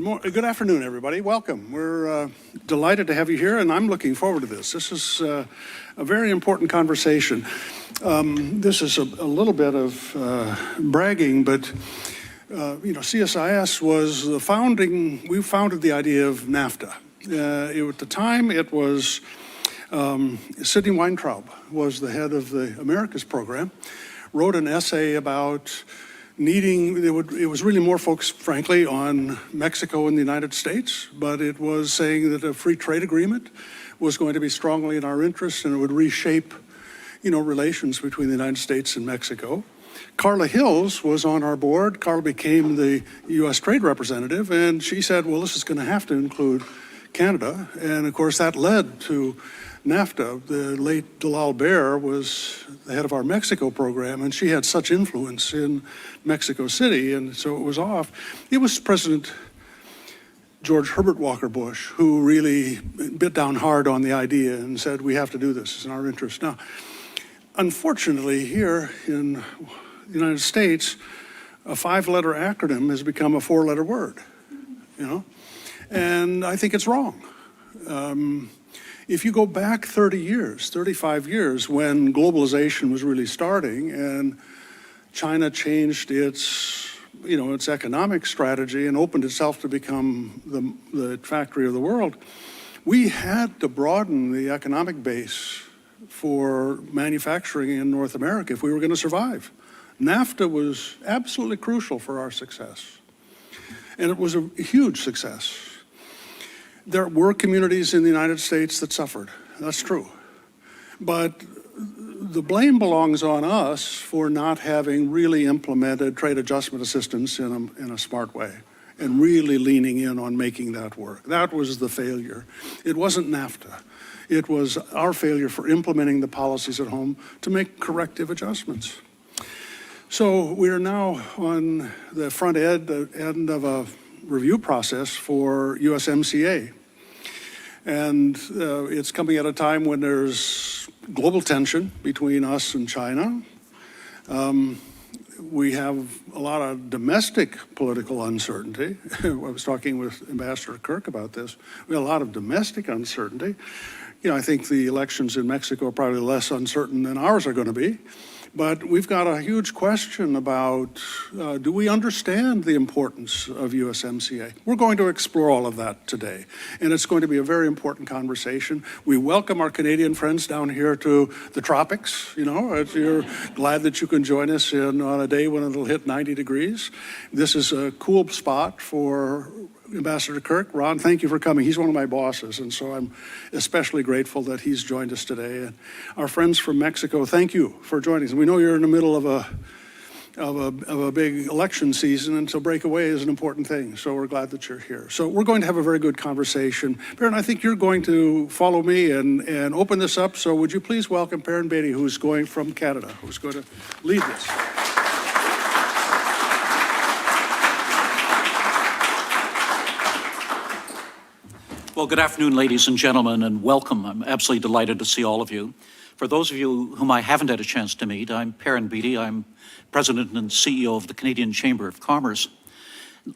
Good afternoon, everybody. Welcome. We're delighted to have you here, and I'm looking forward to this. This is a very important conversation. This is a little bit of bragging, but CSIS was we founded the idea of NAFTA. At the time, it was Sidney Weintraub was the head of the Americas program, wrote an essay about it was really more focused, frankly, on Mexico and the United States, but it was saying that a free trade agreement was going to be strongly in our interest and it would reshape, relations between the United States and Mexico. Carla Hills was on our board. Carla became the U.S. trade representative, and she said, well, this is going to have to include Canada. And of course, that led to NAFTA. The late Dalal Baer was the head of our Mexico program, and she had such influence in Mexico City, and so it was off. It was President George Herbert Walker Bush who really bit down hard on the idea and said, we have to do this, it's in our interest. Now, unfortunately, here in the United States, a 5-letter acronym has become a 4-letter word, and I think it's wrong. If you go back 30 years, 35 years, when globalization was really starting and China changed its economic strategy and opened itself to become the factory of the world, we had to broaden the economic base for manufacturing in North America if we were going to survive. NAFTA was absolutely crucial for our success, and it was a huge success. There were communities in the United States that suffered. That's true. But the blame belongs on us for not having really implemented trade adjustment assistance in a smart way and really leaning in on making that work. That was the failure. It wasn't NAFTA. It was our failure for implementing the policies at home to make corrective adjustments. So we are now on the front end of a review process for USMCA. And it's coming at a time when there's global tension between us and China. We have a lot of domestic political uncertainty. I was talking with Ambassador Kirk about this. We have a lot of domestic uncertainty. I think the elections in Mexico are probably less uncertain than ours are going to be. But we've got a huge question about, do we understand the importance of USMCA? We're going to explore all of that today, and it's going to be a very important conversation. We welcome our Canadian friends down here to the tropics. You're glad that you can join us on a day when it'll hit 90 degrees. This is a cool spot for Ambassador Kirk. Ron, thank you for coming. He's one of my bosses, and so I'm especially grateful that he's joined us today. And our friends from Mexico, thank you for joining us. We know you're in the middle of a big election season, and so breakaway is an important thing. So we're glad that you're here. So we're going to have a very good conversation. Perrin, I think you're going to follow me and open this up. So would you please welcome Perrin Beatty, who's going from Canada, who's going to lead this. Well, good afternoon, ladies and gentlemen, and welcome. I'm absolutely delighted to see all of you. For those of you whom I haven't had a chance to meet, I'm Perrin Beatty. I'm President and CEO of the Canadian Chamber of Commerce.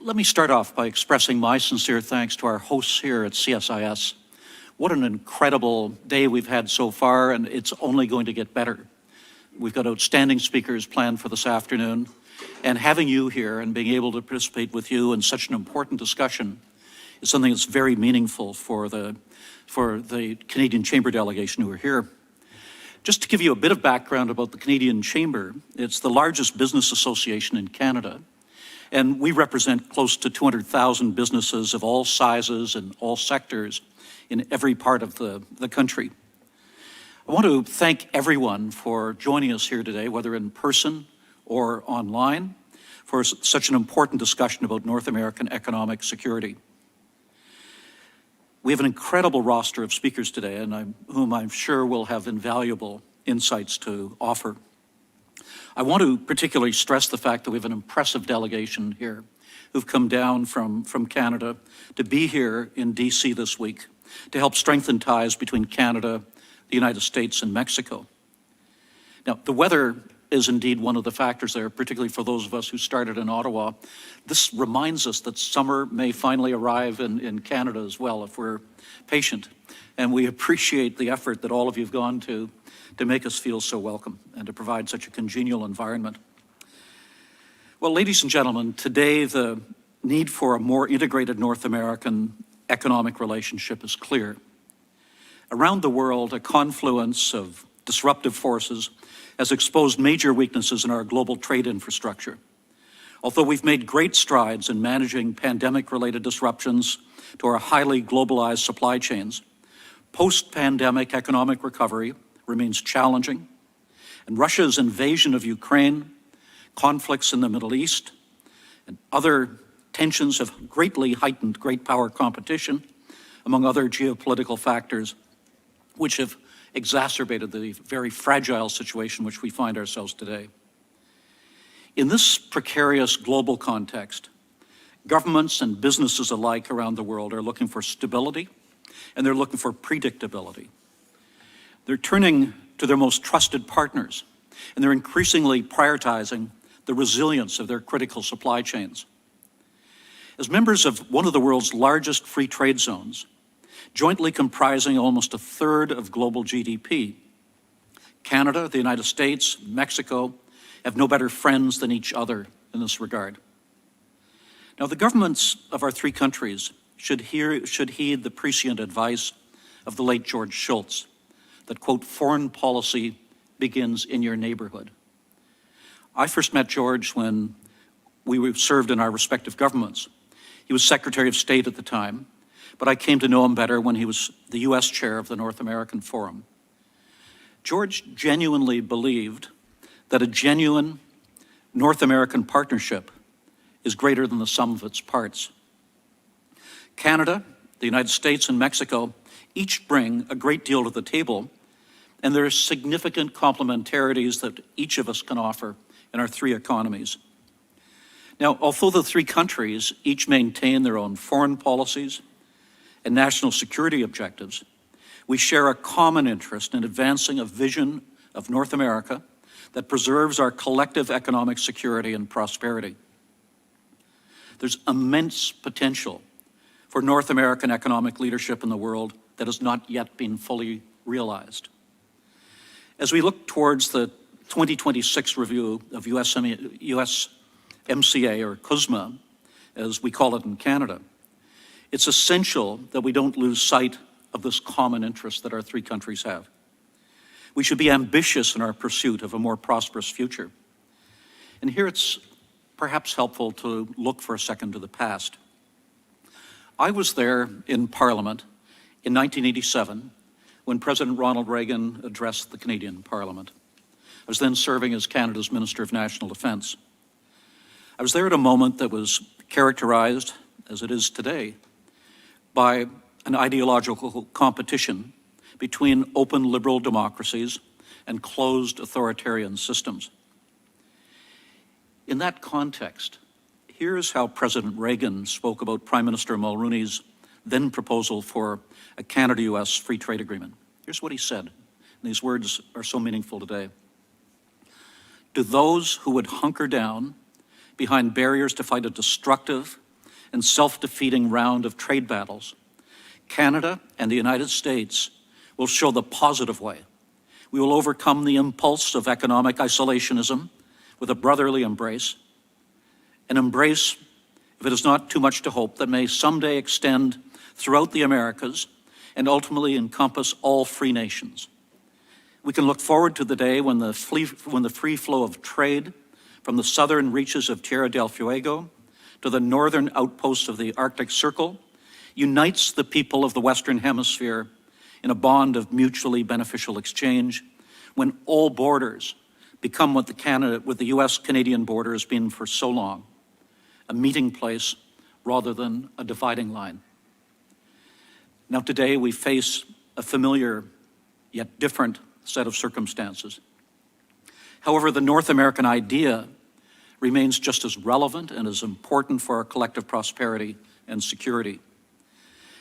Let me start off by expressing my sincere thanks to our hosts here at CSIS. What an incredible day we've had so far, and it's only going to get better. We've got outstanding speakers planned for this afternoon, and having you here and being able to participate with you in such an important discussion is something that's very meaningful for the Canadian Chamber delegation who are here. Just to give you a bit of background about the Canadian Chamber, it's the largest business association in Canada, and we represent close to 200,000 businesses of all sizes and all sectors in every part of the country. I want to thank everyone for joining us here today, whether in person or online, for such an important discussion about North American economic security. We have an incredible roster of speakers today, and whom I'm sure will have invaluable insights to offer. I want to particularly stress the fact that we have an impressive delegation here who've come down from Canada to be here in DC this week to help strengthen ties between Canada, the United States, and Mexico. Now, the weather is indeed one of the factors there, particularly for those of us who started in Ottawa. This reminds us that summer may finally arrive in Canada as well, if we're patient. And we appreciate the effort that all of you have gone to make us feel so welcome and to provide such a congenial environment. Well, ladies and gentlemen, today the need for a more integrated North American economic relationship is clear. Around the world, a confluence of disruptive forces has exposed major weaknesses in our global trade infrastructure. Although we've made great strides in managing pandemic-related disruptions to our highly globalized supply chains, post-pandemic economic recovery remains challenging, and Russia's invasion of Ukraine, conflicts in the Middle East, and other tensions have greatly heightened great power competition, among other geopolitical factors, which have exacerbated the very fragile situation which we find ourselves today. In this precarious global context, governments and businesses alike around the world are looking for stability, and they're looking for predictability. They're turning to their most trusted partners, and they're increasingly prioritizing the resilience of their critical supply chains. As members of one of the world's largest free trade zones, jointly comprising almost a third of global GDP, Canada, the United States, Mexico have no better friends than each other in this regard. Now, the governments of our three countries should heed the prescient advice of the late George Shultz that, quote, foreign policy begins in your neighborhood. I first met George when we served in our respective governments. He was Secretary of State at the time, but I came to know him better when he was the U.S. chair of the North American Forum. George genuinely believed that a genuine North American partnership is greater than the sum of its parts. Canada, the United States, and Mexico each bring a great deal to the table, and there are significant complementarities that each of us can offer in our three economies. Now, although the three countries each maintain their own foreign policies and national security objectives, we share a common interest in advancing a vision of North America that preserves our collective economic security and prosperity. There's immense potential for North American economic leadership in the world that has not yet been fully realized. As we look towards the 2026 review of USMCA, or CUSMA, as we call it in Canada, it's essential that we don't lose sight of this common interest that our three countries have. We should be ambitious in our pursuit of a more prosperous future. And here it's perhaps helpful to look for a second to the past. I was there in Parliament in 1987 when President Ronald Reagan addressed the Canadian Parliament. I was then serving as Canada's Minister of National Defence. I was there at a moment that was characterized, as it is today, by an ideological competition between open liberal democracies and closed authoritarian systems. In that context, here's how President Reagan spoke about Prime Minister Mulroney's then proposal for a Canada-US free trade agreement. Here's what he said, and these words are so meaningful today. To those who would hunker down behind barriers to fight a destructive and self-defeating round of trade battles, Canada and the United States will show the positive way. We will overcome the impulse of economic isolationism with a brotherly embrace, an embrace, if it is not too much to hope, that may someday extend throughout the Americas and ultimately encompass all free nations. We can look forward to the day when the free flow of trade from the southern reaches of Tierra del Fuego to the northern outposts of the Arctic Circle unites the people of the Western Hemisphere in a bond of mutually beneficial exchange, when all borders become what the US-Canadian border has been for so long, a meeting place rather than a dividing line. Now today we face a familiar yet different set of circumstances. However, the North American idea remains just as relevant and as important for our collective prosperity and security.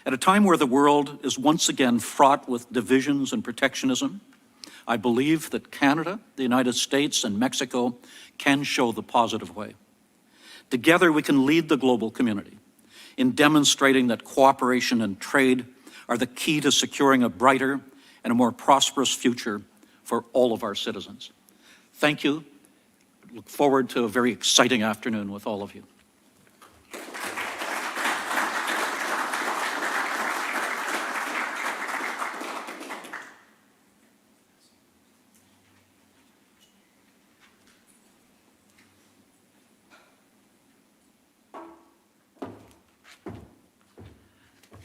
At a time where the world is once again fraught with divisions and protectionism, I believe that Canada, the United States, and Mexico can show the positive way. Together, we can lead the global community in demonstrating that cooperation and trade are the key to securing a brighter and a more prosperous future for all of our citizens. Thank you. Look forward to a very exciting afternoon with all of you.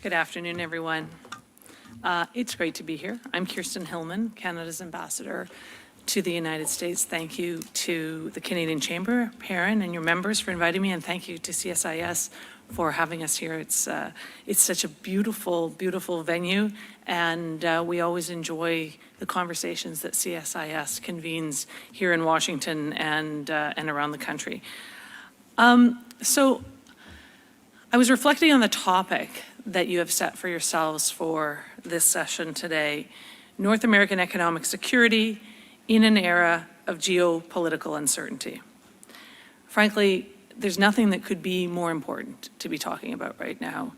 Good afternoon, everyone. It's great to be here. I'm Kirsten Hillman, Canada's ambassador to the United States. Thank you to the Canadian Chamber, Perrin, and your members for inviting me, and thank you to CSIS for having us here. It's such a beautiful, beautiful venue, and we always enjoy the conversations that CSIS convenes here in Washington and around the country. So I was reflecting on the topic that you have set for yourselves for this session today, North American economic security in an era of geopolitical uncertainty. Frankly, there's nothing that could be more important to be talking about right now.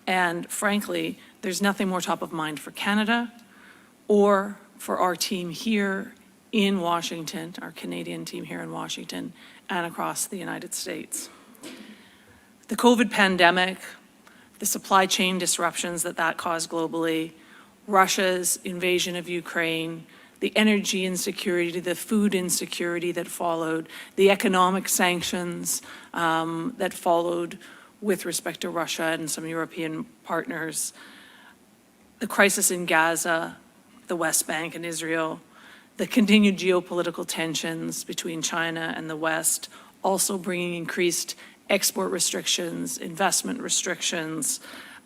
And frankly, there's nothing more top of mind for Canada or for our team here in Washington, our Canadian team here in Washington, and across the United States. The COVID pandemic, the supply chain disruptions that caused globally, Russia's invasion of Ukraine, the energy insecurity, the food insecurity that followed, the economic sanctions that followed with respect to Russia and some European partners, the crisis in Gaza, the West Bank and Israel, the continued geopolitical tensions between China and the West, also bringing increased export restrictions, investment restrictions,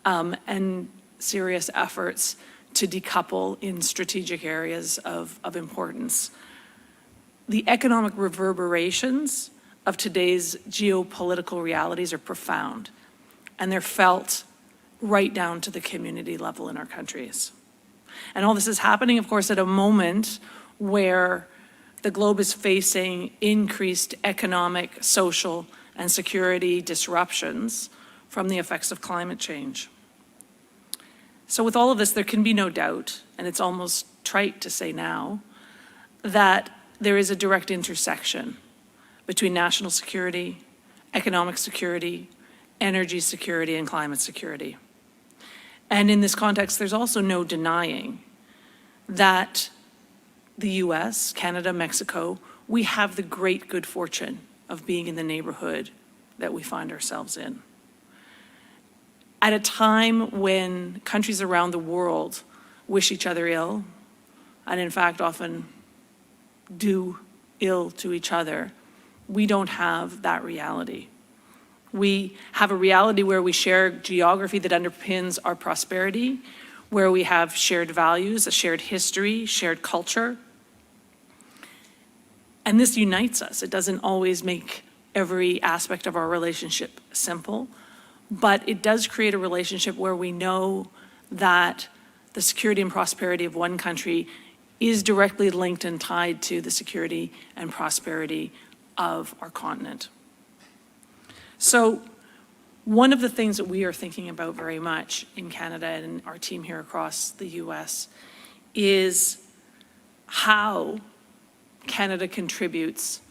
and serious efforts to decouple in strategic areas of importance. The economic reverberations of today's geopolitical realities are profound, and they're felt right down to the community level in our countries. And all this is happening, of course, at a moment where the globe is facing increased economic, social, and security disruptions from the effects of climate change. So with all of this, there can be no doubt, and it's almost trite to say now, that there is a direct intersection between national security, economic security, energy security, and climate security. And in this context, there's also no denying that the US, Canada, Mexico, we have the great good fortune of being in the neighborhood that we find ourselves in. At a time when countries around the world wish each other ill, and in fact often do ill to each other, we don't have that reality. We have a reality where we share geography that underpins our prosperity, where we have shared values, a shared history, shared culture. And this unites us. It doesn't always make every aspect of our relationship simple, but it does create a relationship where we know that the security and prosperity of one country is directly linked and tied to the security and prosperity of our continent. So one of the things that we are thinking about very much in Canada and our team here across the US is how Canada contributes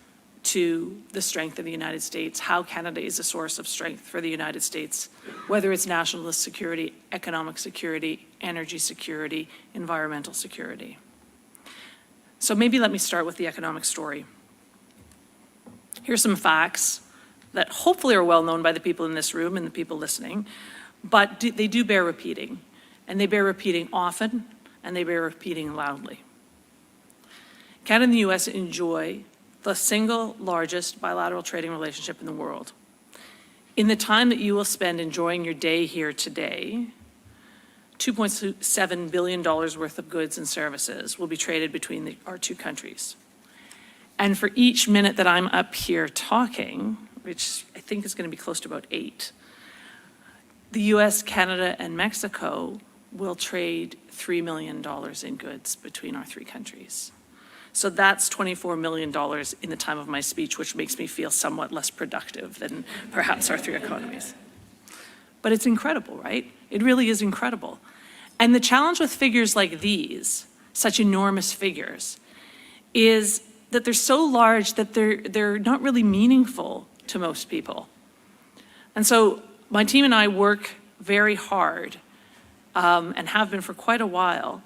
to the strength of the United States, how Canada is a source of strength for the United States, whether it's national security, economic security, energy security, environmental security. So maybe let me start with the economic story. Here's some facts that hopefully are well known by the people in this room and the people listening, but they do bear repeating, and they bear repeating often, and they bear repeating loudly. Canada and the US enjoy the single largest bilateral trading relationship in the world. In the time that you will spend enjoying your day here today, $2.7 billion worth of goods and services will be traded between our two countries. And for each minute that I'm up here talking, which I think is going to be close to about 8, the US, Canada, and Mexico will trade $3 million in goods between our three countries. So that's $24 million in the time of my speech, which makes me feel somewhat less productive than perhaps our three economies. But it's incredible, right? It really is incredible. And the challenge with figures like these, such enormous figures, is that they're so large that they're not really meaningful to most people. And so my team and I work very hard, and have been for quite a while,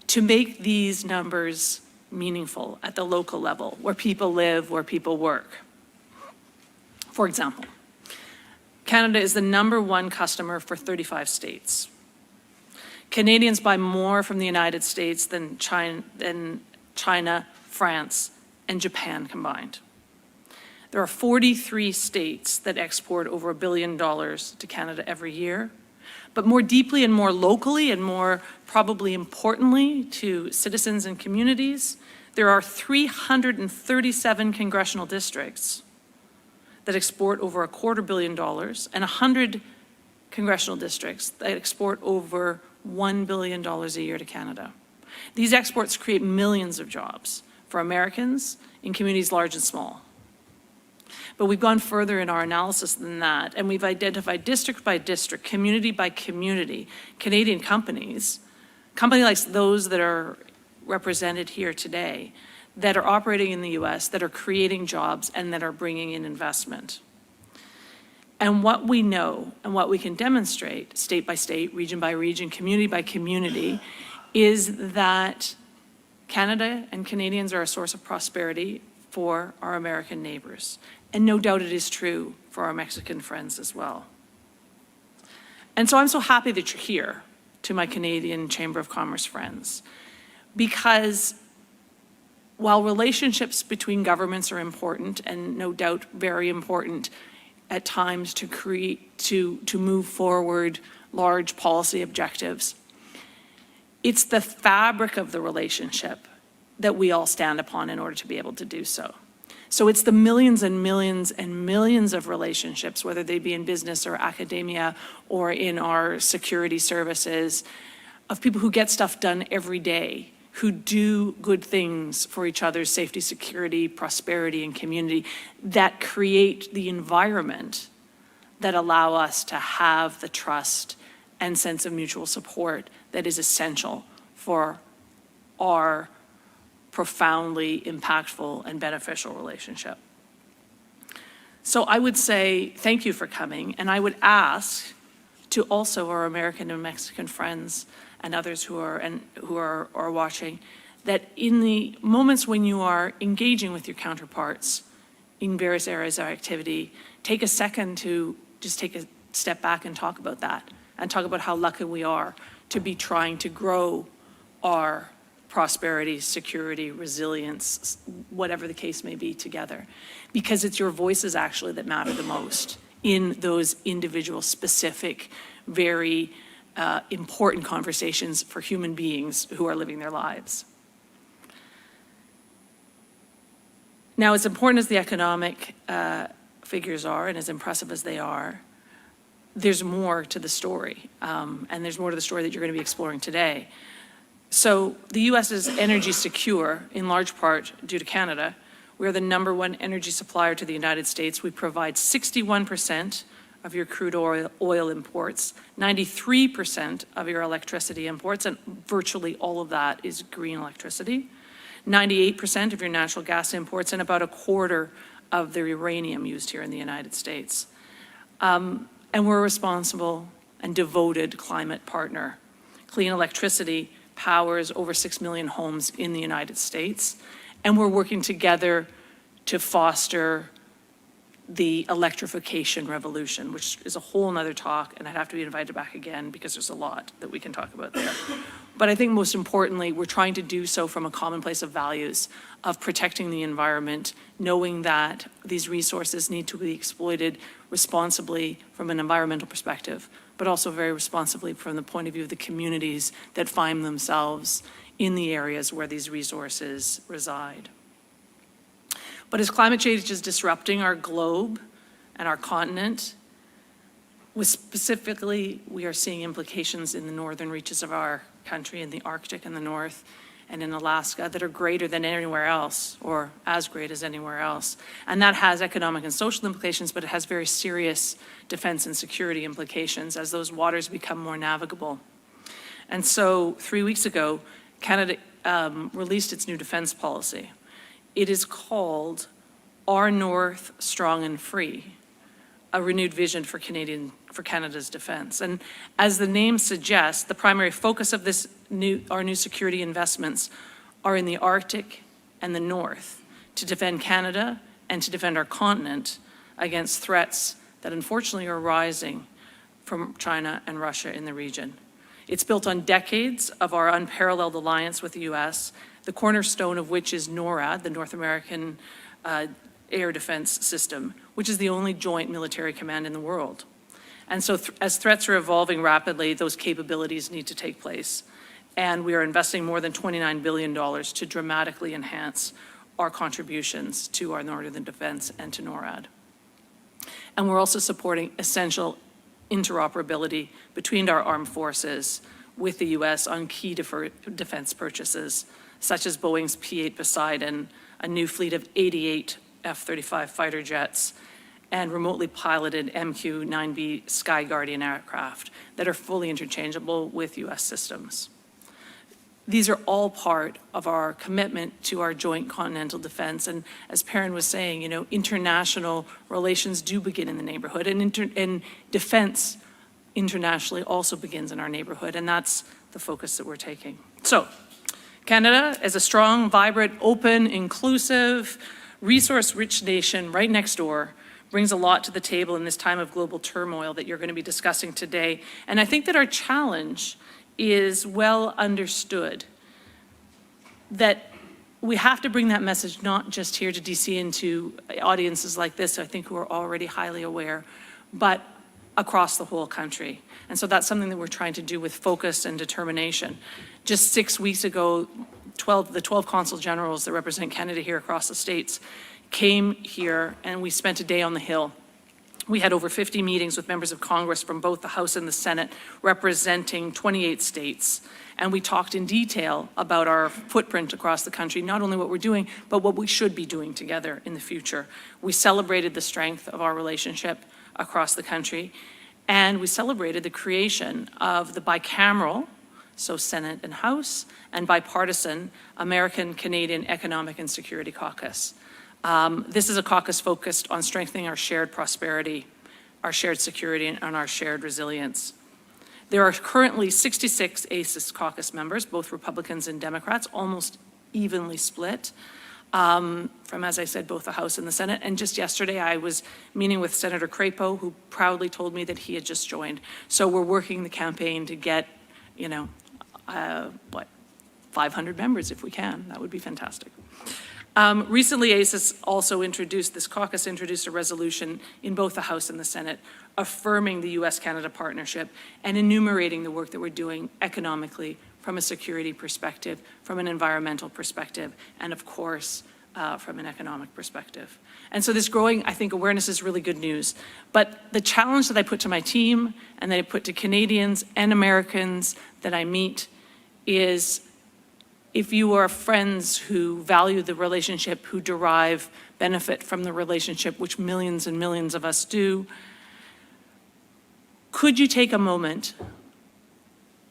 to make these numbers meaningful at the local level, where people live, where people work. For example, Canada is the #1 customer for 35 states. Canadians buy more from the United States than China, France, and Japan combined. There are 43 states that export over $1 billion to Canada every year. But more deeply and more locally and more probably importantly to citizens and communities, there are 337 congressional districts that export over $250 million and 100 congressional districts that export over $1 billion a year to Canada. These exports create millions of jobs for Americans in communities large and small. But we've gone further in our analysis than that, and we've identified district by district, community by community, Canadian companies like those that are represented here today, that are operating in the US, that are creating jobs, and that are bringing in investment. And what we know and what we can demonstrate, state by state, region by region, community by community, is that Canada and Canadians are a source of prosperity for our American neighbors. And no doubt it is true for our Mexican friends as well. And so I'm so happy that you're here, to my Canadian Chamber of Commerce friends, because while relationships between governments are important, and no doubt very important at times to move forward large policy objectives, it's the fabric of the relationship that we all stand upon in order to be able to do so. So it's the millions and millions and millions of relationships, whether they be in business or academia or in our security services, of people who get stuff done every day, who do good things for each other's safety, security, prosperity, and community, that create the environment that allow us to have the trust and sense of mutual support that is essential for our profoundly impactful and beneficial relationship. So I would say thank you for coming, and I would ask to also our American and Mexican friends and others who are watching, that in the moments when you are engaging with your counterparts in various areas of activity, take a second to just take a step back and talk about that, and talk about how lucky we are to be trying to grow our prosperity, security, resilience, whatever the case may be, together. Because it's your voices actually that matter the most in those individual, specific, very important conversations for human beings who are living their lives. Now, as important as the economic figures are, and as impressive as they are, there's more to the story, and there's more to the story that you're going to be exploring today. So the U.S. is energy secure, in large part due to Canada. We are the #1 energy supplier to the United States. We provide 61% of your crude oil imports, 93% of your electricity imports, and virtually all of that is green electricity, 98% of your natural gas imports, and about 1/4 of the uranium used here in the United States. And we're a responsible and devoted climate partner. Clean electricity powers over 6 million homes in the United States, and we're working together to foster the electrification revolution, which is a whole nother talk, and I'd have to be invited back again because there's a lot that we can talk about there. But I think most importantly, we're trying to do so from a common place of values, of protecting the environment, knowing that these resources need to be exploited responsibly from an environmental perspective, but also very responsibly from the point of view of the communities that find themselves in the areas where these resources reside. But as climate change is disrupting our globe and our continent, Specifically, we are seeing implications in the northern reaches of our country, in the Arctic in the north, and in Alaska that are greater than anywhere else, or as great as anywhere else. And that has economic and social implications, but it has very serious defense and security implications as those waters become more navigable. And so 3 weeks ago, Canada released its new defense policy. It is called Our North Strong and Free, a renewed vision for Canada's defense. And as the name suggests, the primary focus of our new security investments are in the Arctic and the North to defend Canada and to defend our continent against threats that unfortunately are rising from China and Russia in the region. It's built on decades of our unparalleled alliance with the US, the cornerstone of which is NORAD, the North American Air Defense System, which is the only joint military command in the world. And so as threats are evolving rapidly, those capabilities need to take place. And we are investing more than $29 billion to dramatically enhance our contributions to our northern defense and to NORAD. And we're also supporting essential interoperability between our armed forces with the US on key defense purchases, such as Boeing's P-8 Poseidon, a new fleet of 88 F-35 fighter jets, and remotely piloted MQ-9B Sky Guardian aircraft that are fully interchangeable with US systems. These are all part of our commitment to our joint continental defense. And as Perrin was saying, international relations do begin in the neighborhood, and defense internationally also begins in our neighborhood, and that's the focus that we're taking. So, Canada is a strong, vibrant, open, inclusive, resource-rich nation right next door, brings a lot to the table in this time of global turmoil that you're going to be discussing today. And I think that our challenge is well understood, that we have to bring that message not just here to DC and to audiences like this, I think who are already highly aware, but across the whole country. And so that's something that we're trying to do with focus and determination. Just 6 weeks ago, the 12 consul generals that represent Canada here across the states came here, and we spent a day on the Hill. We had over 50 meetings with members of Congress from both the House and the Senate representing 28 states. And we talked in detail about our footprint across the country, not only what we're doing, but what we should be doing together in the future. We celebrated the strength of our relationship across the country, and we celebrated the creation of the bicameral, so Senate and House, and bipartisan American-Canadian Economic and Security Caucus. This is a caucus focused on strengthening our shared prosperity, our shared security, and our shared resilience. There are currently 66 ACES caucus members, both Republicans and Democrats, almost evenly split from, as I said, both the House and the Senate. And just yesterday, I was meeting with Senator Crapo, who proudly told me that he had just joined. So we're working the campaign to get, 500 members if we can. That would be fantastic. Recently, ACES also this caucus introduced a resolution in both the House and the Senate affirming the US-Canada partnership and enumerating the work that we're doing economically from a security perspective, from an environmental perspective, and of course, from an economic perspective. And so this growing, I think, awareness is really good news. But the challenge that I put to my team and that I put to Canadians and Americans that I meet is, if you are friends who value the relationship, who derive benefit from the relationship, which millions and millions of us do, could you take a moment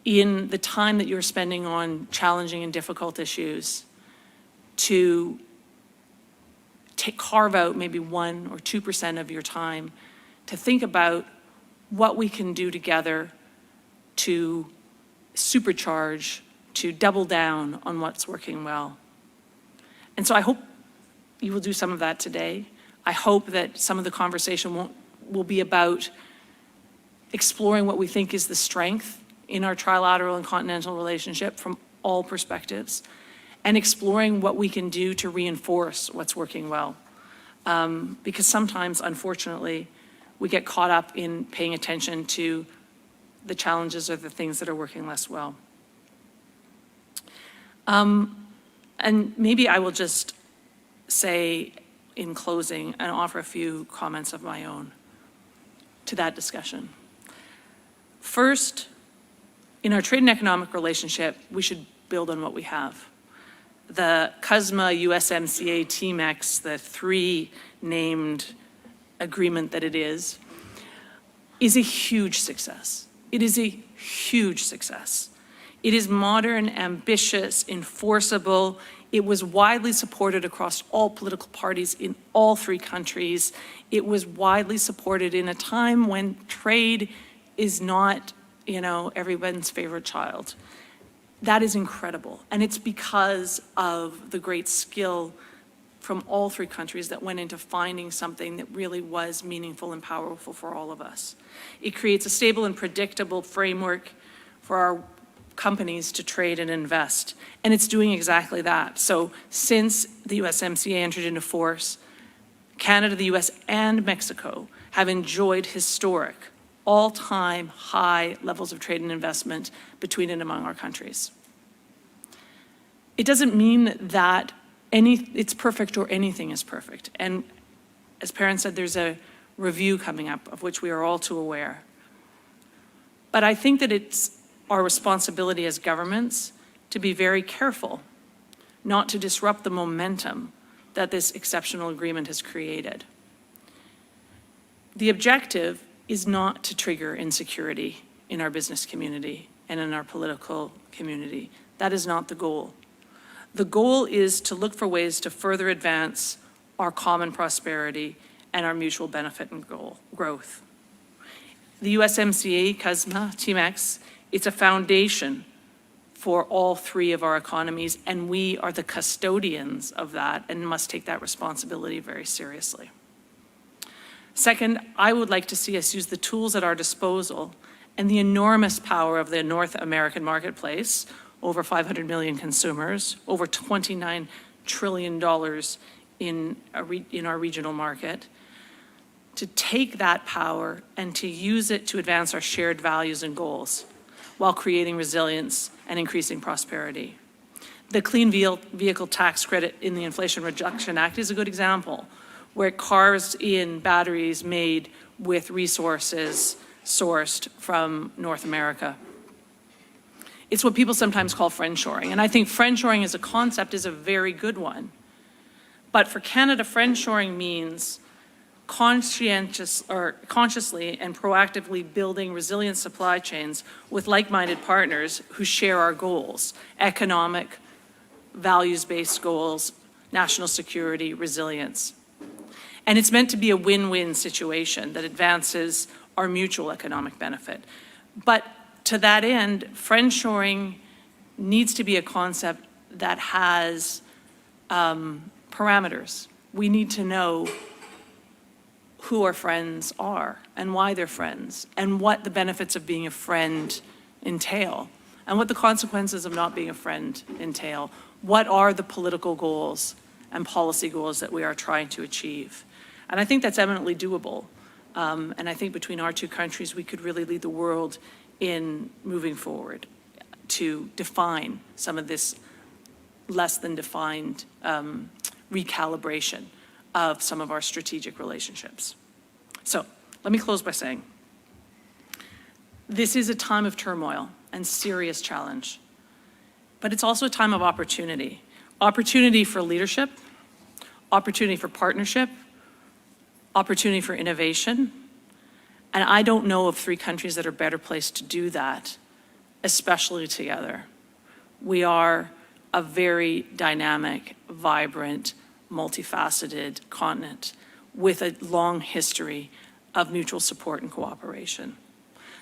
in the time that you're spending on challenging and difficult issues to carve out maybe 1 or 2% of your time to think about what we can do together to supercharge, to double down on what's working well. And so I hope you will do some of that today. I hope that some of the conversation will be about exploring what we think is the strength in our trilateral and continental relationship from all perspectives, and exploring what we can do to reinforce what's working well. Because sometimes, unfortunately, we get caught up in paying attention to the challenges or the things that are working less well. And maybe I will just say in closing and offer a few comments of my own to that discussion. First, in our trade and economic relationship, we should build on what we have. The CUSMA, USMCA, TMEX, the three named agreement that it is a huge success. It is a huge success. It is modern, ambitious, enforceable. It was widely supported across all political parties in all three countries. It was widely supported in a time when trade is not, everyone's favorite child. That is incredible. And it's because of the great skill from all three countries that went into finding something that really was meaningful and powerful for all of us. It creates a stable and predictable framework for our companies to trade and invest. And it's doing exactly that. So since the USMCA entered into force, Canada, the US, and Mexico have enjoyed historic, all-time high levels of trade and investment between and among our countries. It doesn't mean that it's perfect or anything is perfect. And as Perrin said, there's a review coming up of which we are all too aware. But I think that it's our responsibility as governments to be very careful not to disrupt the momentum that this exceptional agreement has created. The objective is not to trigger insecurity in our business community and in our political community. That is not the goal. The goal is to look for ways to further advance our common prosperity and our mutual benefit and growth. The USMCA, CUSMA, TMEX, it's a foundation for all three of our economies, and we are the custodians of that and must take that responsibility very seriously. Second, I would like to see us use the tools at our disposal and the enormous power of the North American marketplace, over 500 million consumers, over $29 trillion in our regional market, to take that power and to use it to advance our shared values and goals while creating resilience and increasing prosperity. The Clean Vehicle Tax Credit in the Inflation Reduction Act is a good example, where it carves in batteries made with resources sourced from North America. It's what people sometimes call friendshoring, and I think friendshoring as a concept is a very good one. But for Canada, friendshoring means consciously and proactively building resilient supply chains with like-minded partners who share our goals: economic, values-based goals, national security, resilience. And it's meant to be a win-win situation that advances our mutual economic benefit. But to that end, friendshoring needs to be a concept that has parameters. We need to know who our friends are and why they're friends and what the benefits of being a friend entail and what the consequences of not being a friend entail. What are the political goals and policy goals that we are trying to achieve? And I think that's eminently doable. And I think between our two countries, we could really lead the world in moving forward to define some of this less than defined recalibration of some of our strategic relationships. So let me close by saying, this is a time of turmoil and serious challenge, but it's also a time of opportunity. Opportunity for leadership, opportunity for partnership, opportunity for innovation. And I don't know of three countries that are better placed to do that, especially together. We are a very dynamic, vibrant, multifaceted continent with a long history of mutual support and cooperation.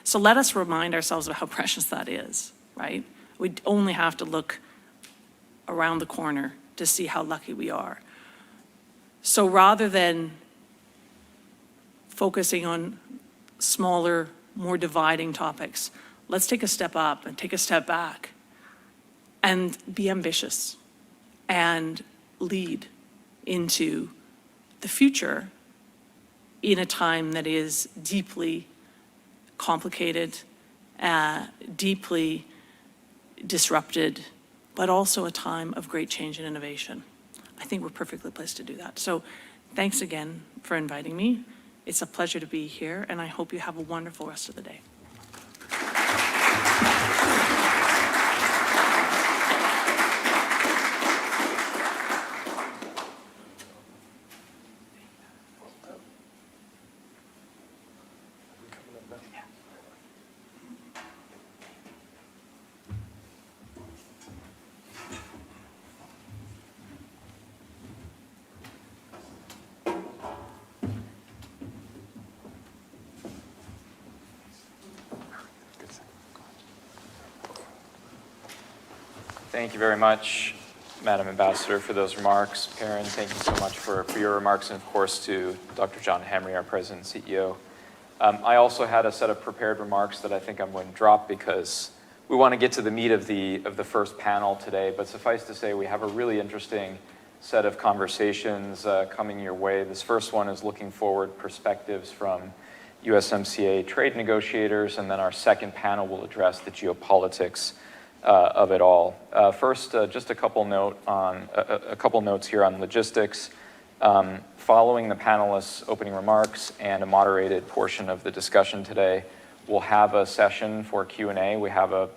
So let us remind ourselves of how precious that is, right? We only have to look around the corner to see how lucky we are. So rather than focusing on smaller, more dividing topics, let's take a step up and take a step back and be ambitious and lead into the future in a time that is deeply complicated, deeply disrupted, but also a time of great change and innovation. I think we're perfectly placed to do that. So thanks again for inviting me. It's a pleasure to be here, and I hope you have a wonderful rest of the day. Thank you very much, Madam Ambassador, for those remarks. Perrin, thank you so much for your remarks, and of course to Dr. John Henry, our President and CEO. I also had a set of prepared remarks that I think I'm going to drop because we want to get to the meat of the first panel today, but suffice to say we have a really interesting set of conversations coming your way. This first one is looking forward perspectives from USMCA trade negotiators, and then our second panel will address the geopolitics of it all. First, just a couple notes here on logistics. Following the panelists' opening remarks and a moderated portion of the discussion today, we'll have a session for Q&A. We have a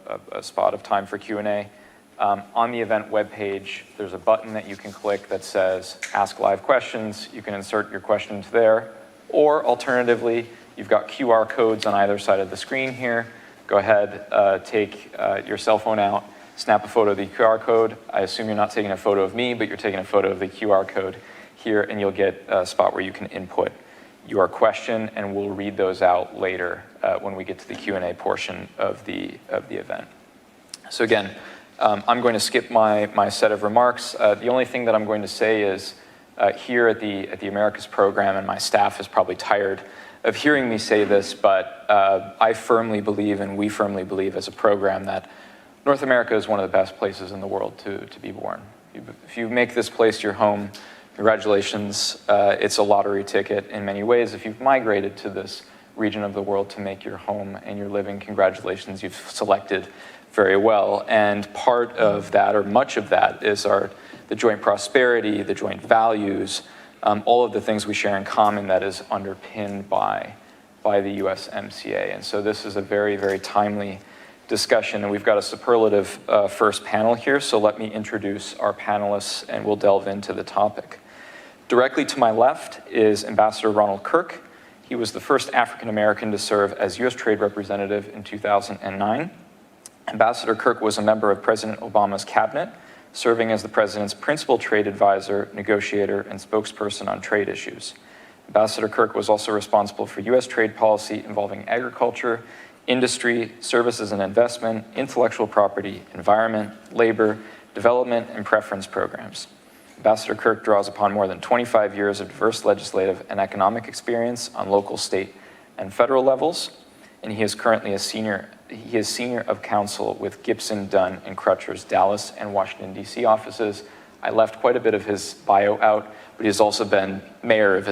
spot of time for Q&A. On the event webpage, there's a button that you can click that says Ask Live Questions. You can insert your question into there, or alternatively, you've got QR codes on either side of the screen here. Go ahead, take your cell phone out, snap a photo of the QR code. I assume you're not taking a photo of me, but you're taking a photo of the QR code here, and you'll get a spot where you can input your question, and we'll read those out later when we get to the Q&A portion of the event. So again, I'm going to skip my set of remarks. The only thing that I'm going to say is here at the Americas program, and my staff is probably tired of hearing me say this, but I firmly believe, and we firmly believe as a program, that North America is one of the best places in the world to be born. If you make this place your home, congratulations. It's a lottery ticket in many ways. If you've migrated to this region of the world to make your home and you're living, congratulations, you've selected very well. And part of that, or much of that, is the joint prosperity, the joint values, all of the things we share in common that is underpinned by the USMCA. And so this is a very, very timely discussion, and we've got a superlative first panel here, so let me introduce our panelists and we'll delve into the topic. Directly to my left is Ambassador Ronald Kirk. He was the first African American to serve as U.S. Trade Representative in 2009. Ambassador Kirk was a member of President Obama's cabinet, serving as the president's principal trade advisor, negotiator, and spokesperson on trade issues. Ambassador Kirk was also responsible for U.S. trade policy involving agriculture, industry, services and investment, intellectual property, environment, labor, development, and preference programs. Ambassador Kirk draws upon more than 25 years of diverse legislative and economic experience on local, state, and federal levels, and he is currently senior of counsel with Gibson, Dunn, and Crutcher's Dallas and Washington, D.C. offices. I left quite a bit of his bio out, but he's also been mayor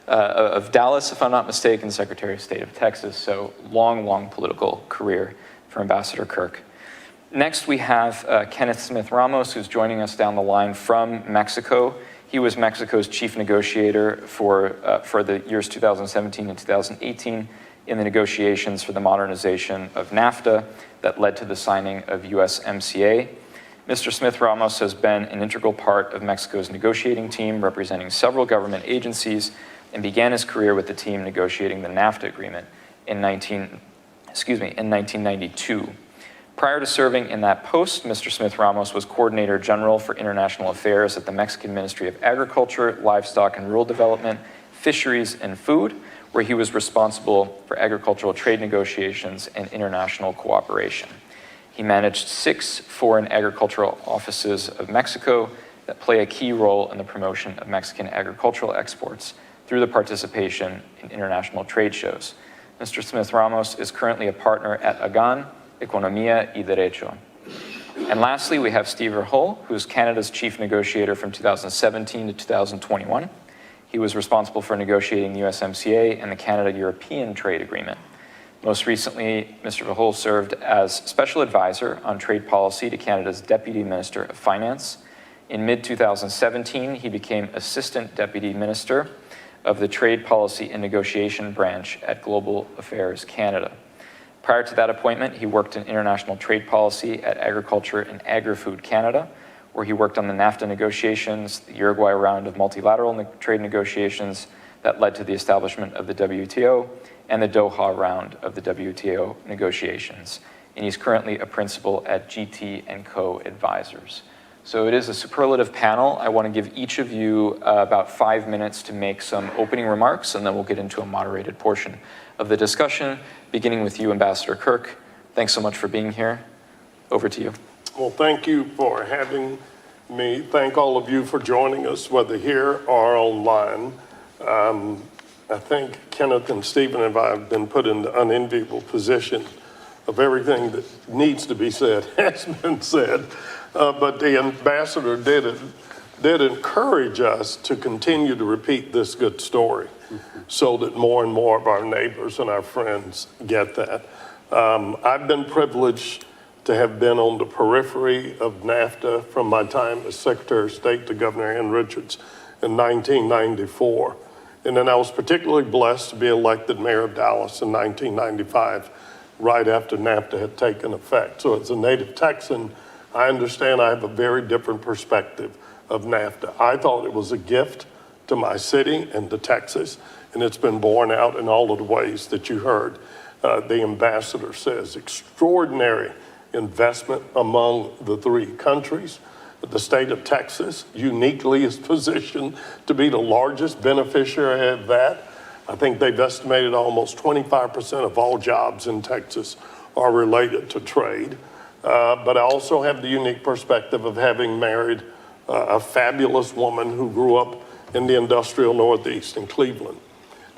of Dallas, if I'm not mistaken, Secretary of State of Texas, so long political career for Ambassador Kirk. Next, we have Kenneth Smith Ramos, who's joining us down the line from Mexico. He was Mexico's chief negotiator for the years 2017 and 2018 in the negotiations for the modernization of NAFTA that led to the signing of USMCA. Mr. Smith Ramos has been an integral part of Mexico's negotiating team, representing several government agencies, and began his career with the team negotiating the NAFTA agreement in 1992. Prior to serving in that post, Mr. Smith Ramos was Coordinator General for International Affairs at the Mexican Ministry of Agriculture, Livestock and Rural Development, Fisheries and Food, where he was responsible for agricultural trade negotiations and international cooperation. He managed 6 foreign agricultural offices of Mexico that play a key role in the promotion of Mexican agricultural exports through the participation in international trade shows. Mr. Smith Ramos is currently a partner at AGAN, Economía y Derecho. And lastly, we have Steve Hull, who is Canada's chief negotiator from 2017 to 2021. He was responsible for negotiating the USMCA and the Canada-European Trade Agreement. Most recently, Mr. Hull served as special advisor on trade policy to Canada's Deputy Minister of Finance. In mid-2017, he became Assistant Deputy Minister of the Trade Policy and Negotiation Branch at Global Affairs Canada. Prior to that appointment, he worked in international trade policy at Agriculture and Agri-Food Canada, where he worked on the NAFTA negotiations, the Uruguay round of multilateral trade negotiations that led to the establishment of the WTO, and the Doha round of the WTO negotiations. And he's currently a principal at GT&Co Advisors. So it is a superlative panel. I want to give each of you about 5 minutes to make some opening remarks, and then we'll get into a moderated portion of the discussion, beginning with you, Ambassador Kirk. Thanks so much for being here. Over to you. Well, thank you for having me. Thank all of you for joining us, whether here or online. I think Kenneth and Stephen and I have been put in the unenviable position of everything that needs to be said has been said. But the ambassador did encourage us to continue to repeat this good story so that more and more of our neighbors and our friends get that. I've been privileged to have been on the periphery of NAFTA from my time as Secretary of State to Governor Ann Richards in 1994. And then I was particularly blessed to be elected mayor of Dallas in 1995, right after NAFTA had taken effect. So as a native Texan, I understand I have a very different perspective of NAFTA. I thought it was a gift to my city and to Texas, and it's been borne out in all of the ways that you heard. The ambassador says extraordinary investment among the three countries. The state of Texas uniquely is positioned to be the largest beneficiary of that. I think they've estimated almost 25% of all jobs in Texas are related to trade. But I also have the unique perspective of having married a fabulous woman who grew up in the industrial Northeast in Cleveland.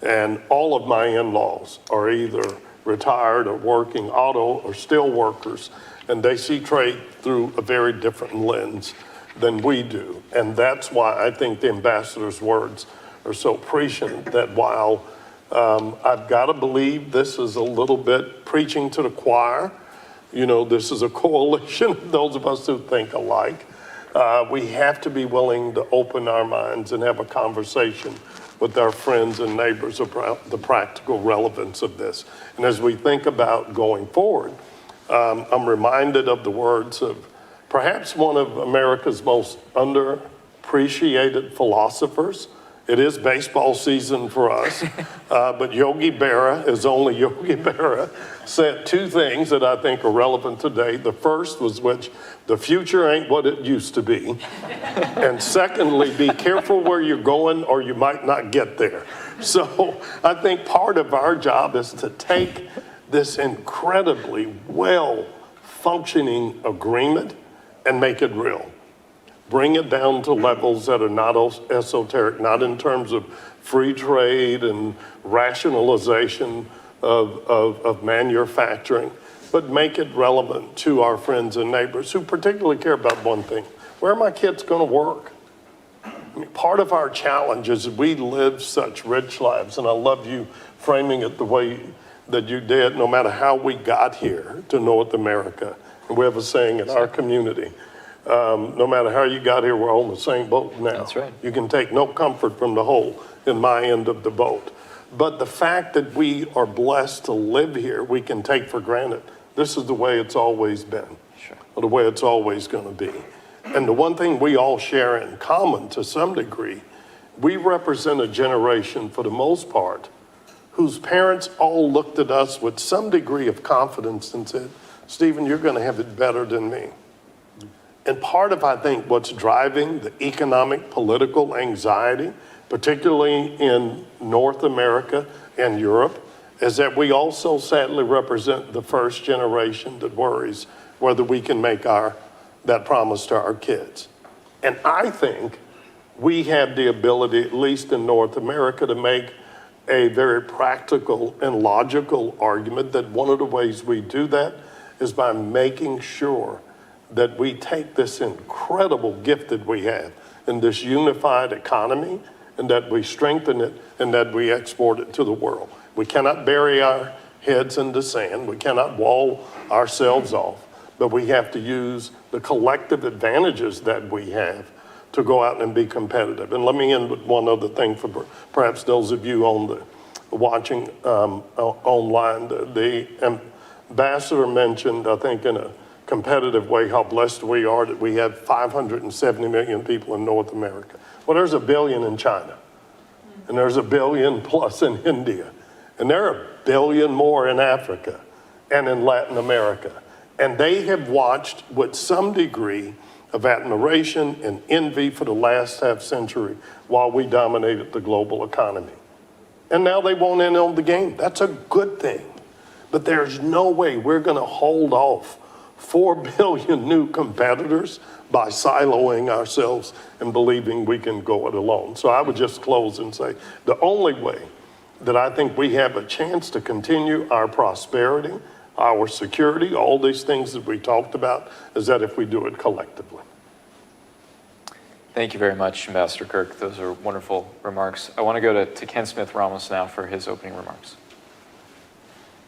And all of my in-laws are either retired or working auto or steel workers, and they see trade through a very different lens than we do. And that's why I think the ambassador's words are so prescient, that while I've got to believe this is a little bit preaching to the choir, you know, this is a coalition of those of us who think alike, we have to be willing to open our minds and have a conversation with our friends and neighbors about the practical relevance of this. And as we think about going forward, I'm reminded of the words of perhaps one of America's most underappreciated philosophers. It is baseball season for us, but Yogi Berra, as only Yogi Berra, said two things that I think are relevant today. The first was which the future ain't what it used to be. And secondly, be careful where you're going or you might not get there. So I think part of our job is to take this incredibly well-functioning agreement and make it real. Bring it down to levels that are not esoteric, not in terms of free trade and rationalization of manufacturing, but make it relevant to our friends and neighbors who particularly care about one thing. Where are my kids going to work? I mean, part of our challenge is we live such rich lives, and I love you framing it the way that you did, no matter how we got here to North America. And we have a saying in our community, no matter how you got here, we're on the same boat now. That's right. You can take no comfort from the hole in my end of the boat. But the fact that we are blessed to live here, we can take for granted. This is the way it's always been, or the way it's always going to be. And the one thing we all share in common to some degree, we represent a generation, for the most part, whose parents all looked at us with some degree of confidence and said, Stephen, you're going to have it better than me. And part of, I think, what's driving the economic, political anxiety, particularly in North America and Europe, is that we also sadly represent the first generation that worries whether we can make that promise to our kids. And I think we have the ability, at least in North America, to make a very practical and logical argument that one of the ways we do that is by making sure that we take this incredible gift that we have in this unified economy, and that we strengthen it, and that we export it to the world. We cannot bury our heads in the sand. We cannot wall ourselves off, but we have to use the collective advantages that we have to go out and be competitive. And let me end with one other thing for perhaps those of you watching online. The ambassador mentioned, I think in a competitive way, how blessed we are that we have 570 million people in North America. Well, there's 1 billion in China, and there's 1 billion plus in India, and there are 1 billion more in Africa and in Latin America. And they have watched with some degree of admiration and envy for the last half century while we dominated the global economy. And now they want in on the game. That's a good thing. But there's no way we're going to hold off 4 billion new competitors by siloing ourselves and believing we can go it alone. So I would just close and say the only way that I think we have a chance to continue our prosperity, our security, all these things that we talked about, is that if we do it collectively. Thank you very much, Ambassador Kirk. Those are wonderful remarks. I want to go to Ken Smith-Ramos now for his opening remarks.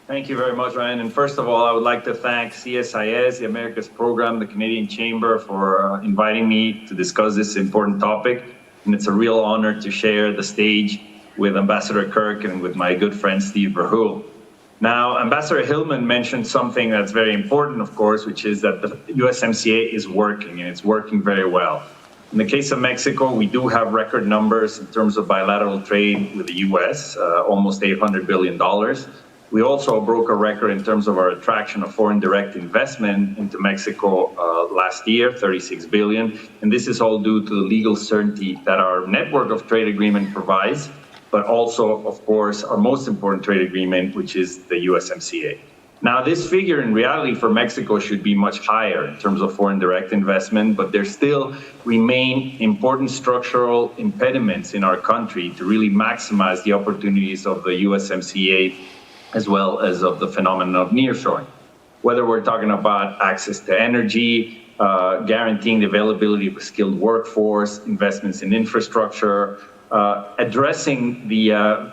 Thank you very much, Ryan. And first of all, I would like to thank CSIS, the Americas Program, the Canadian Chamber for inviting me to discuss this important topic. And it's a real honor to share the stage with Ambassador Kirk and with my good friend, Steve Verhoeven. Now, Ambassador Hillman mentioned something that's very important, of course, which is that the USMCA is working, and it's working very well. In the case of Mexico, we do have record numbers in terms of bilateral trade with the U.S., almost $800 billion. We also broke a record in terms of our attraction of foreign direct investment into Mexico last year, 36 billion. And this is all due to the legal certainty that our network of trade agreement provides, but also, of course, our most important trade agreement, which is the USMCA. Now, this figure in reality for Mexico should be much higher in terms of foreign direct investment, but there still remain important structural impediments in our country to really maximize the opportunities of the USMCA, as well as of the phenomenon of nearshoring. Whether we're talking about access to energy, guaranteeing the availability of a skilled workforce, investments in infrastructure, addressing the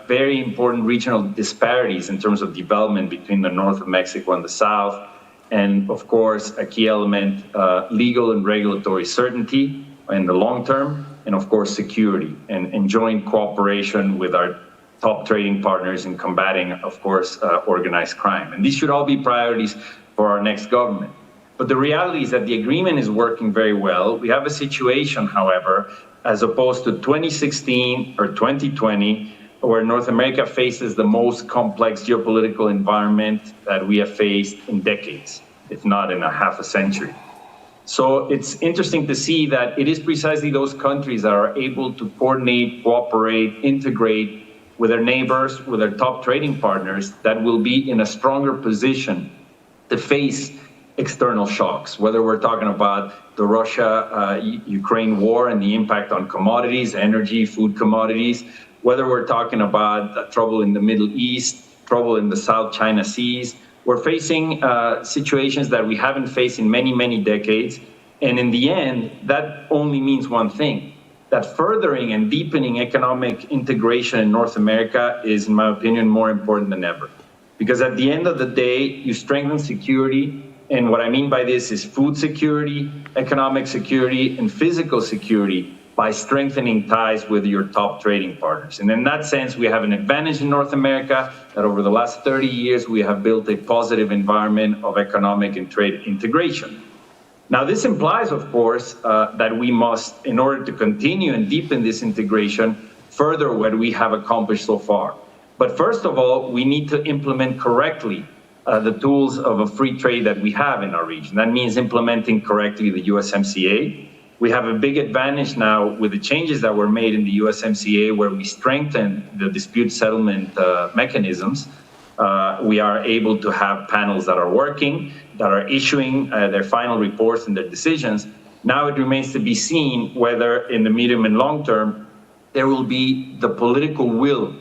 very important regional disparities in terms of development between the north of Mexico and the south, and of course, a key element, legal and regulatory certainty in the long term, and of course, security and joint cooperation with our top trading partners in combating, of course, organized crime. And these should all be priorities for our next government. But the reality is that the agreement is working very well. We have a situation, however, as opposed to 2016 or 2020, where North America faces the most complex geopolitical environment that we have faced in decades, if not in a half a century. So it's interesting to see that it is precisely those countries that are able to coordinate, cooperate, integrate with their neighbors, with their top trading partners, that will be in a stronger position to face external shocks, whether we're talking about the Russia-Ukraine war and the impact on commodities, energy, food commodities, whether we're talking about trouble in the Middle East, trouble in the South China Seas. We're facing situations that we haven't faced in many, many decades. And in the end, that only means one thing, that furthering and deepening economic integration in North America is, in my opinion, more important than ever. Because at the end of the day, you strengthen security, and what I mean by this is food security, economic security, and physical security by strengthening ties with your top trading partners. And in that sense, we have an advantage in North America that over the last 30 years, we have built a positive environment of economic and trade integration. Now, this implies, of course, that we must, in order to continue and deepen this integration, further what we have accomplished so far. But first of all, we need to implement correctly the tools of a free trade that we have in our region. That means implementing correctly the USMCA. We have a big advantage now with the changes that were made in the USMCA, where we strengthen the dispute settlement mechanisms. We are able to have panels that are working, that are issuing their final reports and their decisions. Now it remains to be seen whether in the medium and long term, there will be the political will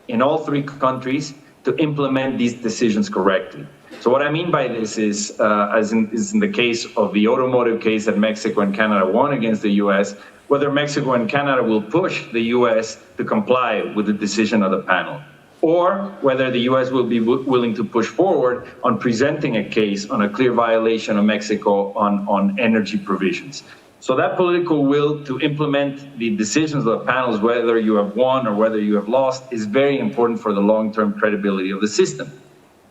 in all three countries to implement these decisions correctly. So what I mean by this is, as in the case of the automotive case that Mexico and Canada won against the US, whether Mexico and Canada will push the US to comply with the decision of the panel, or whether the US will be willing to push forward on presenting a case on a clear violation of Mexico on energy provisions. So that political will to implement the decisions of the panels, whether you have won or whether you have lost, is very important for the long-term credibility of the system.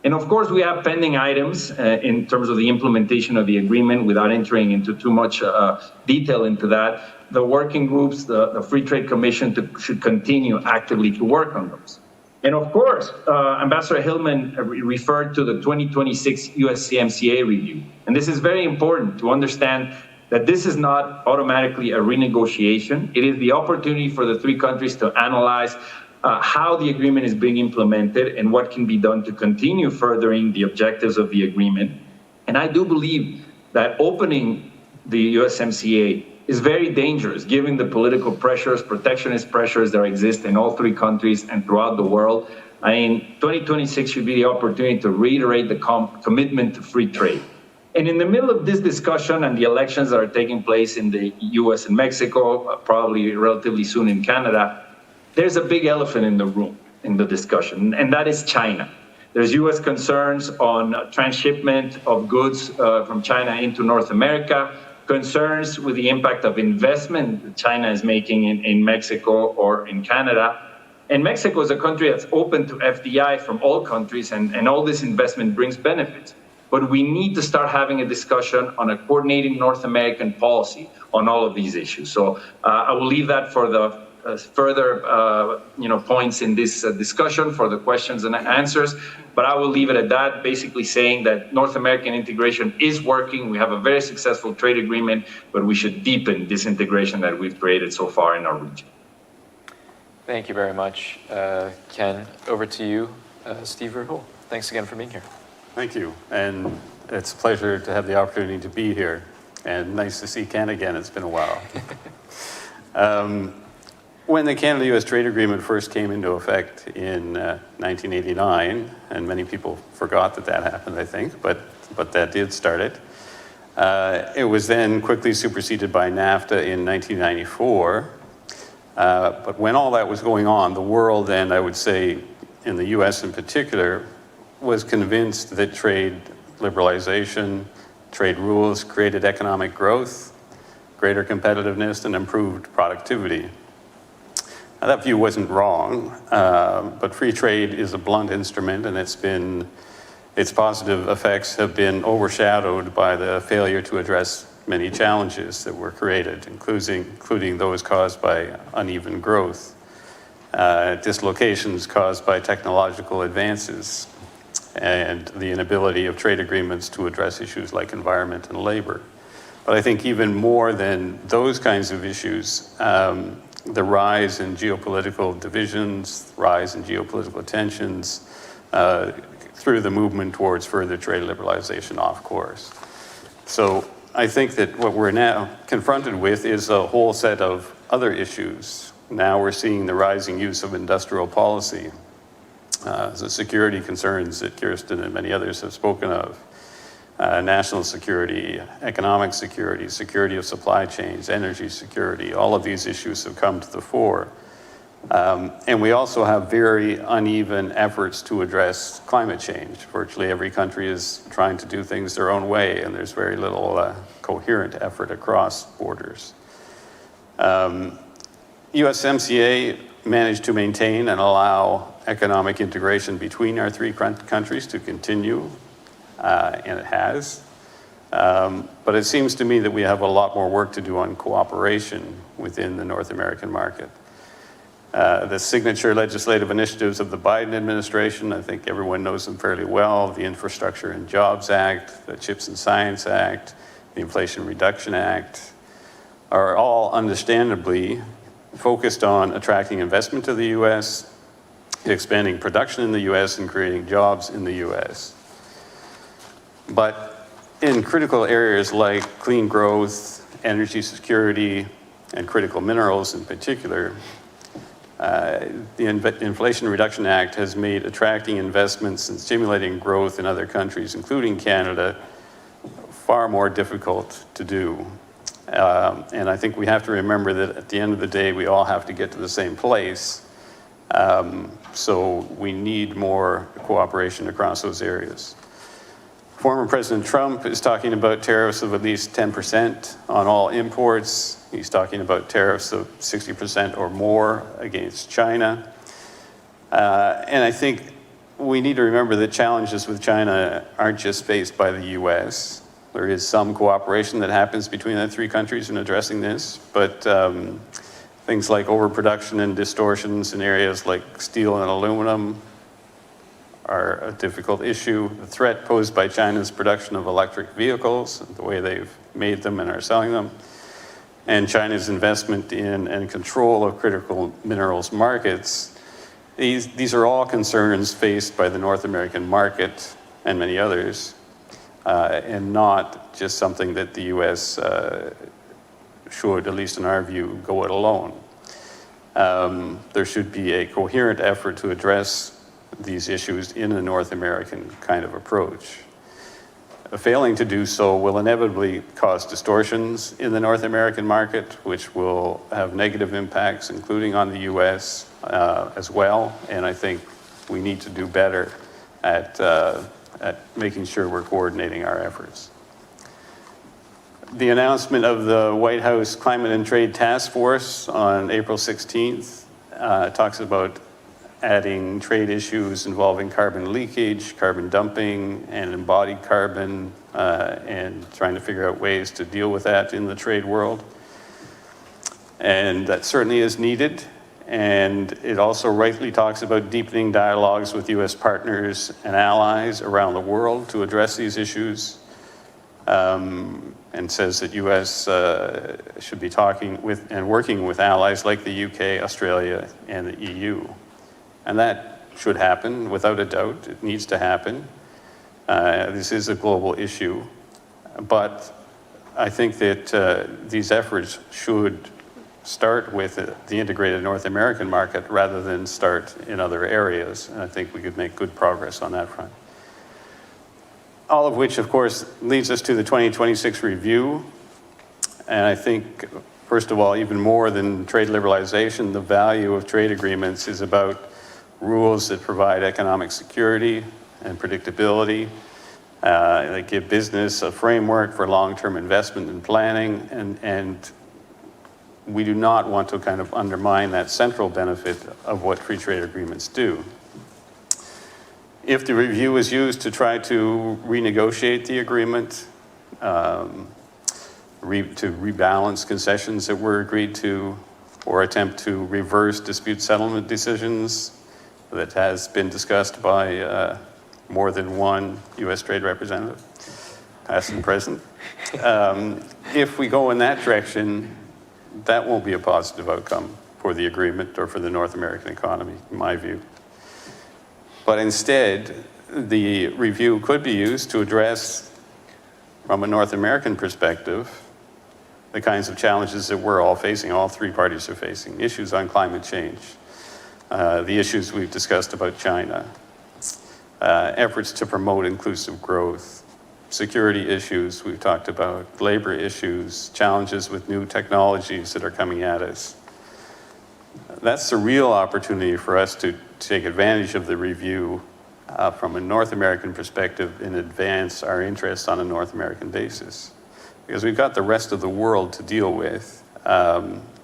And of course, we have pending items in terms of the implementation of the agreement. Without entering into too much detail into that, the working groups, the Free Trade Commission should continue actively to work on those. And of course, Ambassador Hillman referred to the 2026 USMCA review. And this is very important to understand that this is not automatically a renegotiation. It is the opportunity for the three countries to analyze how the agreement is being implemented and what can be done to continue furthering the objectives of the agreement. And I do believe that opening the USMCA is very dangerous, given the political pressures, protectionist pressures that exist in all three countries and throughout the world. I mean, 2026 should be the opportunity to reiterate the commitment to free trade. And in the middle of this discussion and the elections that are taking place in the US and Mexico, probably relatively soon in Canada, there's a big elephant in the room in the discussion, and that is China. There's US concerns on transshipment of goods from China into North America, concerns with the impact of investment that China is making in Mexico or in Canada. And Mexico is a country that's open to FDI from all countries, and all this investment brings benefits. But we need to start having a discussion on a coordinating North American policy on all of these issues. So I will leave that for the further points in this discussion, for the questions and answers. But I will leave it at that, basically saying that North American integration is working. We have a very successful trade agreement, but we should deepen this integration that we've created so far in our region. Thank you very much, Ken. Over to you, Steve Ruhle. Thanks again for being here. Thank you. And it's a pleasure to have the opportunity to be here. And nice to see Ken again. It's been a while. When the Canada-US trade agreement first came into effect in 1989, and many people forgot that happened, I think, but that did start it. It was then quickly superseded by NAFTA in 1994. But when all that was going on, the world, and I would say in the US in particular, was convinced that trade liberalization, trade rules created economic growth, greater competitiveness, and improved productivity. Now, that view wasn't wrong, but free trade is a blunt instrument, and its positive effects have been overshadowed by the failure to address many challenges that were created, including those caused by uneven growth, dislocations caused by technological advances, and the inability of trade agreements to address issues like environment and labor. But I think even more than those kinds of issues, the rise in geopolitical divisions, rise in geopolitical tensions, through the movement towards further trade liberalization off course. So I think that what we're now confronted with is a whole set of other issues. Now we're seeing the rising use of industrial policy, the security concerns that Kirsten and many others have spoken of, national security, economic security, security of supply chains, energy security, all of these issues have come to the fore. And we also have very uneven efforts to address climate change. Virtually every country is trying to do things their own way, and there's very little coherent effort across borders. USMCA managed to maintain and allow economic integration between our three countries to continue, and it has. But it seems to me that we have a lot more work to do on cooperation within the North American market. The signature legislative initiatives of the Biden administration, I think everyone knows them fairly well, the Infrastructure and Jobs Act, the CHIPS and Science Act, the Inflation Reduction Act, are all understandably focused on attracting investment to the U.S., expanding production in the U.S., and creating jobs in the U.S. But in critical areas like clean growth, energy security, and critical minerals in particular, the Inflation Reduction Act has made attracting investments and stimulating growth in other countries, including Canada, far more difficult to do. And I think we have to remember that at the end of the day, we all have to get to the same place. So we need more cooperation across those areas. Former President Trump is talking about tariffs of at least 10% on all imports. He's talking about tariffs of 60% or more against China. And I think we need to remember that challenges with China aren't just faced by the US. There is some cooperation that happens between the three countries in addressing this, but things like overproduction and distortions in areas like steel and aluminum are a difficult issue. The threat posed by China's production of electric vehicles, the way they've made them and are selling them, and China's investment in and control of critical minerals markets, these are all concerns faced by the North American market and many others. and not just something that the U.S. Should, at least in our view, go it alone. There should be a coherent effort to address these issues in a North American kind of approach. Failing to do so will inevitably cause distortions in the North American market, which will have negative impacts, including on the U.S. As well. And I think we need to do better at making sure we're coordinating our efforts. The announcement of the White House Climate and Trade Task Force on April 16th talks about adding trade issues involving carbon leakage, carbon dumping, and embodied carbon, and trying to figure out ways to deal with that in the trade world. And that certainly is needed. And it also rightly talks about deepening dialogues with U.S. partners and allies around the world to address these issues, and says that U.S. Should be talking with and working with allies like the U.K., Australia, and the EU. And that should happen, without a doubt. It needs to happen. This is a global issue. But I think that these efforts should start with the integrated North American market rather than start in other areas. And I think we could make good progress on that front. All of which, of course, leads us to the 2026 review. And I think, first of all, even more than trade liberalization, the value of trade agreements is about rules that provide economic security and predictability. They give business a framework for long-term investment and planning, and we do not want to kind of undermine that central benefit of what free trade agreements do. If the review is used to try to renegotiate the agreement, to rebalance concessions that were agreed to, or attempt to reverse dispute settlement decisions that has been discussed by more than one U.S. trade representative, past and present. If we go in that direction, that won't be a positive outcome for the agreement or for the North American economy, in my view. But instead, the review could be used to address, from a North American perspective, the kinds of challenges that we're all facing, all three parties are facing, issues on climate change, the issues we've discussed about China, efforts to promote inclusive growth, security issues we've talked about, labor issues, challenges with new technologies that are coming at us. That's the real opportunity for us to take advantage of the review from a North American perspective and advance our interests on a North American basis. Because we've got the rest of the world to deal with.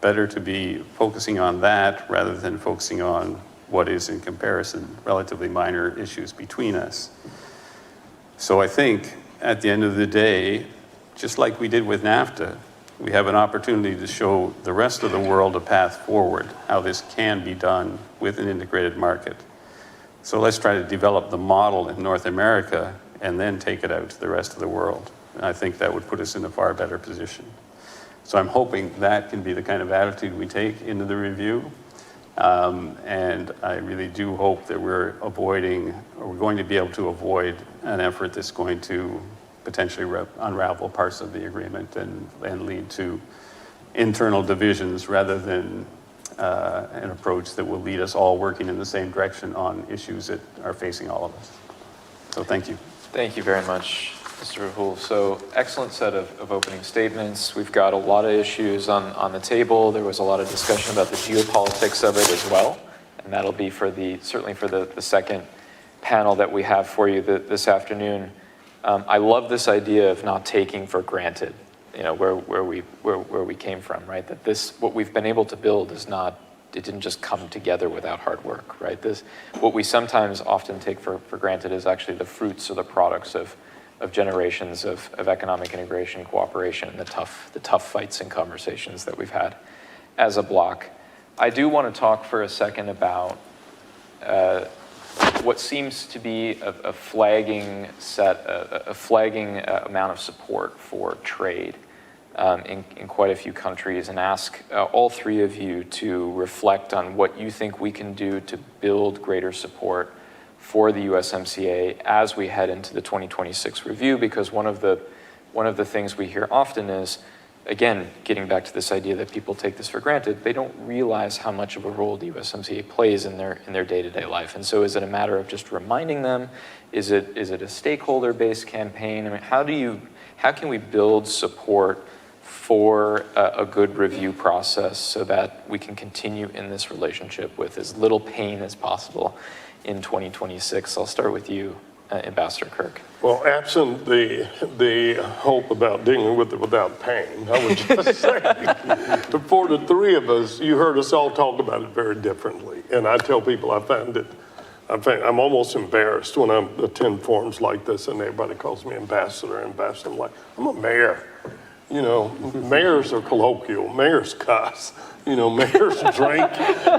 Better to be focusing on that rather than focusing on what is, in comparison, relatively minor issues between us. So I think at the end of the day, just like we did with NAFTA, we have an opportunity to show the rest of the world a path forward, how this can be done with an integrated market. So let's try to develop the model in North America and then take it out to the rest of the world. And I think that would put us in a far better position. So I'm hoping that can be the kind of attitude we take into the review. And I really do hope that we're going to be able to avoid an effort that's going to potentially unravel parts of the agreement and lead to internal divisions rather than an approach that will lead us all working in the same direction on issues that are facing all of us. So thank you. Thank you very much, Mr. Rahul. So excellent set of opening statements. We've got a lot of issues on the table. There was a lot of discussion about the geopolitics of it as well. And that'll be certainly for the second panel that we have for you this afternoon. I love this idea of not taking for granted, where we came from, right? That what we've been able to build it didn't just come together without hard work, right? What we sometimes often take for granted is actually the fruits or the products of generations of economic integration, cooperation, and the tough fights and conversations that we've had as a bloc. I do want to talk for a second about what seems to be a flagging amount of support for trade in quite a few countries, and ask all three of you to reflect on what you think we can do to build greater support for the USMCA as we head into the 2026 review, because one of the things we hear often is, again, getting back to this idea that people take this for granted, they don't realize how much of a role the USMCA plays in their day-to-day life. And so is it a matter of just reminding them? Is it a stakeholder-based campaign? I mean, how can we build support for a good review process so that we can continue in this relationship with as little pain as possible in 2026? I'll start with you, Ambassador Kirk. Well, absent the hope about dealing with it without pain, I would just say, for the three of us, you heard us all talk about it very differently. And I tell people I'm almost embarrassed when I attend forums like this and everybody calls me ambassador. I'm like, I'm a mayor. You know, mayors are colloquial, mayors cuss, you know, mayors drink,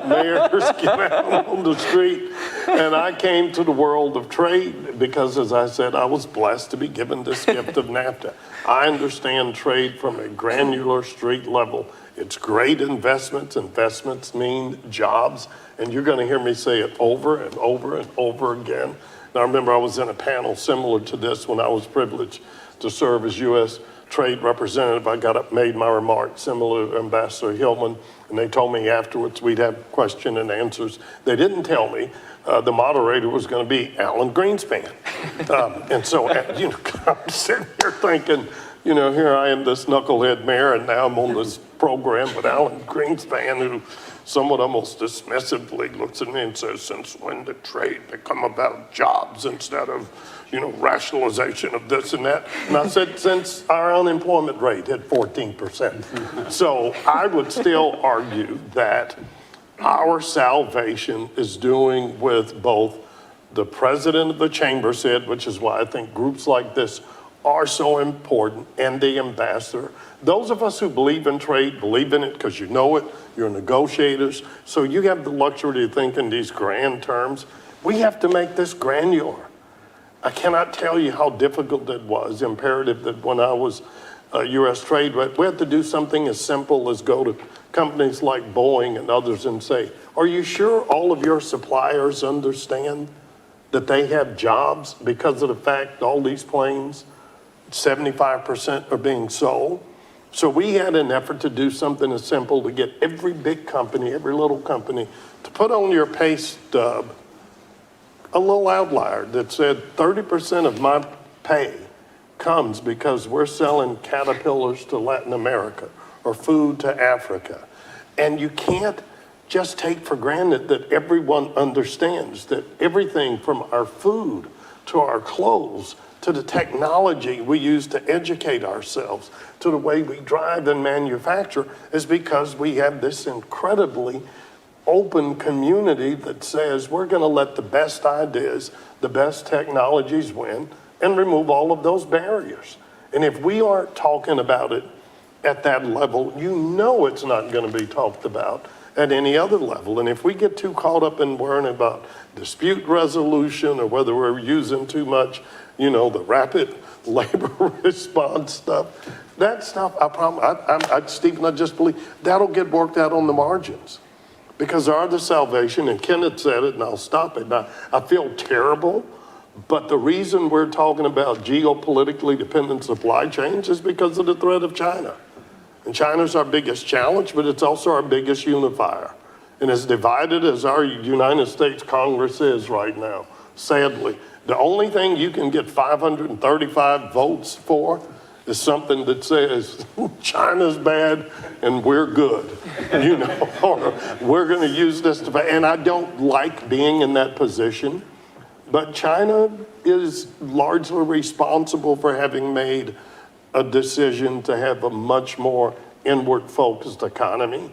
mayors get out on the street. And I came to the world of trade because, as I said, I was blessed to be given this gift of NAFTA. I understand trade from a granular street level. It's great investments. Investments mean jobs. And you're going to hear me say it over and over and over again. Now, I remember I was in a panel similar to this when I was privileged to serve as U.S. Trade Representative. I got up, made my remarks similar to Ambassador Hillman, and they told me afterwards we'd have question and answers. They didn't tell me the moderator was going to be Alan Greenspan. And so, you know, I'm sitting here thinking, you know, here I am, this knucklehead mayor, and now I'm on this program with Alan Greenspan, who somewhat almost dismissively looks at me and says, since when did trade become about jobs instead of, you know, rationalization of this and that? And I said, since our unemployment rate hit 14%. So I would still argue that our salvation is doing with both the president of the chamber said, which is why I think groups like this are so important, and the ambassador. Those of us who believe in trade, believe in it because you know it, you're negotiators, so you have the luxury to think in these grand terms. We have to make this granular. I cannot tell you how difficult it was, imperative that when I was U.S. Trade Rep, we had to do something as simple as go to companies like Boeing and others and say, are you sure all of your suppliers understand that they have jobs because of the fact all these planes, 75% are being sold? So we had an effort to do something as simple to get every big company, every little company, to put on your pay stub a little outlier that said 30% of my pay comes because we're selling caterpillars to Latin America or food to Africa. And you can't just take for granted that everyone understands that everything from our food to our clothes to the technology we use to educate ourselves to the way we drive and manufacture is because we have this incredibly open community that says we're going to let the best ideas, the best technologies win and remove all of those barriers. And if we aren't talking about it at that level, you know it's not going to be talked about at any other level. And if we get too caught up in worrying about dispute resolution or whether we're using too much, you know, the rapid labor response stuff, that stuff, Stephen, I just believe that'll get worked out on the margins. Because our the salvation, and Kenneth said it, and I'll stop it. Now, I feel terrible, but the reason we're talking about geopolitically dependent supply chains is because of the threat of China. And China's our biggest challenge, but it's also our biggest unifier. And as divided as our United States Congress is right now, sadly, the only thing you can get 535 votes for is something that says China's bad and we're good, you know, or we're going to use this to, and I don't like being in that position, but China is largely responsible for having made a decision to have a much more inward focused economy.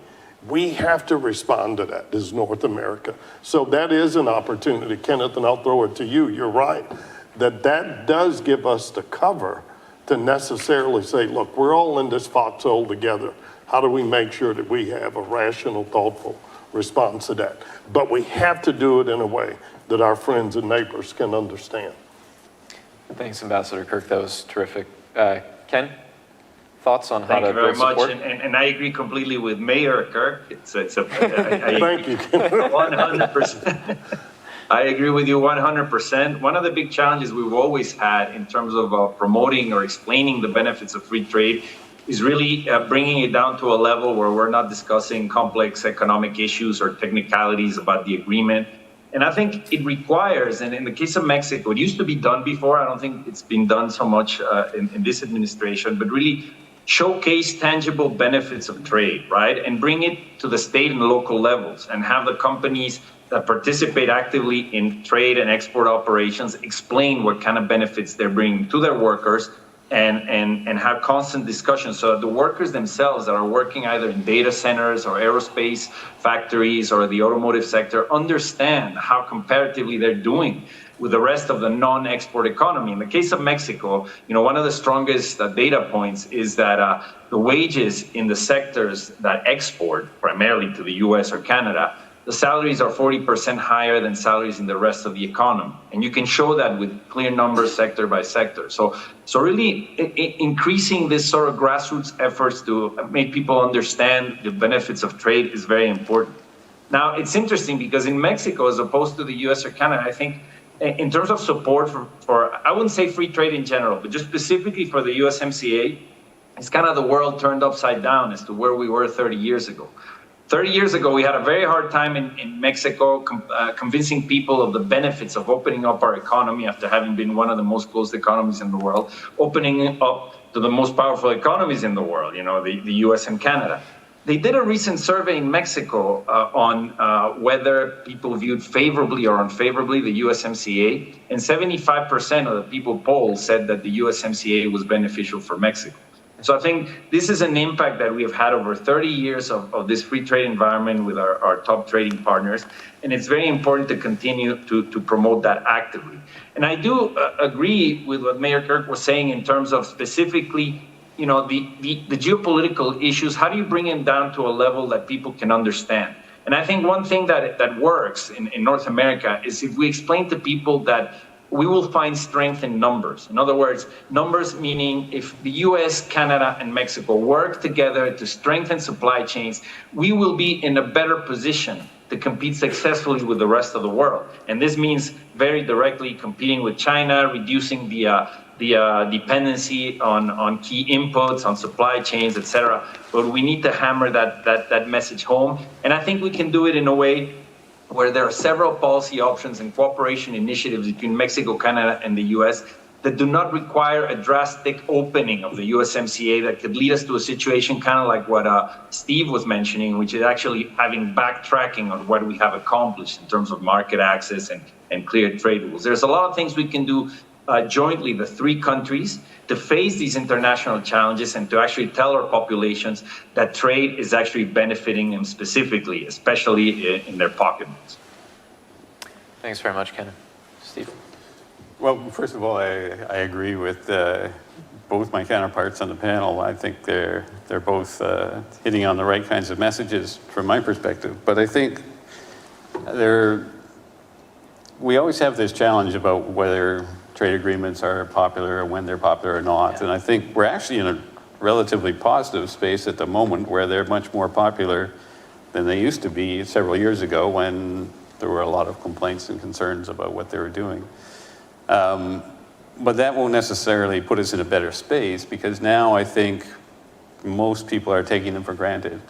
We have to respond to that as North America. So that is an opportunity, Kenneth, and I'll throw it to you. You're right, that does give us the cover to necessarily say, look, we're all in this foxhole together. How do we make sure that we have a rational, thoughtful response to that? But we have to do it in a way that our friends and neighbors can understand. Thanks, Ambassador Kirk. That was terrific. Ken, thoughts on how Thank to you very build much, support? and I agree completely with Mayor Kirk. Thank you, Ken. 100%. I agree with you 100%. One of the big challenges we've always had in terms of promoting or explaining the benefits of free trade is really bringing it down to a level where we're not discussing complex economic issues or technicalities about the agreement. And I think it requires, and in the case of Mexico, it used to be done before. I don't think it's been done so much in this administration, but really showcase tangible benefits of trade, right? And bring it to the state and local levels and have the companies that participate actively in trade and export operations explain what kind of benefits they're bringing to their workers and have constant discussions so that the workers themselves that are working either in data centers or aerospace factories or the automotive sector understand how comparatively they're doing with the rest of the non-export economy. In the case of Mexico, one of the strongest data points is that the wages in the sectors that export primarily to the US or Canada, the salaries are 40% higher than salaries in the rest of the economy. And you can show that with clear numbers sector by sector. So really increasing this sort of grassroots efforts to make people understand the benefits of trade is very important. Now, it's interesting because in Mexico, as opposed to the US or Canada, I think in terms of support for I wouldn't say free trade in general, but just specifically for the USMCA, it's kind of the world turned upside down as to where we were 30 years ago. 30 years ago, we had a very hard time in Mexico convincing people of the benefits of opening up our economy after having been one of the most closed economies in the world, opening up to the most powerful economies in the world, the US and Canada. They did a recent survey in Mexico on whether people viewed favorably or unfavorably the USMCA, and 75% of the people polled said that the USMCA was beneficial for Mexico. So I think this is an impact that we have had over 30 years of this free trade environment with our top trading partners. And it's very important to continue to promote that actively. And I do agree with what Mayor Kirk was saying in terms of specifically, the geopolitical issues. How do you bring them down to a level that people can understand? And I think one thing that works in North America is if we explain to people that we will find strength in numbers. In other words, numbers meaning if the US, Canada, and Mexico work together to strengthen supply chains, we will be in a better position to compete successfully with the rest of the world. And this means very directly competing with China, reducing the dependency on key inputs, on supply chains, et cetera. But we need to hammer that message home. And I think we can do it in a way where there are several policy options and cooperation initiatives between Mexico, Canada, and the US that do not require a drastic opening of the USMCA that could lead us to a situation kind of like what Steve was mentioning, which is actually having backtracking on what we have accomplished in terms of market access and clear trade rules. There's a lot of things we can do jointly, the three countries, to face these international challenges and to actually tell our populations that trade is actually benefiting them specifically, especially in their pocketbooks. Thanks very much, Ken. Steve? Well, first of all, I agree with both my counterparts on the panel. I think they're both hitting on the right kinds of messages from my perspective. But I think we always have this challenge about whether trade agreements are popular or when they're popular or not. And I think we're actually in a relatively positive space at the moment where they're much more popular than they used to be several years ago when there were a lot of complaints and concerns about what they were doing. But that won't necessarily put us in a better space because now I think most people are taking them for granted.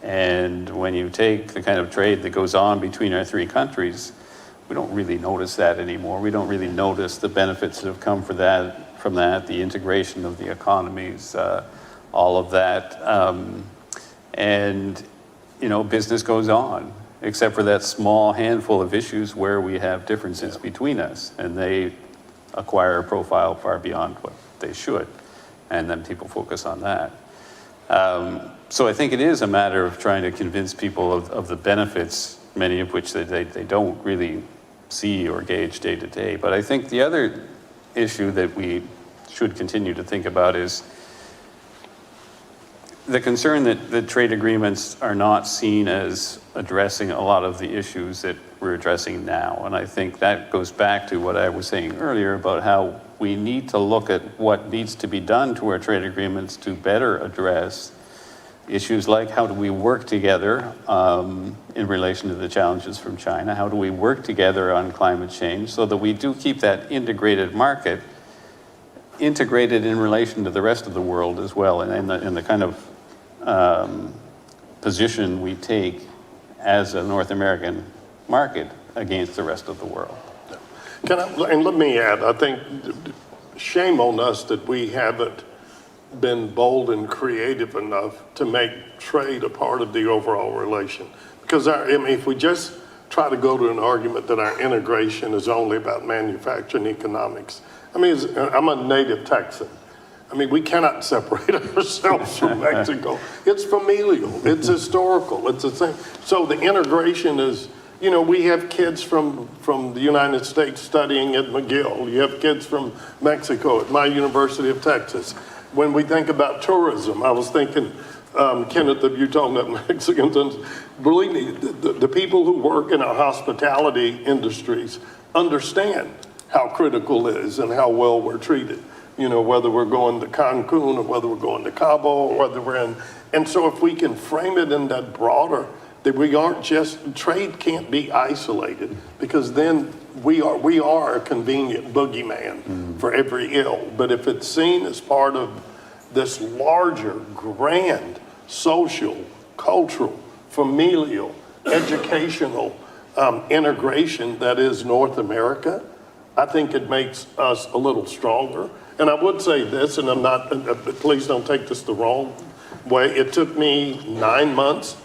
And when you take the kind of trade that goes on between our three countries, we don't really notice that anymore. We don't really notice the benefits that have come from that, the integration of the economies, all of that. And, business goes on, except for that small handful of issues where we have differences between us, and they acquire a profile far beyond what they should, and then people focus on that. So I think it is a matter of trying to convince people of the benefits, many of which they don't really see or gauge day to day. But I think the other issue that we should continue to think about is the concern that trade agreements are not seen as addressing a lot of the issues that we're addressing now. And I think that goes back to what I was saying earlier about how we need to look at what needs to be done to our trade agreements to better address issues like how do we work together in relation to the challenges from China? How do we work together on climate change so that we do keep that integrated market integrated in relation to the rest of the world as well, and in the kind of position we take as a North American market against the rest of the world. And let me add, I think shame on us that we haven't been bold and creative enough to make trade a part of the overall relation. Because if we just try to go to an argument that our integration is only about manufacturing economics, I'm a native Texan. We cannot separate ourselves from Mexico. It's familial, it's historical, it's a thing. So the integration is, we have kids from the United States studying at McGill. You have kids from Mexico at my University of Texas. When we think about tourism, I was thinking, Kenneth, of you talking about Mexicans, and believe me, the people who work in our hospitality industries understand how critical it is and how well we're treated. Whether we're going to Cancun or whether we're going to Cabo or whether we're in. And so if we can frame it in that broader, that we aren't just, trade can't be isolated, because then we are a convenient boogeyman for every ill. But if it's seen as part of this larger, grand, social, cultural, familial, educational integration that is North America, I think it makes us a little stronger. And I would say this, and I'm not, please don't take this the wrong way. It took me 9 months,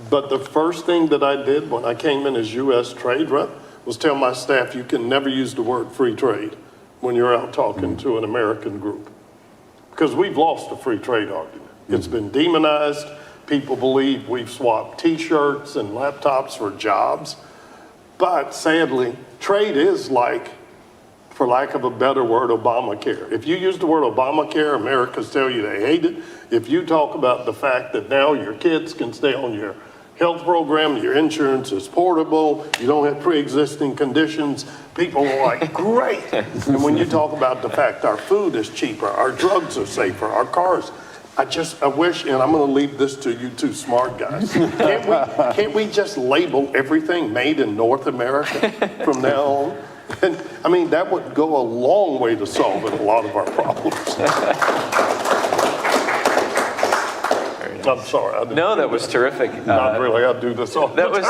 but the first thing that I did when I came in as U.S. trade rep was tell my staff, you can never use the word free trade when you're out talking to an American group. Because we've lost the free trade argument. It's been demonized. People believe we've swapped t-shirts and laptops for jobs. But sadly, trade is like, for lack of a better word, Obamacare. If you use the word Obamacare, Americans tell you they hate it. If you talk about the fact that now your kids can stay on your health program, your insurance is portable, you don't have pre-existing conditions, people are like, great. And when you talk about the fact our food is cheaper, our drugs are safer, our cars, I wish, and I'm gonna leave this to you two smart guys. Can't we just label everything made in North America from now on? And that would go a long way to solving a lot of our problems. I'm sorry. No, that was terrific. Not really, I do this all the That time.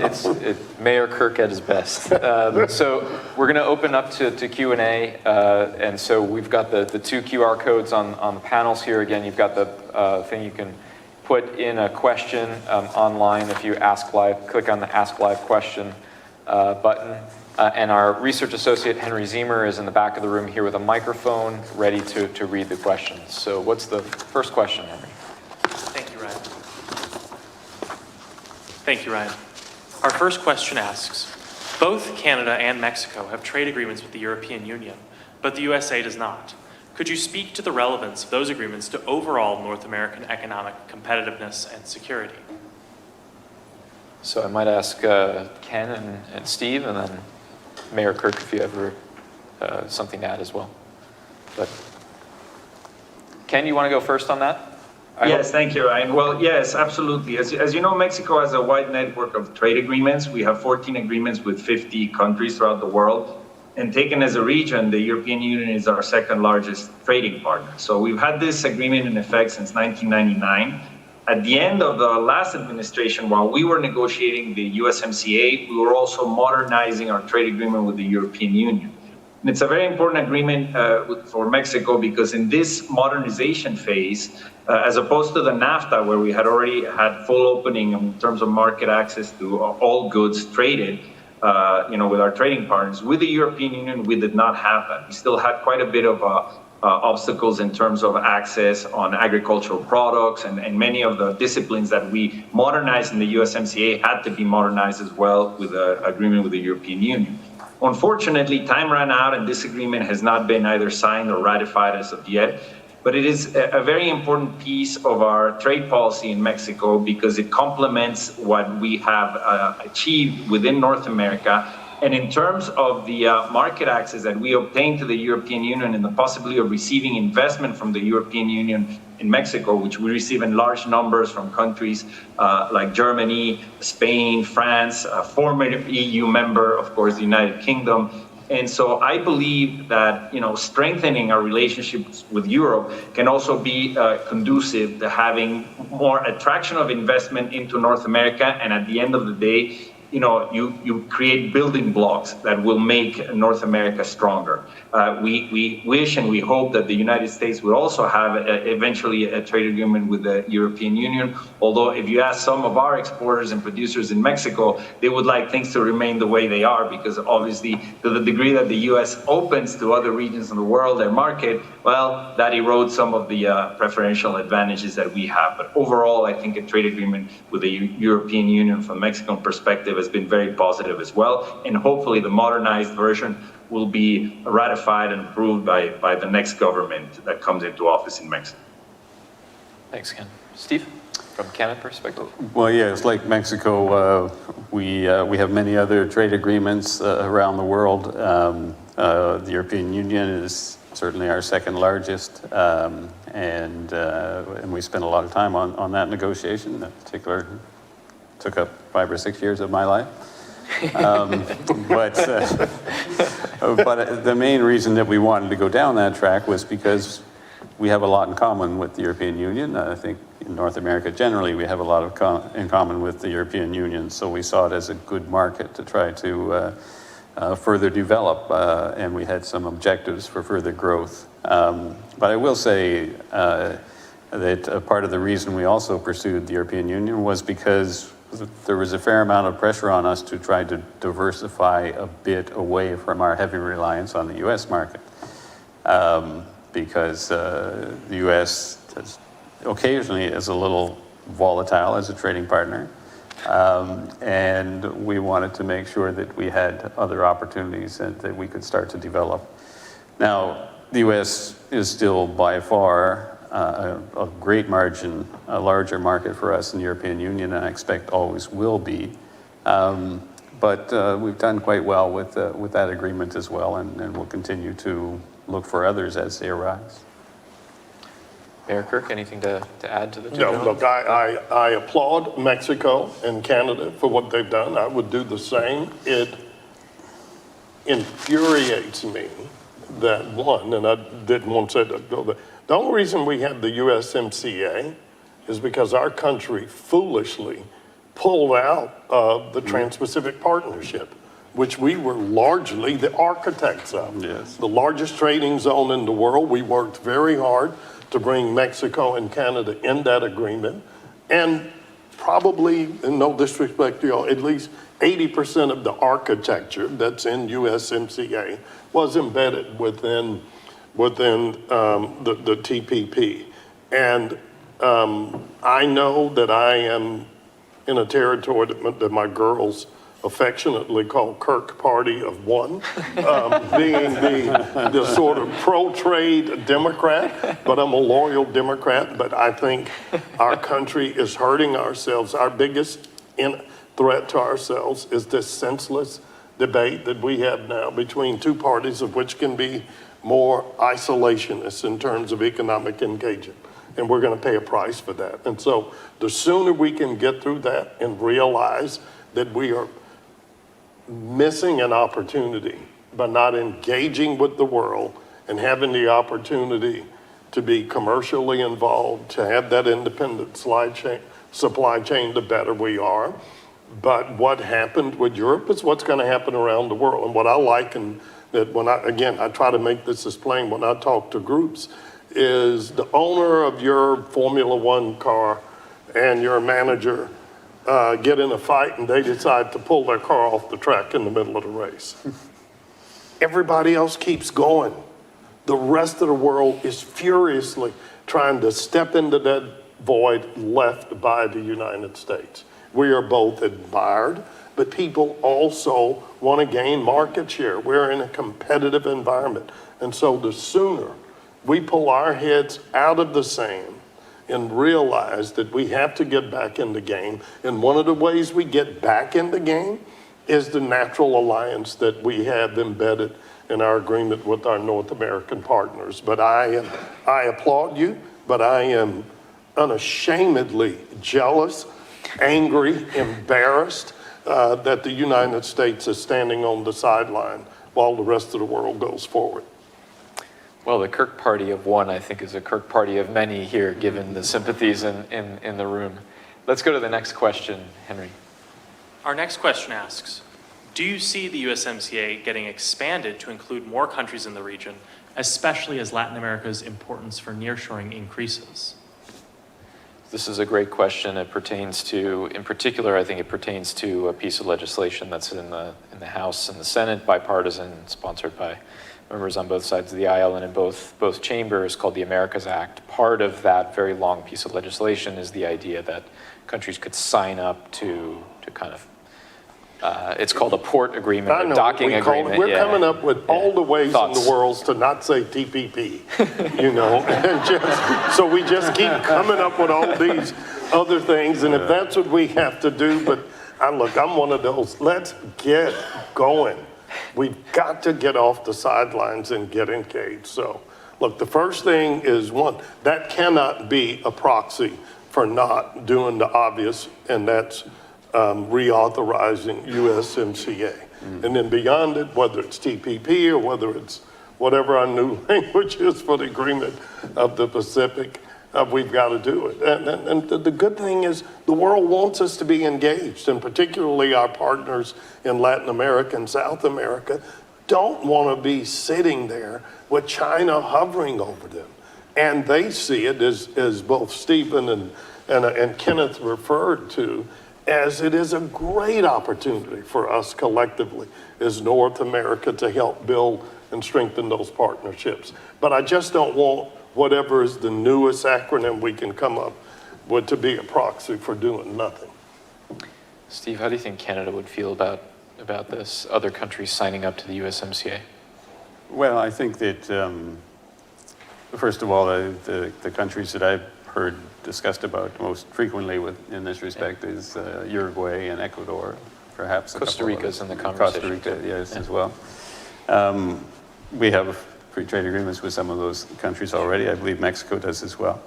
was terrific. Mayor Kirk at his best. So we're going to open up to Q&A. And so we've got the two QR codes on the panels here. Again, you've got the thing you can put in a question online. If you ask live, click on the Ask Live Question button. And our research associate, Henry Ziemer, is in the back of the room here with a microphone ready to read the questions. So what's the first question, Henry? Thank you, Ryan. Thank you, Ryan. Our first question asks, both Canada and Mexico have trade agreements with the European Union, but the USA does not. Could you speak to the relevance of those agreements to overall North American economic competitiveness and security? So I might ask Ken and Steve, and then Mayor Kirk, if you ever something to add as well. But Ken, you want to go first on that? Yes, thank you, Ryan. Well, yes, absolutely. As you know, Mexico has a wide network of trade agreements. We have 14 agreements with 50 countries throughout the world. And taken as a region, the European Union is our second largest trading partner. So we've had this agreement in effect since 1999. At the end of the last administration, while we were negotiating the USMCA, we were also modernizing our trade agreement with the European Union. And it's a very important agreement for Mexico because in this modernization phase, as opposed to the NAFTA, where we had already had full opening in terms of market access to all goods traded, with our trading partners, with the European Union, we did not have that. We still had quite a bit of obstacles in terms of access on agricultural products, and many of the disciplines that we modernized in the USMCA had to be modernized as well with an agreement with the European Union. Unfortunately, time ran out and this agreement has not been either signed or ratified as of yet, but it is a very important piece of our trade policy in Mexico because it complements what we have achieved within North America And in terms of the market access that we obtained to the European Union and the possibility of receiving investment from the European Union in Mexico, which we receive in large numbers from countries like Germany, Spain, France, a former EU member, of course, the United Kingdom. And so I believe that, strengthening our relationships with Europe can also be conducive to having more attraction of investment into North America. And at the end of the day, you create building blocks that will make North America stronger. We wish and we hope that the United States will also have eventually a trade agreement with the European Union. Although if you ask some of our exporters and producers in Mexico, they would like things to remain the way they are, because obviously to the degree that the U.S. opens to other regions in the world their market, well, that erodes some of the preferential advantages that we have. But overall, I think a trade agreement with the European Union from a Mexican perspective has been very positive as well. And hopefully the modernized version will be ratified and approved by the next government that comes into office in Mexico. Thanks, Ken. Steve, from Canada perspective? Well, yeah, it's like Mexico. We have many other trade agreements around the world. The European Union is certainly our second largest, and we spent a lot of time on that negotiation. In particular, took up 5 or 6 years of my life. But the main reason that we wanted to go down that track was because we have a lot in common with the European Union. I think in North America generally we have a lot in common with the European Union, so we saw it as a good market to try to further develop, and we had some objectives for further growth. But I will say that part of the reason we also pursued the European Union was because there was a fair amount of pressure on us to try to diversify a bit away from our heavy reliance on the U.S. market, because the U.S. occasionally is a little volatile as a trading partner, and we wanted to make sure that we had other opportunities and that we could start to develop. Now, the U.S. is still by far a great margin, a larger market for us in the European Union, and I expect always will be. But we've done quite well with that agreement as well, and we'll continue to look for others as they arise. Mayor Kirk, anything to add to the two? No, gentlemen? look, I applaud Mexico and Canada for what they've done. I would do the same. It infuriates me that one, and I didn't want to say that, but the only reason we have the USMCA is because our country foolishly pulled out of the Trans-Pacific Partnership, which we were largely the architects of. Yes. The largest trading zone in the world. We worked very hard to bring Mexico and Canada in that agreement. And probably, in no disrespect to y'all, at least 80% of the architecture that's in USMCA was embedded within the TPP. And I know that I am in a territory that my girls affectionately call Kirk Party of One, being the sort of pro-trade Democrat, but I'm a loyal Democrat. But I think our country is hurting ourselves. Our biggest threat to ourselves is this senseless debate that we have now between two parties, of which can be more isolationist in terms of economic engagement. And we're going to pay a price for that. And so the sooner we can get through that and realize that we are missing an opportunity by not engaging with the world and having the opportunity to be commercially involved, to have that independent supply chain, the better we are. But what happened with Europe is what's going to happen around the world. And what I like, and that when I try to make this as plain when I talk to groups, is the owner of your Formula One car and your manager get in a fight and they decide to pull their car off the track in the middle of the race. Everybody else keeps going. The rest of the world is furiously trying to step into that void left by the United States. We are both admired, but people also want to gain market share. We're in a competitive environment. And so the sooner we pull our heads out of the sand and realize that we have to get back in the game, and one of the ways we get back in the game is the natural alliance that we have embedded in our agreement with our North American partners. But I applaud you, but I am unashamedly jealous, angry, embarrassed that the United States is standing on the sideline while the rest of the world goes forward. Well, the Kirk party of one, I think, is a Kirk party of many here, given the sympathies in the room. Let's go to the next question, Henry. Our next question asks, do you see the USMCA getting expanded to include more countries in the region, especially as Latin America's importance for nearshoring increases? This is a great question. It pertains to, in particular, I think it pertains to a piece of legislation that's in the House and the Senate, bipartisan, sponsored by members on both sides of the aisle and in both chambers, called the Americas Act. Part of that very long piece of legislation is the idea that countries could sign up to kind of, it's called a port agreement, I know a docking what we call it. agreement. We're coming up with all the ways Thoughts? in the world to not say TPP, you know, and so we just keep coming up with all these other things, and if that's what we have to do, but look, I'm one of those, let's get going. We've got to get off the sidelines and get engaged. So, look, the first thing is, one, that cannot be a proxy for not doing the obvious, and that's reauthorizing USMCA. And then beyond it, whether it's TPP or whether it's whatever our new language is for the agreement of the Pacific, we've got to do it. And the good thing is the world wants us to be engaged, and particularly our partners in Latin America and South America don't want to be sitting there with China hovering over them. And they see it, as both Stephen and Kenneth referred to, as it is a great opportunity for us collectively as North America to help build and strengthen those partnerships. But I just don't want whatever is the newest acronym we can come up with to be a proxy for doing nothing. Steve, how do you think Canada would feel about this, other countries signing up to the USMCA? Well, I think that, first of all, the countries that I've heard discussed about most frequently in this respect is Uruguay and Ecuador, perhaps. Costa Rica's in the conversation. Costa Rica, yes, as well. We have free trade agreements with some of those countries already. I believe Mexico does as well.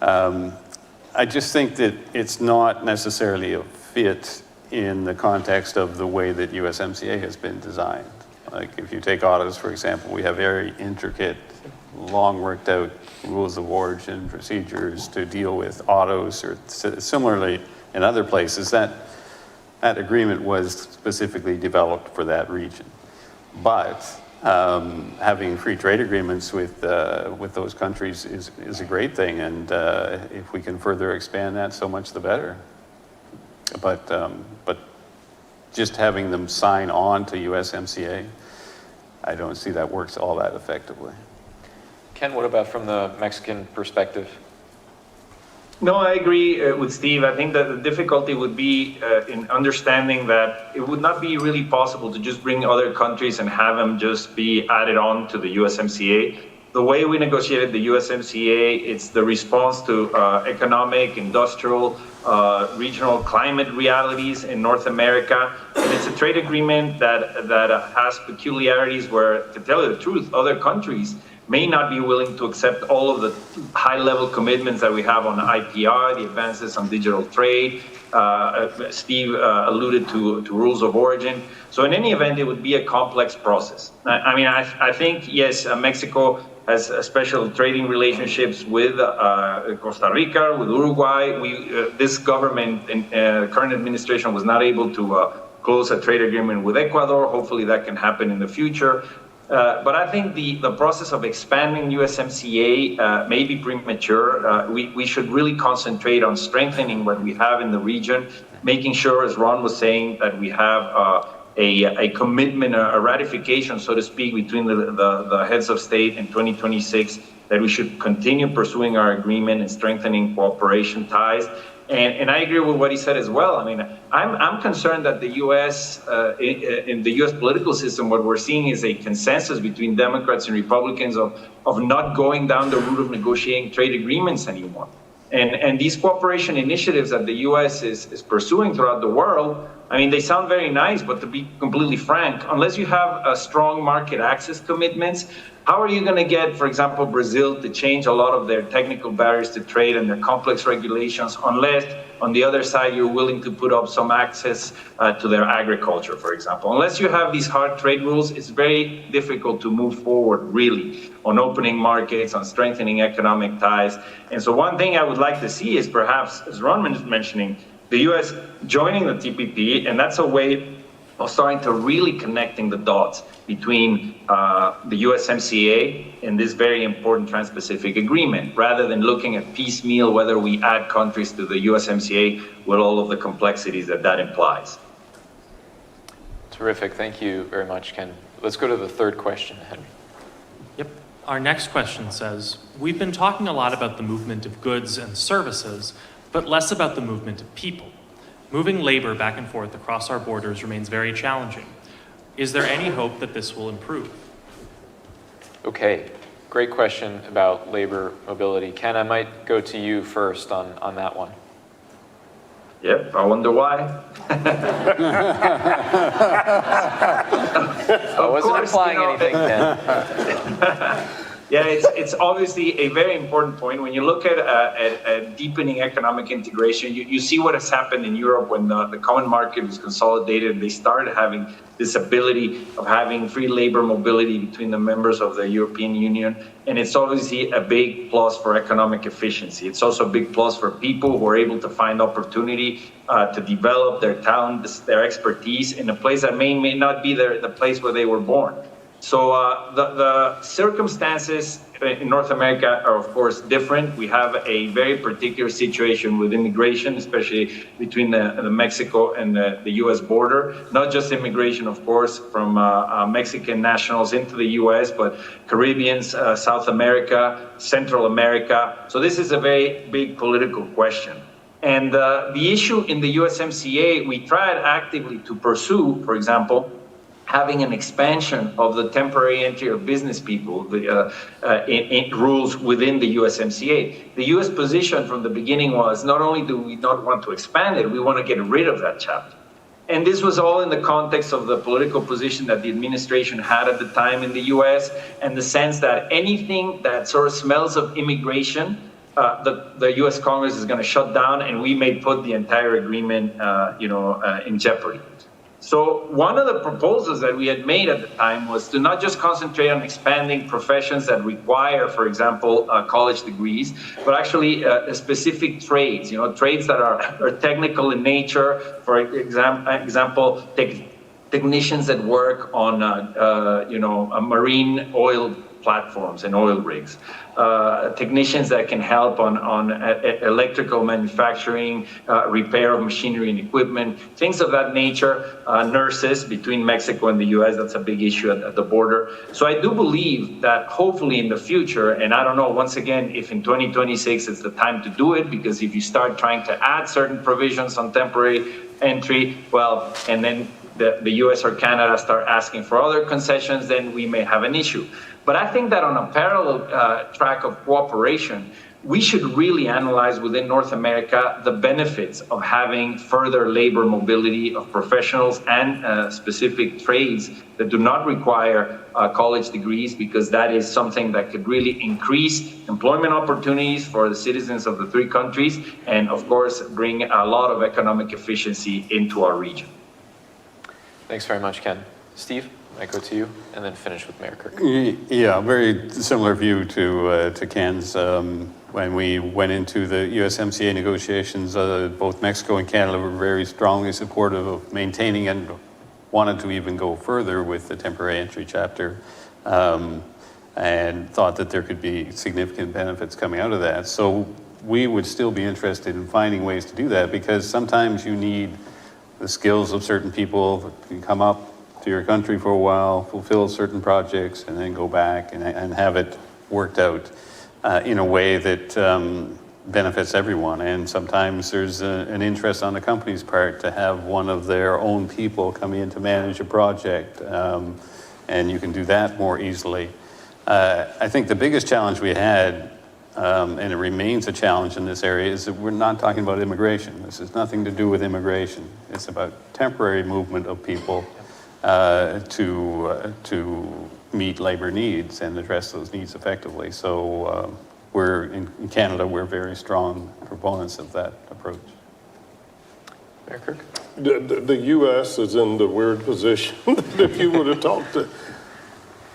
I just think that it's not necessarily a fit in the context of the way that USMCA has been designed. Like if you take autos, for example, we have very intricate, long worked out rules of origin, procedures to deal with autos, or similarly in other places. That agreement was specifically developed for that region. But having free trade agreements with those countries is a great thing, and if we can further expand that, so much the better. But just having them sign on to USMCA, I don't see that works all that effectively. Ken, what about from the Mexican perspective? No, I agree with Steve. I think that the difficulty would be in understanding that it would not be really possible to just bring other countries and have them just be added on to the USMCA. The way we negotiated the USMCA, it's the response to economic, industrial, regional climate realities in North America. And it's a trade agreement that has peculiarities where, to tell you the truth, other countries may not be willing to accept all of the high-level commitments that we have on IPR, the advances on digital trade. Steve alluded to rules of origin. So in any event, it would be a complex process. I think, yes, Mexico has special trading relationships with Costa Rica, with Uruguay. This government and current administration was not able to close a trade agreement with Ecuador. Hopefully that can happen in the future. But I think the process of expanding USMCA may be premature. We should really concentrate on strengthening what we have in the region, making sure, as Ron was saying, that we have a commitment, a ratification, so to speak, between the heads of state in 2026, that we should continue pursuing our agreement and strengthening cooperation ties. And I agree with what he said as well. I mean, I'm concerned that the U.S., in the U.S. political system, what we're seeing is a consensus between Democrats and Republicans of not going down the route of negotiating trade agreements anymore. And these cooperation initiatives that the U.S. is pursuing throughout the world I mean, they sound very nice, but to be completely frank, unless you have a strong market access commitments, how are you going to get, for example, Brazil to change a lot of their technical barriers to trade and their complex regulations, unless on the other side you're willing to put up some access to their agriculture, for example? Unless you have these hard trade rules, it's very difficult to move forward, really, on opening markets, on strengthening economic ties. And so one thing I would like to see is perhaps, as Ron was mentioning, the U.S. joining the TPP, and that's a way of starting to really connecting the dots between the USMCA and this very important Trans-Pacific Agreement, rather than looking at piecemeal whether we add countries to the USMCA with all of the complexities that that implies. Terrific. Thank you very much, Ken. Let's go to the third question, Henry. Yep. Our next question says, we've been talking a lot about the movement of goods and services, but less about the movement of people. Moving labor back and forth across our borders remains very challenging. Is there any hope that this will improve? Okay, great question about labor mobility. Ken, I might go to you first on that one. Yep, I wonder why. I wasn't implying anything, Ken. Yeah, it's obviously a very important point. When you look at deepening economic integration, you see what has happened in Europe when the common market was consolidated. They started having this ability of having free labor mobility between the members of the European Union. And it's obviously a big plus for economic efficiency. It's also a big plus for people who are able to find opportunity to develop their talent, their expertise in a place that may not be the place where they were born. So the circumstances in North America are, of course, different. We have a very particular situation with immigration, especially between the Mexico and the U.S. border. Not just immigration, of course, from Mexican nationals into the U.S., but Caribbeans, South America, Central America. So this is a very big political question. And the issue in the USMCA, we tried actively to pursue, for example, having an expansion of the temporary entry of business people in rules within the USMCA. The US position from the beginning was not only do we not want to expand it, we want to get rid of that chapter. And this was all in the context of the political position that the administration had at the time in the US, and the sense that anything that sort of smells of immigration, the US Congress is going to shut down, and we may put the entire agreement in jeopardy. So one of the proposals that we had made at the time was to not just concentrate on expanding professions that require, for example, college degrees, but actually specific trades, trades that are technical in nature. For example, technicians that work on, marine oil platforms and oil rigs, technicians that can help on electrical manufacturing, repair of machinery and equipment, things of that nature, nurses between Mexico and the US, that's a big issue at the border. So I do believe that hopefully in the future, and I don't know, once again, if in 2026 it's the time to do it, because if you start trying to add certain provisions on temporary entry, well, and then the US or Canada start asking for other concessions, then we may have an issue. But I think that on a parallel track of cooperation, we should really analyze within North America the benefits of having further labor mobility of professionals and specific trades that do not require college degrees, because that is something that could really increase employment opportunities for the citizens of the three countries, and of course bring a lot of economic efficiency into our region. Thanks very much, Ken. Steve, I go to you, and then finish with Mayor Kirk. Yeah, very similar view to Ken's. When we went into the USMCA negotiations, both Mexico and Canada were very strongly supportive of maintaining and wanted to even go further with the temporary entry chapter, and thought that there could be significant benefits coming out of that. So we would still be interested in finding ways to do that, because sometimes you need the skills of certain people that can come up to your country for a while, fulfill certain projects, and then go back and have it worked out in a way that benefits everyone. And sometimes there's an interest on the company's part to have one of their own people come in to manage a project, and you can do that more easily. I think the biggest challenge we had and it remains a challenge in this area, is that we're not talking about immigration. This has nothing to do with immigration. It's about temporary movement of people to meet labor needs and address those needs effectively. So we're in Canada, we're very strong proponents of that approach. Mayor Kirk? The U.S. is in the weird position that if you were to talk to,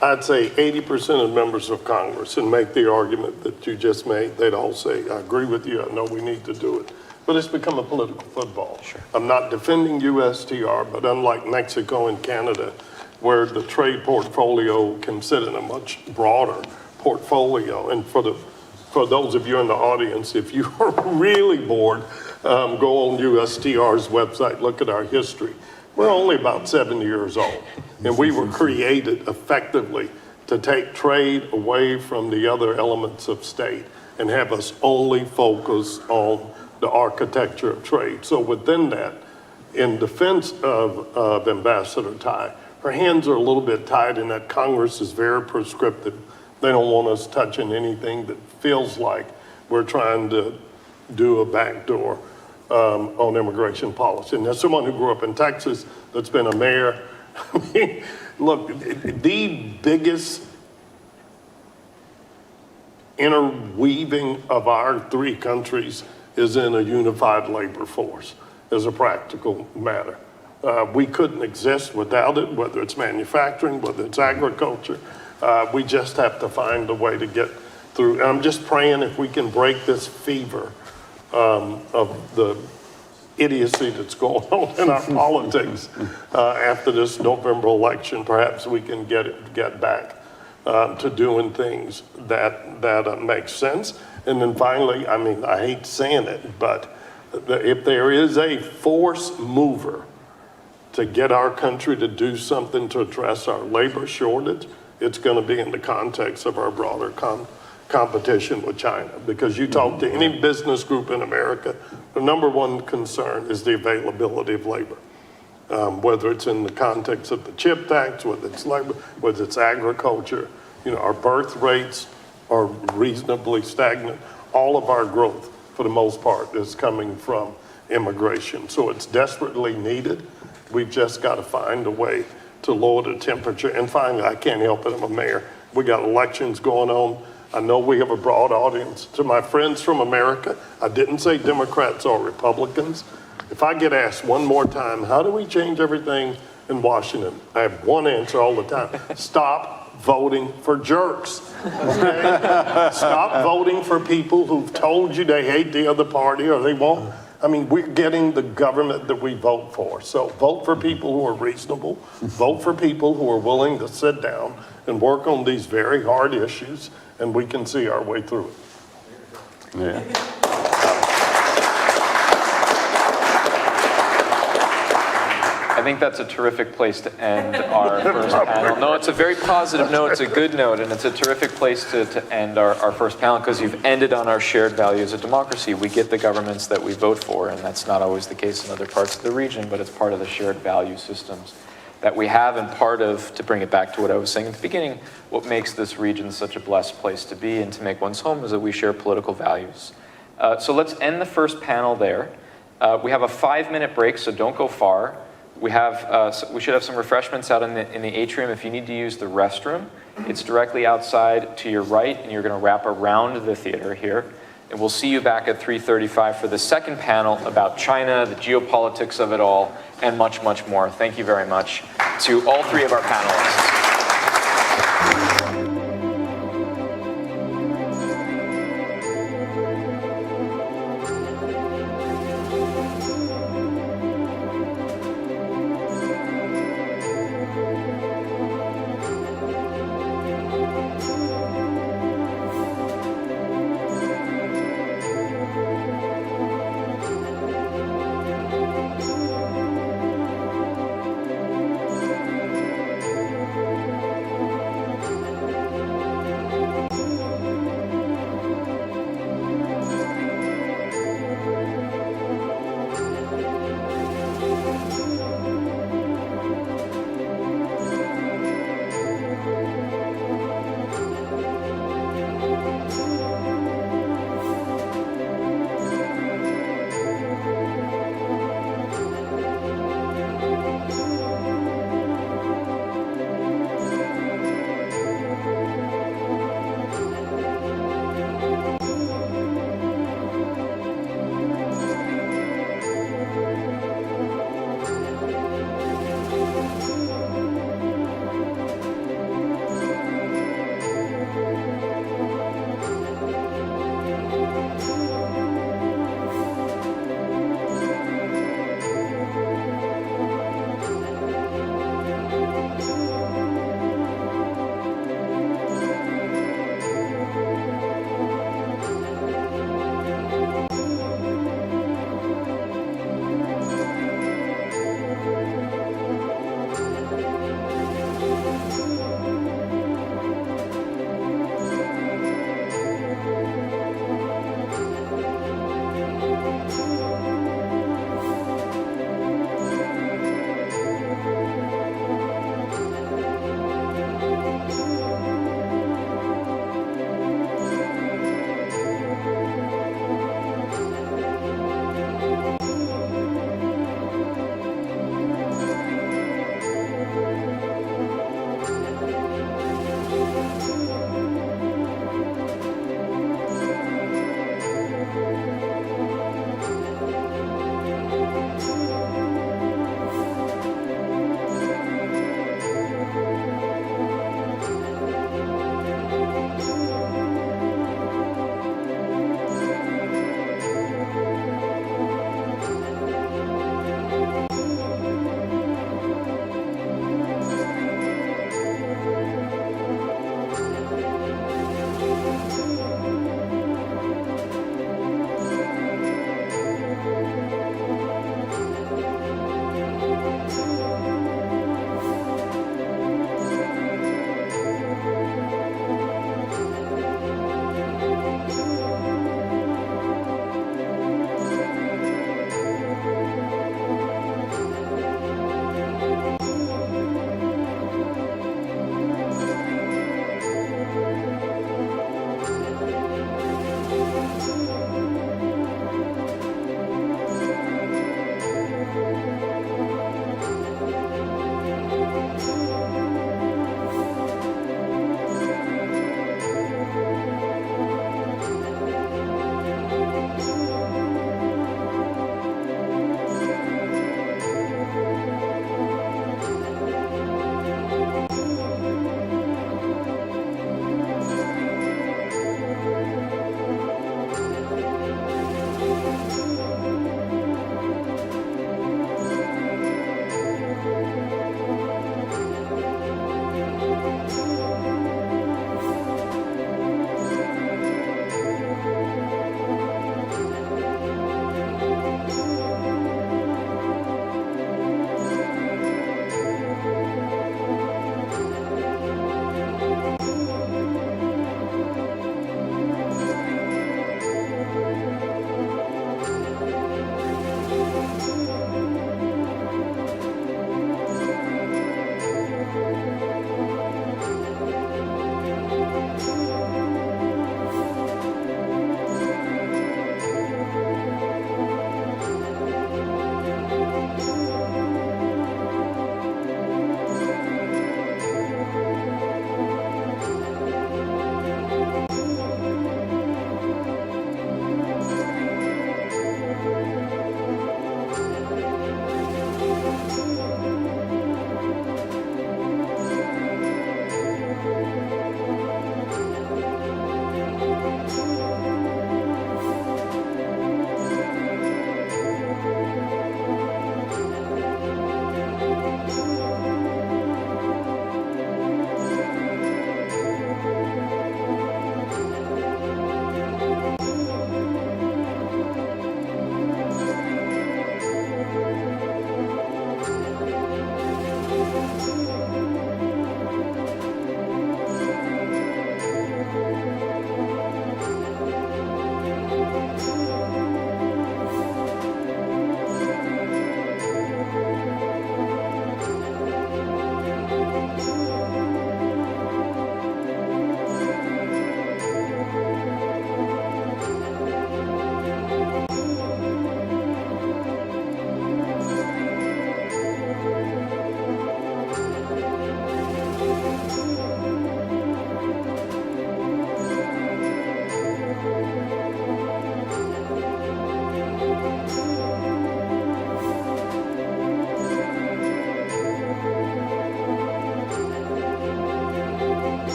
I'd say 80% of members of Congress and make the argument that you just made, they'd all say, I agree with you, I know we need to do it. But it's become a political football. Sure. I'm not defending USTR, but unlike Mexico and Canada, where the trade portfolio can sit in a much broader portfolio. And for those of you in the audience, if you are really bored, go on USTR's website, look at our history. We're only about 70 years old, and we were created effectively to take trade away from the other elements of state and have us only focus on the architecture of trade. So within that, in defense of Ambassador Tai, her hands are a little bit tied in that Congress is very prescriptive. They don't want us touching anything that feels like we're trying to do a backdoor on immigration policy. And as someone who grew up in Texas, that's been a mayor, I mean, look, the biggest interweaving of our three countries is in a unified labor force as a practical matter. We couldn't exist without it, whether it's manufacturing, whether it's agriculture. We just have to find a way to get through. And I'm just praying if we can break this fever of the idiocy that's going on in our politics after this November election. Perhaps we can get back to doing things that make sense. And then finally, I mean, I hate saying it, but if there is a force mover to get our country to do something to address our labor shortage, it's going to be in the context of our broader competition with China. Because you talk to any business group in America, the number one concern is the availability of labor. Whether it's in the context of the chip tax, whether it's labor, whether it's agriculture, you know, our birth rates are reasonably stagnant. All of our growth, for the most part, is coming from immigration. So it's desperately needed. We've just got to find a way to lower the temperature. And finally, I can't help it, I'm a mayor. We got elections going on. I know we have a broad audience. To my friends from America, I didn't say Democrats or Republicans. If I get asked one more time, how do we change everything in Washington? I have one answer all the time. Stop voting for jerks. Okay? Stop voting for people who've told you they hate the other party or they won't. I mean, we're getting the government that we vote for. So vote for people who are reasonable. Vote for people who are willing to sit down and work on these very hard issues, and we can see our way through it. Yeah. I think that's a terrific place to end our first panel. No, it's a very positive note, it's a good note, and it's a terrific place to end our first panel because you've ended on our shared values of democracy. We get the governments that we vote for, and that's not always the case in other parts of the region, but it's part of the shared value systems that we have, and part of, to bring it back to what I was saying at the beginning, what makes this region such a blessed place to be and to make one's home is that we share political values. So let's end the first panel there. We have a 5-minute break, so don't go far. We should have some refreshments out in the atrium if you need to use the restroom. It's directly outside to your right, and you're going to wrap around the theater here. And we'll see you back at 3:35 for the second panel about China, the geopolitics of it all, and much, much more. Thank you very much to all three of our panelists.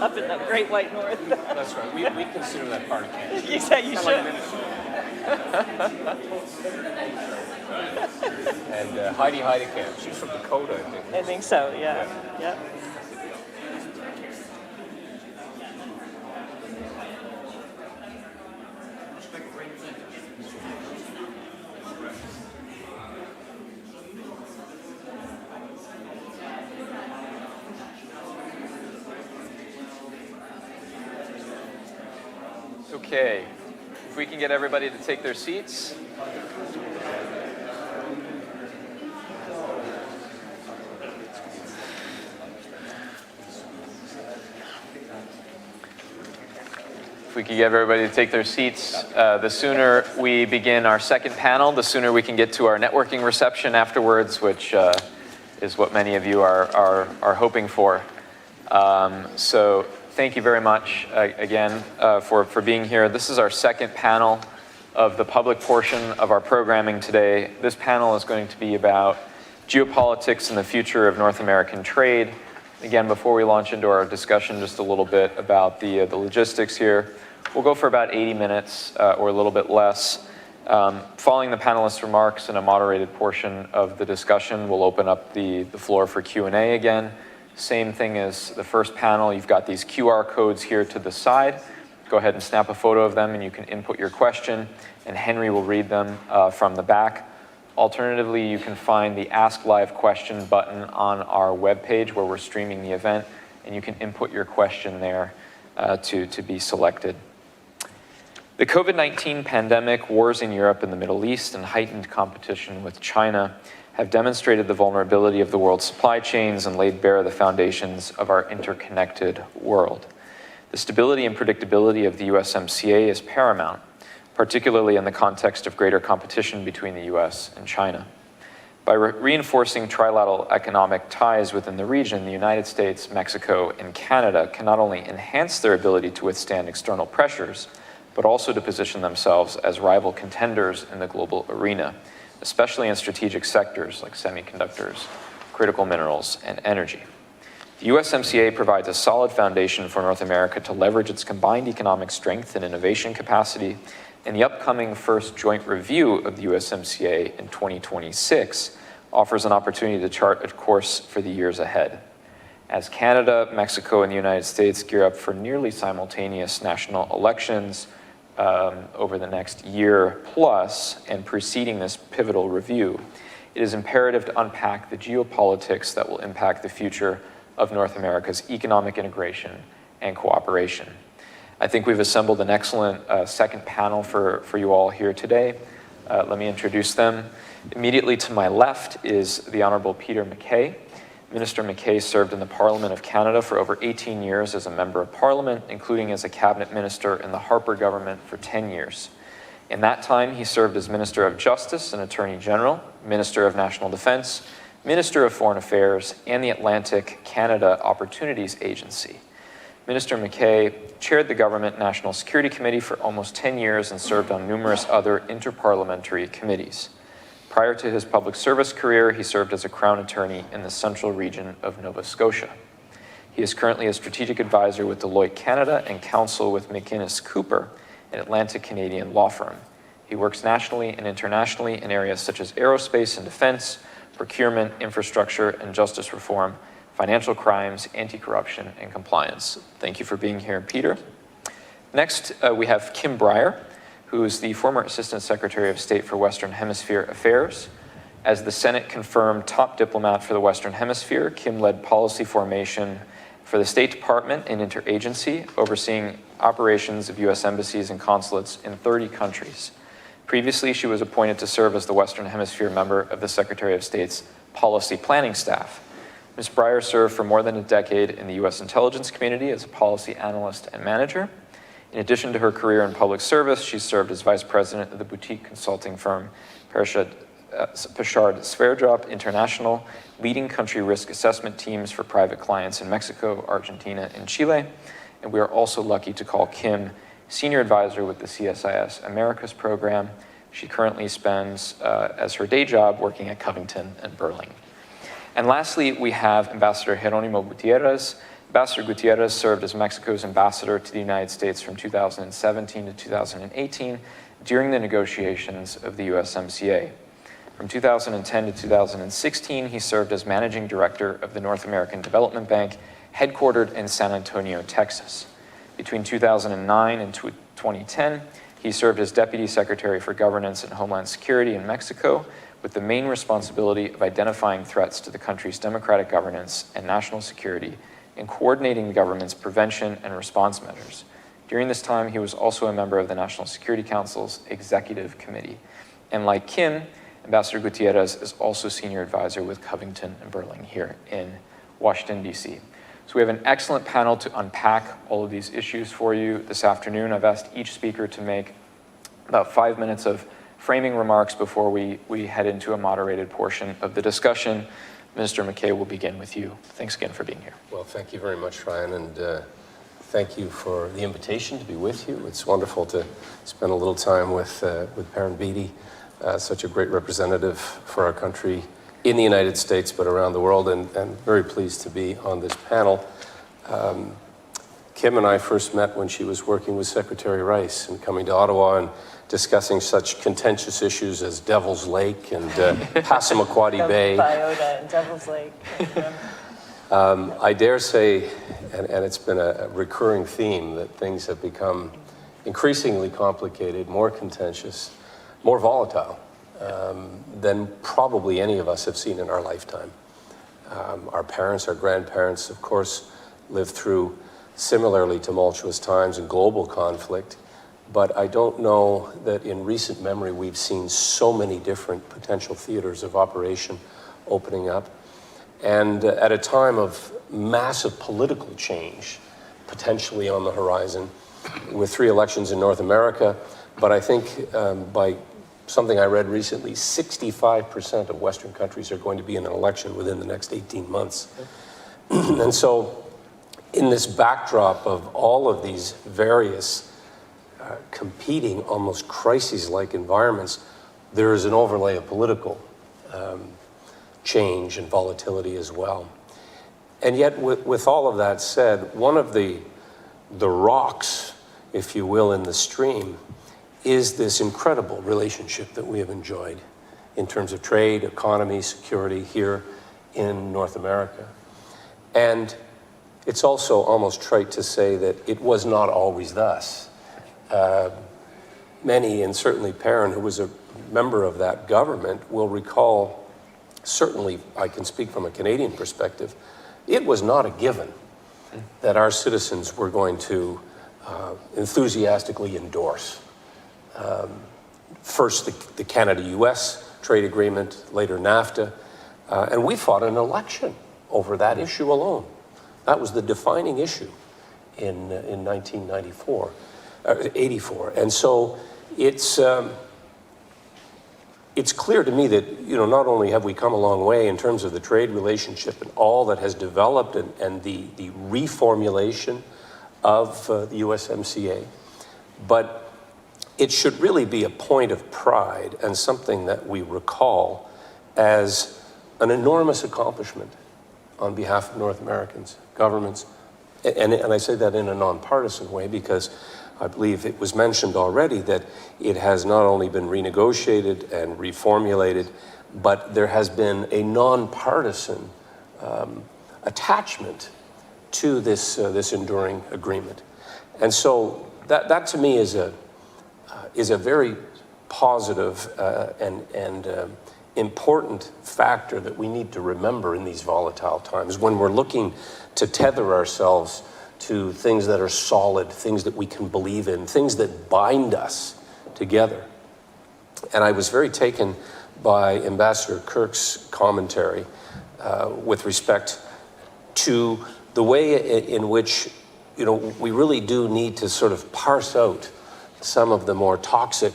up in the Great White North. That's right. We consider that part of Canada. You said you should. And Heidi Camp, she's from Dakota, I think. I think so, yeah. Yep. Okay, if we can get everybody to take their seats. If we could get everybody to take their seats, the sooner we begin our second panel, the sooner we can get to our networking reception afterwards, which is what many of you are hoping for. So thank you very much again for being here. This is our second panel of the public portion of our programming today. This panel is going to be about geopolitics and the future of North American trade. Again, before we launch into our discussion, just a little bit about the logistics here. We'll go for about 80 minutes or a little bit less. Following the panelists' remarks and a moderated portion of the discussion, we'll open up the floor for Q&A again. Same thing as the first panel. You've got these QR codes here to the side. Go ahead and snap a photo of them and you can input your question and Henry will read them from the back. Alternatively, you can find the Ask Live Question button on our webpage where we're streaming the event, and you can input your question there to be selected. The COVID-19 pandemic, wars in Europe and the Middle East, and heightened competition with China have demonstrated the vulnerability of the world's supply chains and laid bare the foundations of our interconnected world. The stability and predictability of the USMCA is paramount, particularly in the context of greater competition between the US and China. By reinforcing trilateral economic ties within the region, the United States, Mexico, and Canada can not only enhance their ability to withstand external pressures, but also to position themselves as rival contenders in the global arena, especially in strategic sectors like semiconductors, critical minerals, and energy. The USMCA provides a solid foundation for North America to leverage its combined economic strength and innovation capacity, and the upcoming first joint review of the USMCA in 2026 offers an opportunity to chart a course for the years ahead. As Canada, Mexico, and the United States gear up for nearly simultaneous national elections over the next year plus and preceding this pivotal review, it is imperative to unpack the geopolitics that will impact the future of North America's economic integration and cooperation. I think we've assembled an excellent second panel for you all here today. Let me introduce them. Immediately to my left is the Honorable Peter MacKay. Minister MacKay served in the Parliament of Canada for over 18 years as a Member of Parliament, including as a Cabinet Minister in the Harper government for 10 years. In that time, he served as Minister of Justice and Attorney General, Minister of National Defence, Minister of Foreign Affairs, and the Atlantic Canada Opportunities Agency. Minister MacKay chaired the Government National Security Committee for almost 10 years and served on numerous other interparliamentary committees. Prior to his public service career, he served as a Crown Attorney in the central region of Nova Scotia. He is currently a strategic advisor with Deloitte Canada and counsel with McInnes Cooper, an Atlantic Canadian law firm. He works nationally and internationally in areas such as aerospace and defense, procurement, infrastructure, and justice reform, financial crimes, anti-corruption, and compliance. Thank you for being here, Peter. Next, we have Kim Breyer, who is the former Assistant Secretary of State for Western Hemisphere Affairs. As the Senate confirmed top diplomat for the Western Hemisphere, Kim led policy formation for the State Department and interagency, overseeing operations of U.S. embassies and consulates in 30 countries. Previously, she was appointed to serve as the Western Hemisphere member of the Secretary of State's policy planning staff. Ms. Breyer served for more than a decade in the U.S. intelligence community as a policy analyst and manager. In addition to her career in public service, she served as vice president of the boutique consulting firm Pashard Sverdrup International, leading country risk assessment teams for private clients in Mexico, Argentina, and Chile. And we are also lucky to call Kim senior advisor with the CSIS Americas program. She currently spends as her day job working at Covington and Burling. And lastly, we have Ambassador Jerónimo Gutiérrez, Ambassador Gutierrez served as Mexico's ambassador to the United States from 2017 to 2018 during the negotiations of the USMCA. From 2010 to 2016, he served as managing director of the North American Development Bank, headquartered in San Antonio, Texas. Between 2009 and 2010, he served as Deputy Secretary for Governance and Homeland Security in Mexico, with the main responsibility of identifying threats to the country's democratic governance and national security and coordinating the government's prevention and response measures. During this time, he was also a member of the National Security Council's Executive Committee. And like Kim, Ambassador Gutierrez is also senior advisor with Covington and Burling here in Washington, D.C. So we have an excellent panel to unpack all of these issues for you this afternoon. I've asked each speaker to make about 5 minutes of framing remarks before we head into a moderated portion of the discussion. Minister McKay, we'll begin with you. Thanks again for being here. Well, thank you very much, Ryan, and thank you for the invitation to be with you. It's wonderful to spend a little time with Perrin Beatty, such a great representative for our country in the United States, but around the world, and very pleased to be on this panel. Kim and I first met when she was working with Secretary Rice and coming to Ottawa and discussing such contentious issues as Devil's Lake and Passamaquoddy Bay. Biota and Devil's Lake. I dare say, and it's been a recurring theme, that things have become increasingly complicated, more contentious, more volatile than probably any of us have seen in our lifetime. Our parents, our grandparents, of course, lived through similarly tumultuous times and global conflict. But I don't know that in recent memory we've seen so many different potential theaters of operation opening up. And at a time of massive political change, potentially on the horizon, with 3 elections in North America, but I think by something I read recently, 65% of Western countries are going to be in an election within the next 18 months. And so in this backdrop of all of these various competing, almost crises-like environments, there is an overlay of political change and volatility as well. And yet, with all of that said, one of the rocks, if you will, in the stream is this incredible relationship that we have enjoyed in terms of trade, economy, security here in North America. And it's also almost trite to say that it was not always thus. Many, and certainly Perrin, who was a member of that government, will recall, certainly I can speak from a Canadian perspective, it was not a given that our citizens were going to enthusiastically endorse. First, the Canada-US trade agreement, later NAFTA, and we fought an election over that issue alone. That was the defining issue in 1994. 84. And so it's clear to me that, you know, not only have we come a long way in terms of the trade relationship and all that has developed and the reformulation of the USMCA, but it should really be a point of pride and something that we recall as an enormous accomplishment on behalf of North Americans, governments, and I say that in a nonpartisan way because I believe it was mentioned already that it has not only been renegotiated and reformulated, but there has been a nonpartisan attachment to this enduring agreement. And so that to me is a very positive and important factor that we need to remember in these volatile times when we're looking to tether ourselves to things that are solid, things that we can believe in, things that bind us together. And I was very taken by Ambassador Kirk's commentary with respect to the way in which, you know, we really do need to sort of parse out some of the more toxic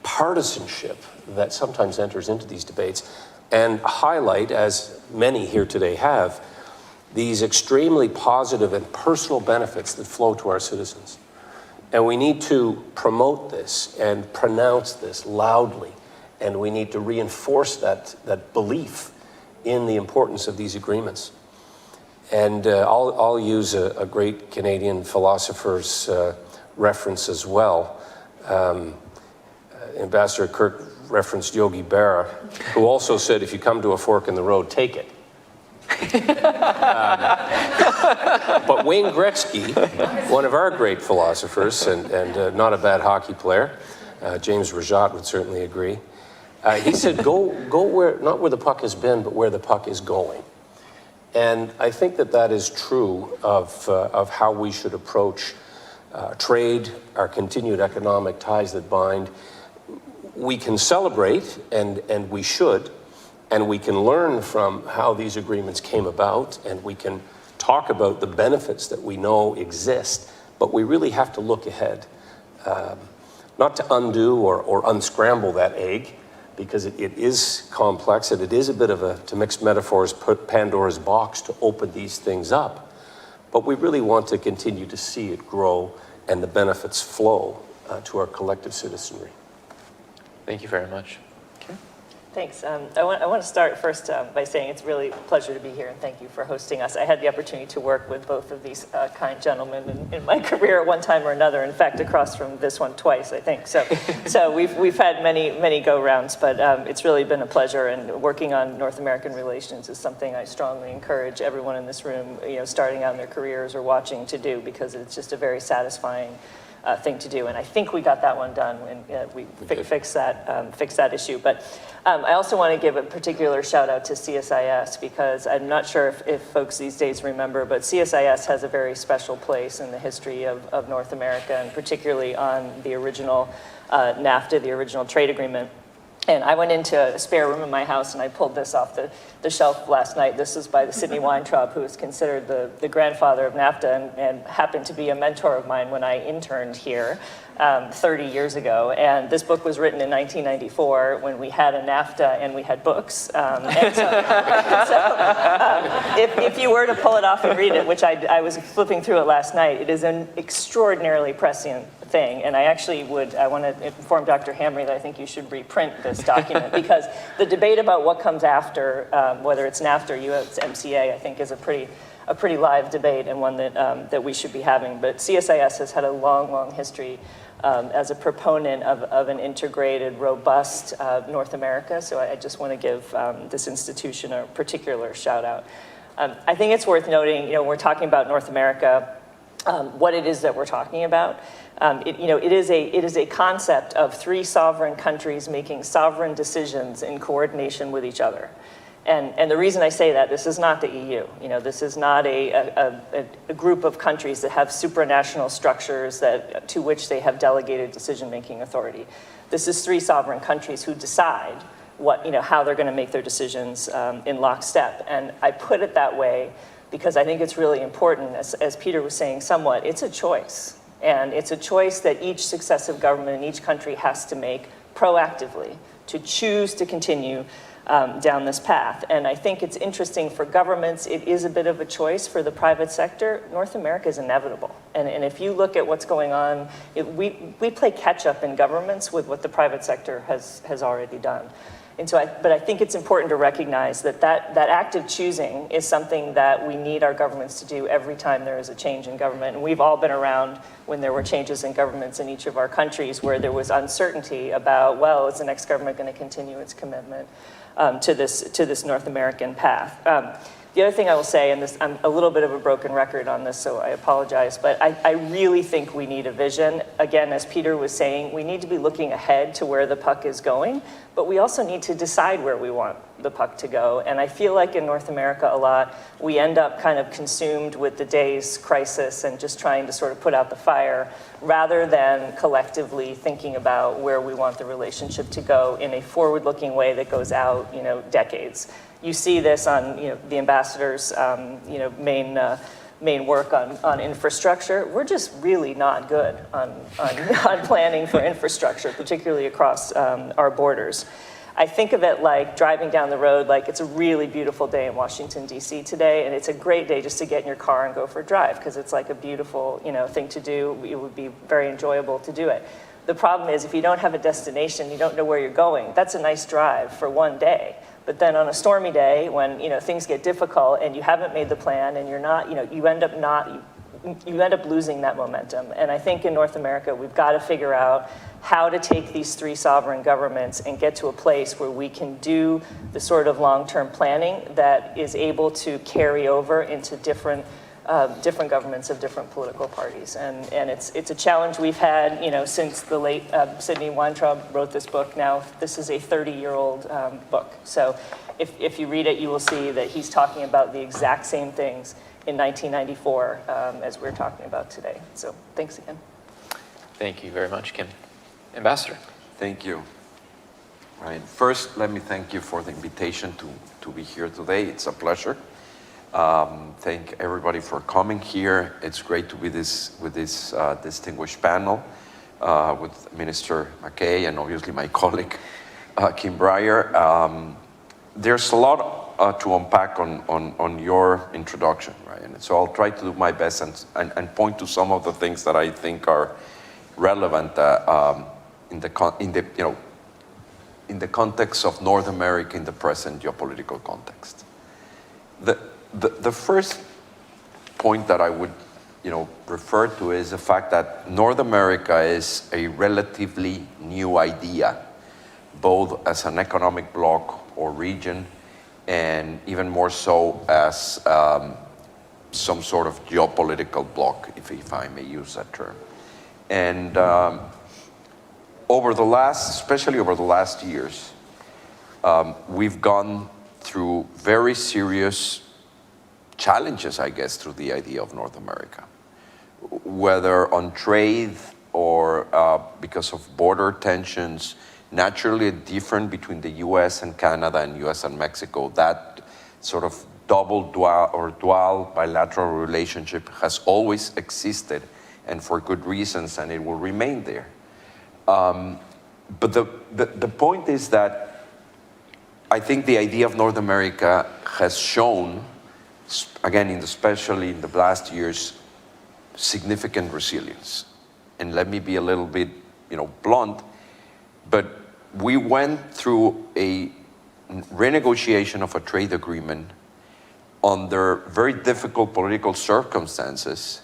partisanship that sometimes enters into these debates and highlight, as many here today have, these extremely positive and personal benefits that flow to our citizens. And we need to promote this and pronounce this loudly. And we need to reinforce that belief in the importance of these agreements. And I'll use a great Canadian philosopher's reference as well. Ambassador Kirk referenced Yogi Berra, who also said, if you come to a fork in the road, take it. But Wayne Gretzky, one of our great philosophers, and not a bad hockey player, James Rajat would certainly agree, he said, go where, not where the puck has been, but where the puck is going. And I think that is true of how we should approach trade, our continued economic ties that bind. We can celebrate, and we should, and we can learn from how these agreements came about, and we can talk about the benefits that we know exist, but we really have to look ahead, not to undo or unscramble that egg, because it is complex, and it is a bit of a, to mix metaphors, put Pandora's box to open these things up. But we really want to continue to see it grow and the benefits flow to our collective citizenry. Thank you very much. Thanks. I want to start first by saying it's really a pleasure to be here, and thank you for hosting us. I had the opportunity to work with both of these kind gentlemen in my career at one time or another. In fact, across from this one twice, I think. So we've had many go-rounds, but it's really been a pleasure. And working on North American relations is something I strongly encourage everyone in this room, starting out in their careers or watching, to do, because it's just a very satisfying thing to do. And I think we got that one done when we fixed that issue. But I also want to give a particular shout out to CSIS, because I'm not sure if folks these days remember, but CSIS has a very special place in the history of North America, and particularly on the original NAFTA, the original trade agreement. And I went into a spare room in my house and I pulled this off the shelf last night. This is by the Sidney Weintraub, who is considered the grandfather of NAFTA and happened to be a mentor of mine when I interned here 30 years ago. And this book was written in 1994 when we had a NAFTA and we had books. If you were to pull it off and read it, which I was flipping through it last night, it is an extraordinarily prescient thing. And I want to inform Dr. Hamry that I think you should reprint this document, because the debate about what comes after, whether it's NAFTA or USMCA, I think is a pretty live debate, and one that we should be having. But CSIS has had a long history as a proponent of an integrated, robust North America. So I just want to give this institution a particular shout out. I think it's worth noting, we're talking about North America, what it is that we're talking about. It is a concept of three sovereign countries making sovereign decisions in coordination with each other. And the reason I say that, this is not the EU. This is not a group of countries that have supranational structures to which they have delegated decision-making authority. This is three sovereign countries who decide how they're going to make their decisions in lockstep. And I put it that way because I think it's really important, as Peter was saying somewhat, it's a choice. And it's a choice that each successive government in each country has to make proactively to choose to continue down this path. And I think it's interesting for governments. It is a bit of a choice for the private sector. North America is inevitable. And if you look at what's going on, we play catch up in governments with what the private sector has already done. And so, but I think it's important to recognize that act of choosing is something that we need our governments to do every time there is a change in government. And we've all been around when there were changes in governments in each of our countries where there was uncertainty about, well, is the next government going to continue its commitment to this North American path? The other thing I will say, and I'm a little bit of a broken record on this, so I apologize, but I really think we need a vision. Again, as Peter was saying, we need to be looking ahead to where the puck is going, but we also need to decide where we want the puck to go. And I feel like in North America a lot, we end up kind of consumed with the day's crisis and just trying to sort of put out the fire, rather than collectively thinking about where we want the relationship to go in a forward-looking way that goes out, decades. You see this on the ambassador's main work on infrastructure. We're just really not good on planning for infrastructure, particularly across our borders. I think of it like driving down the road, like it's a really beautiful day in Washington, D.C. today, and it's a great day just to get in your car and go for a drive, because it's like a beautiful thing to do. It would be very enjoyable to do it. The problem is if you don't have a destination, you don't know where you're going. That's a nice drive for one day. But then on a stormy day, when things get difficult and you haven't made the plan and you're not, you end up losing that momentum. And I think in North America, we've got to figure out how to take these three sovereign governments and get to a place where we can do the sort of long-term planning that is able to carry over into different governments of different political parties. And it's a challenge we've had, since the late Sidney Weintraub wrote this book. Now, this is a 30-year-old book. So if you read it, you will see that he's talking about the exact same things in 1994 as we're talking about today. So thanks again. Thank you very much, Kim. Ambassador. Thank you. Right. First, let me thank you for the invitation to be here today. It's a pleasure. Thank everybody for coming here. It's great to be with this distinguished panel with Minister McKay and obviously my colleague, Kim Breyer. There's a lot to unpack on your introduction, right? And so I'll try to do my best and point to some of the things that I think are relevant in the context of North America in the present geopolitical context. The first point that I would refer to is the fact that North America is a relatively new idea, both as an economic bloc or region, and even more so as some sort of geopolitical bloc, if I may use that term. And especially over the last years, we've gone through very serious challenges, I guess, through the idea of North America, whether on trade or because of border tensions, naturally different between the US and Canada and US and Mexico. That sort of dual bilateral relationship has always existed, and for good reasons, and it will remain there. But the point is that I think the idea of North America has shown, again, especially in the last years, significant resilience. And let me be a little bit, blunt, but we went through a renegotiation of a trade agreement under very difficult political circumstances,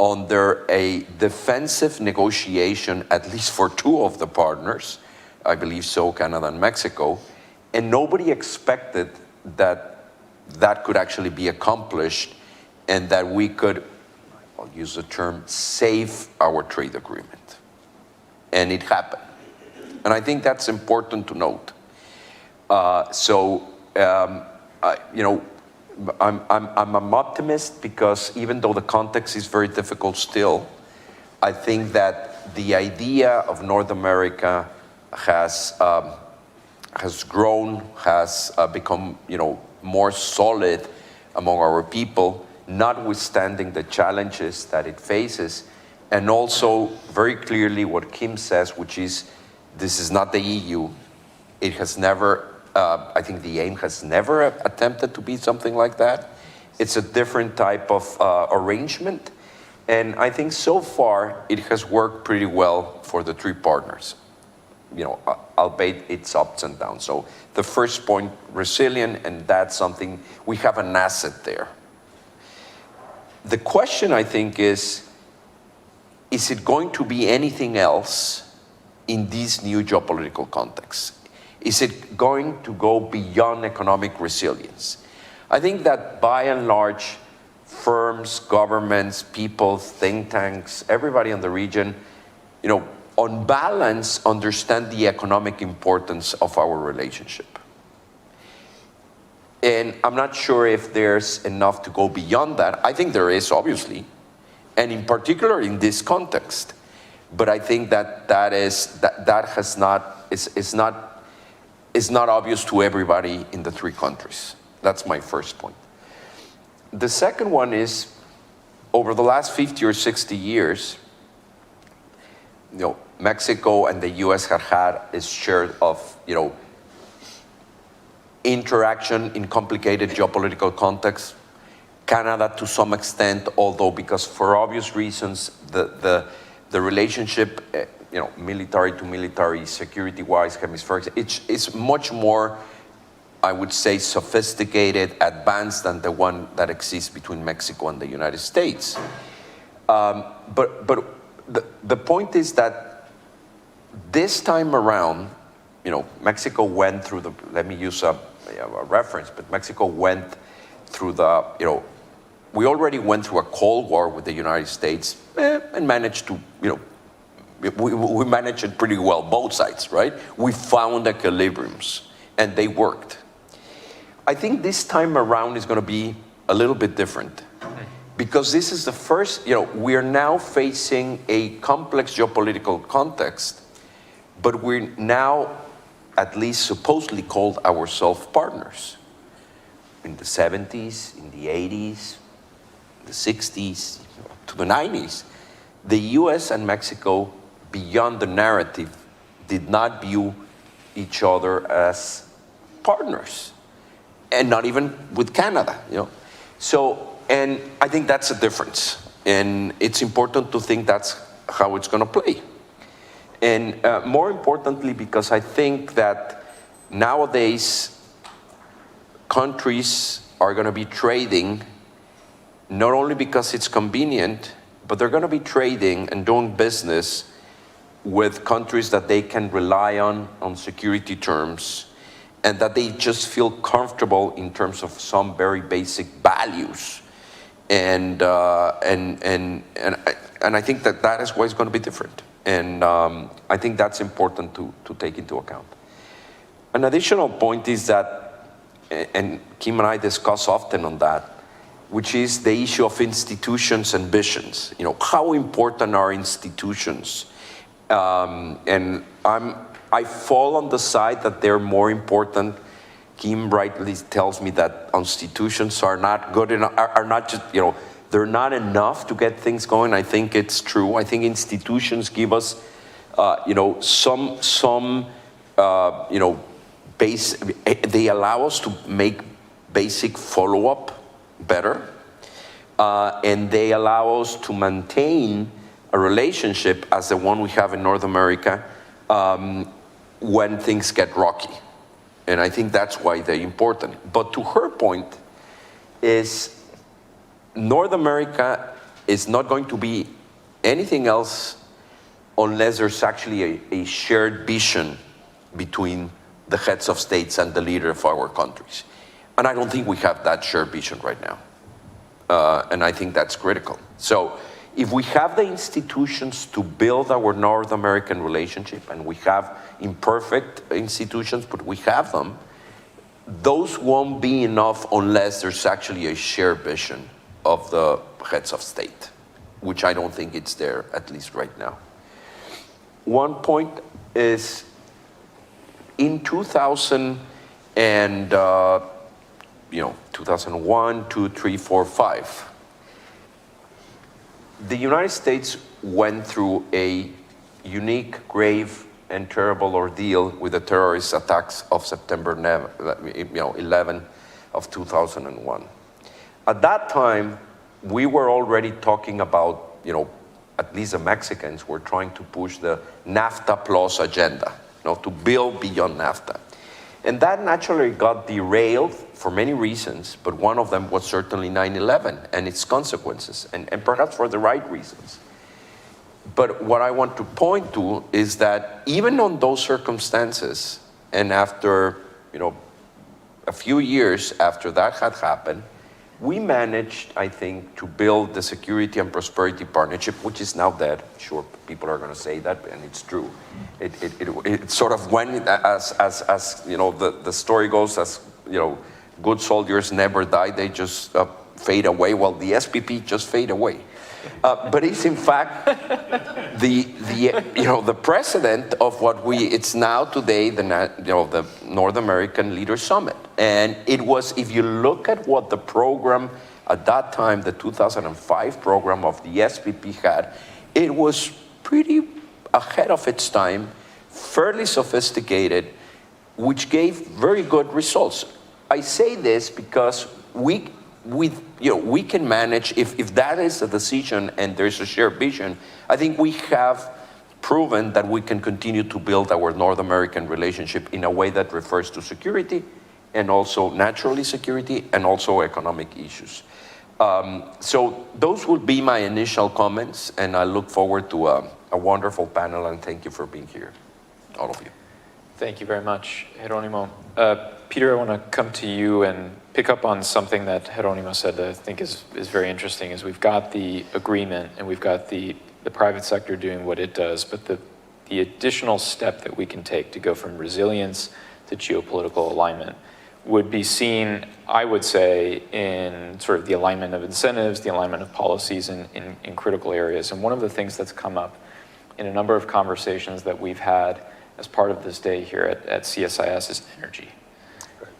under a defensive negotiation, at least for two of the partners, I believe so, Canada and Mexico, and nobody expected that could actually be accomplished and that we could, I'll use the term, save our trade agreement. And it happened. And I think that's important to note. I'm an optimist because even though the context is very difficult still, I think that the idea of North America has grown, has become, more solid among our people, notwithstanding the challenges that it faces, and also very clearly what Kim says, which is this is not the EU. It has never, I think the aim has never attempted to be something like that. It's a different type of arrangement, and I think so far it has worked pretty well for the three partners. Albeit its ups and downs. So the first point, resilient, and that's something, we have an asset there. The question, I think, is it going to be anything else in this new geopolitical context? Is it going to go beyond economic resilience? I think that by and large, firms, governments, people, think tanks, everybody in the region, on balance, understand the economic importance of our relationship. And I'm not sure if there's enough to go beyond that. I think there is, obviously, and in particular in this context. But I think that is not obvious to everybody in the three countries. That's my first point. The second one is, over the last 50 or 60 years, Mexico and the US have had its share of, interaction in complicated geopolitical contexts. Canada to some extent, although because for obvious reasons, the relationship, military to military, security-wise, hemispheric, it's much more I would say, sophisticated, advanced than the one that exists between Mexico and the United States. But the point is that this time around, Mexico went through let me use a reference, but Mexico went through we already went through a Cold War with the United States and managed to, we managed it pretty well, both sides, right? We found equilibriums and they worked. I think this time around is going to be a little bit different because this is the first, we are now facing a complex geopolitical context, but we're now at least supposedly called ourselves partners. In the 70s, in the 80s, the 60s, to the 90s, the US and Mexico, beyond the narrative, did not view each other as partners, and not even with Canada, So, and I think that's a difference, and it's important to think that's how it's going to play. And more importantly, because I think that nowadays countries are going to be trading not only because it's convenient, but they're going to be trading and doing business with countries that they can rely on security terms, and that they just feel comfortable in terms of some very basic values. And I think that is why it's going to be different. And I think that's important to take into account. An additional point is that, and Kim and I discuss often on that, which is the issue of institutions and visions. How important are institutions? And I fall on the side that they're more important. Kim rightly tells me that institutions are not good enough, are not just, they're not enough to get things going. I think it's true. I think institutions give us, they allow us to make basic follow-up better, and they allow us to maintain a relationship as the one we have in North America when things get rocky. And I think that's why they're important. But to her point is North America is not going to be anything else unless there's actually a shared vision between the heads of states and the leader of our countries. And I don't think we have that shared vision right now. And I think that's critical. So if we have the institutions to build our North American relationship, and we have imperfect institutions, but we have them, those won't be enough unless there's actually a shared vision of the heads of state, which I don't think it's there, at least right now. One point is in 2000 and 2001, 2, 3, 4, 5, the United States went through a unique, grave, and terrible ordeal with the terrorist attacks of September 11 of 2001. At that time, we were already talking about, at least the Mexicans were trying to push the NAFTA plus agenda, to build beyond NAFTA. And that naturally got derailed for many reasons, but one of them was certainly 9/11 and its consequences, and perhaps for the right reasons. But what I want to point to is that even on those circumstances, and after, a few years after that had happened, we managed, I think, to build the Security and Prosperity Partnership, which is now dead. Sure, people are going to say that, and it's true. It sort of went as the story goes, as good soldiers never die; they just fade away. Well, the SPP just fade away, but it's in fact the precedent of what it's now today, the North American Leaders Summit. And it was, if you look at what the program at that time, the 2005 program of the SPP had, it was pretty ahead of its time, fairly sophisticated, which gave very good results. I say this because we can manage, if that is the decision and there's a shared vision, I think we have proven that we can continue to build our North American relationship in a way that refers to security and also naturally security and also economic issues. So those would be my initial comments, and I look forward to a wonderful panel, and thank you for being here, all of you. Thank you very much, Jerónimo. Peter, I want to come to you and pick up on something that Jerónimo said that I think is very interesting, is we've got the agreement and we've got the private sector doing what it does, but the additional step that we can take to go from resilience to geopolitical alignment would be seen, I would say, in sort of the alignment of incentives, the alignment of policies in critical areas. And one of the things that's come up in a number of conversations that we've had as part of this day here at CSIS is energy.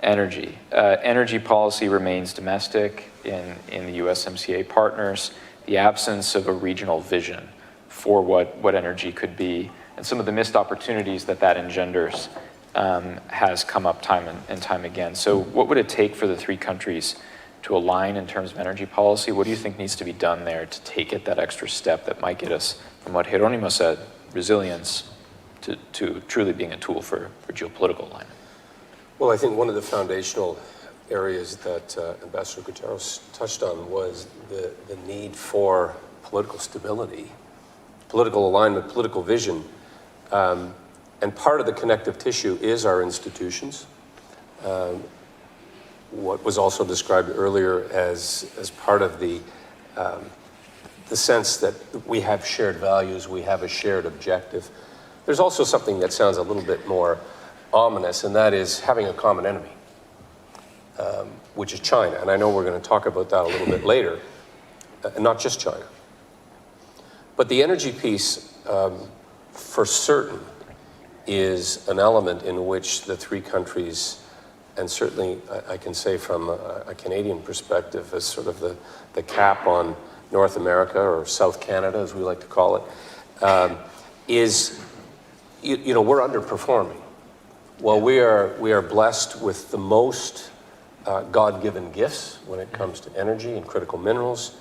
Energy policy remains domestic in the USMCA partners. The absence of a regional vision for what energy could be and some of the missed opportunities that engenders has come up time and time again. So what would it take for the three countries to align in terms of energy policy? What do you think needs to be done there to take it that extra step that might get us from what Jerónimo said, resilience, to truly being a tool for geopolitical alignment? Well, I think one of the foundational areas that Ambassador Guterres touched on was the need for political stability, political alignment, political vision. And part of the connective tissue is our institutions. What was also described earlier as part of the sense that we have shared values, we have a shared objective. There's also something that sounds a little bit more ominous, and that is having a common enemy, which is China. And I know we're going to talk about that a little bit later, not just China. But the energy piece, for certain, is an element in which the three countries, and certainly I can say from a Canadian perspective as sort of the cap on North America, or South Canada as we like to call it, is, we're underperforming. Well, we are blessed with the most God-given gifts when it comes to energy and critical minerals.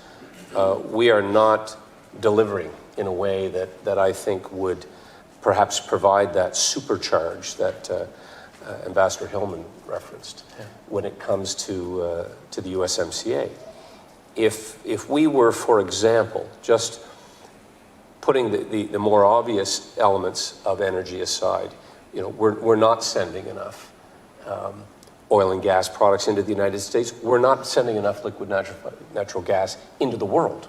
We are not delivering in a way that I think would perhaps provide that supercharge that Ambassador Hillman referenced when it comes to the USMCA. If we were, for example, just putting the more obvious elements of energy aside, we're not sending enough oil and gas products into the United States. We're not sending enough liquid natural gas into the world.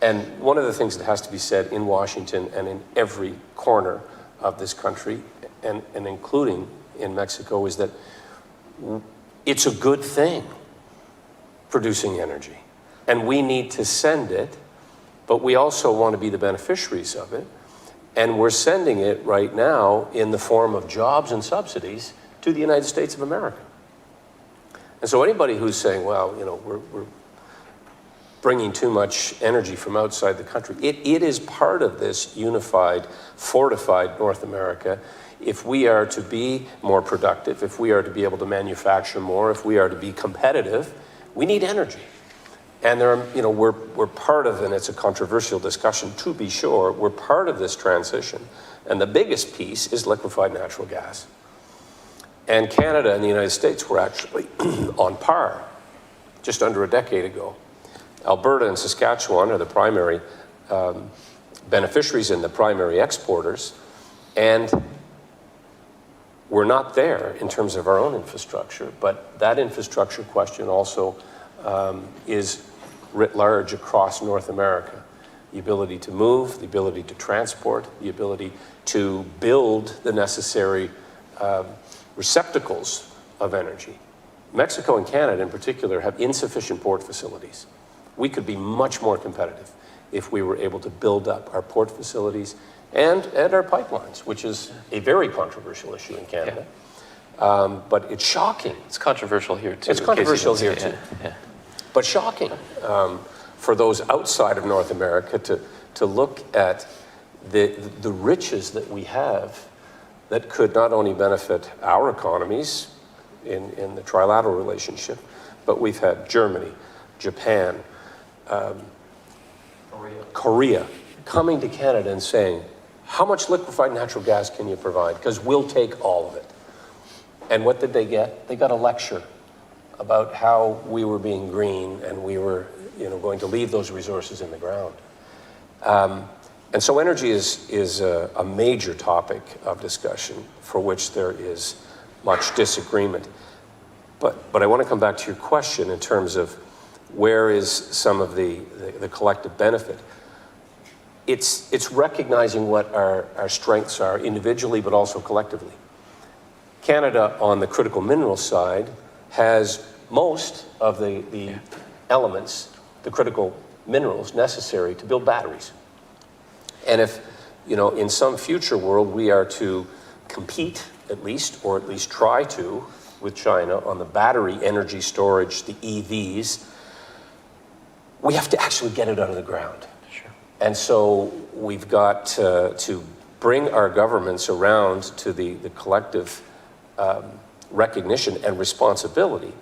And one of the things that has to be said in Washington and in every corner of this country, and including in Mexico, is that it's a good thing producing energy. And we need to send it, but we also want to be the beneficiaries of it. And we're sending it right now in the form of jobs and subsidies to the United States of America. And so anybody who's saying, well, we're bringing too much energy from outside the country, it is part of this unified, fortified North America. If we are to be more productive, if we are to be able to manufacture more, if we are to be competitive, we need energy. And we're part of, and it's a controversial discussion to be sure, we're part of this transition. And the biggest piece is liquefied natural gas. And Canada and the United States were actually on par just under a decade ago. Alberta and Saskatchewan are the primary beneficiaries and the primary exporters. And we're not there in terms of our own infrastructure, but that infrastructure question also is writ large across North America. The ability to move, the ability to transport, the ability to build the necessary receptacles of energy. Mexico and Canada in particular have insufficient port facilities. We could be much more competitive if we were able to build up our port facilities and our pipelines, which is a very controversial issue in Canada. Yeah. But it's shocking. It's controversial here too. It's controversial here too. Yeah. But shocking for those outside of North America to look at the riches that we have that could not only benefit our economies in the trilateral relationship, but we've had Germany, Japan, Korea coming to Canada and saying, how much liquefied natural gas can you provide? Because we'll take all of it. And what did they get? They got a lecture about how we were being green and we were, going to leave those resources in the ground. And so energy is a major topic of discussion for which there is much disagreement. But I want to come back to your question in terms of where is some of the collective benefit. It's recognizing what our strengths are individually, but also collectively. Canada, on the critical mineral side, has most of the elements, the critical minerals necessary to build batteries. And if, in some future world, we are to compete at least try to, with China on the battery energy storage, the EVs, we have to actually get it out of the ground. Sure. And so we've got to bring our governments around to the collective recognition and responsibility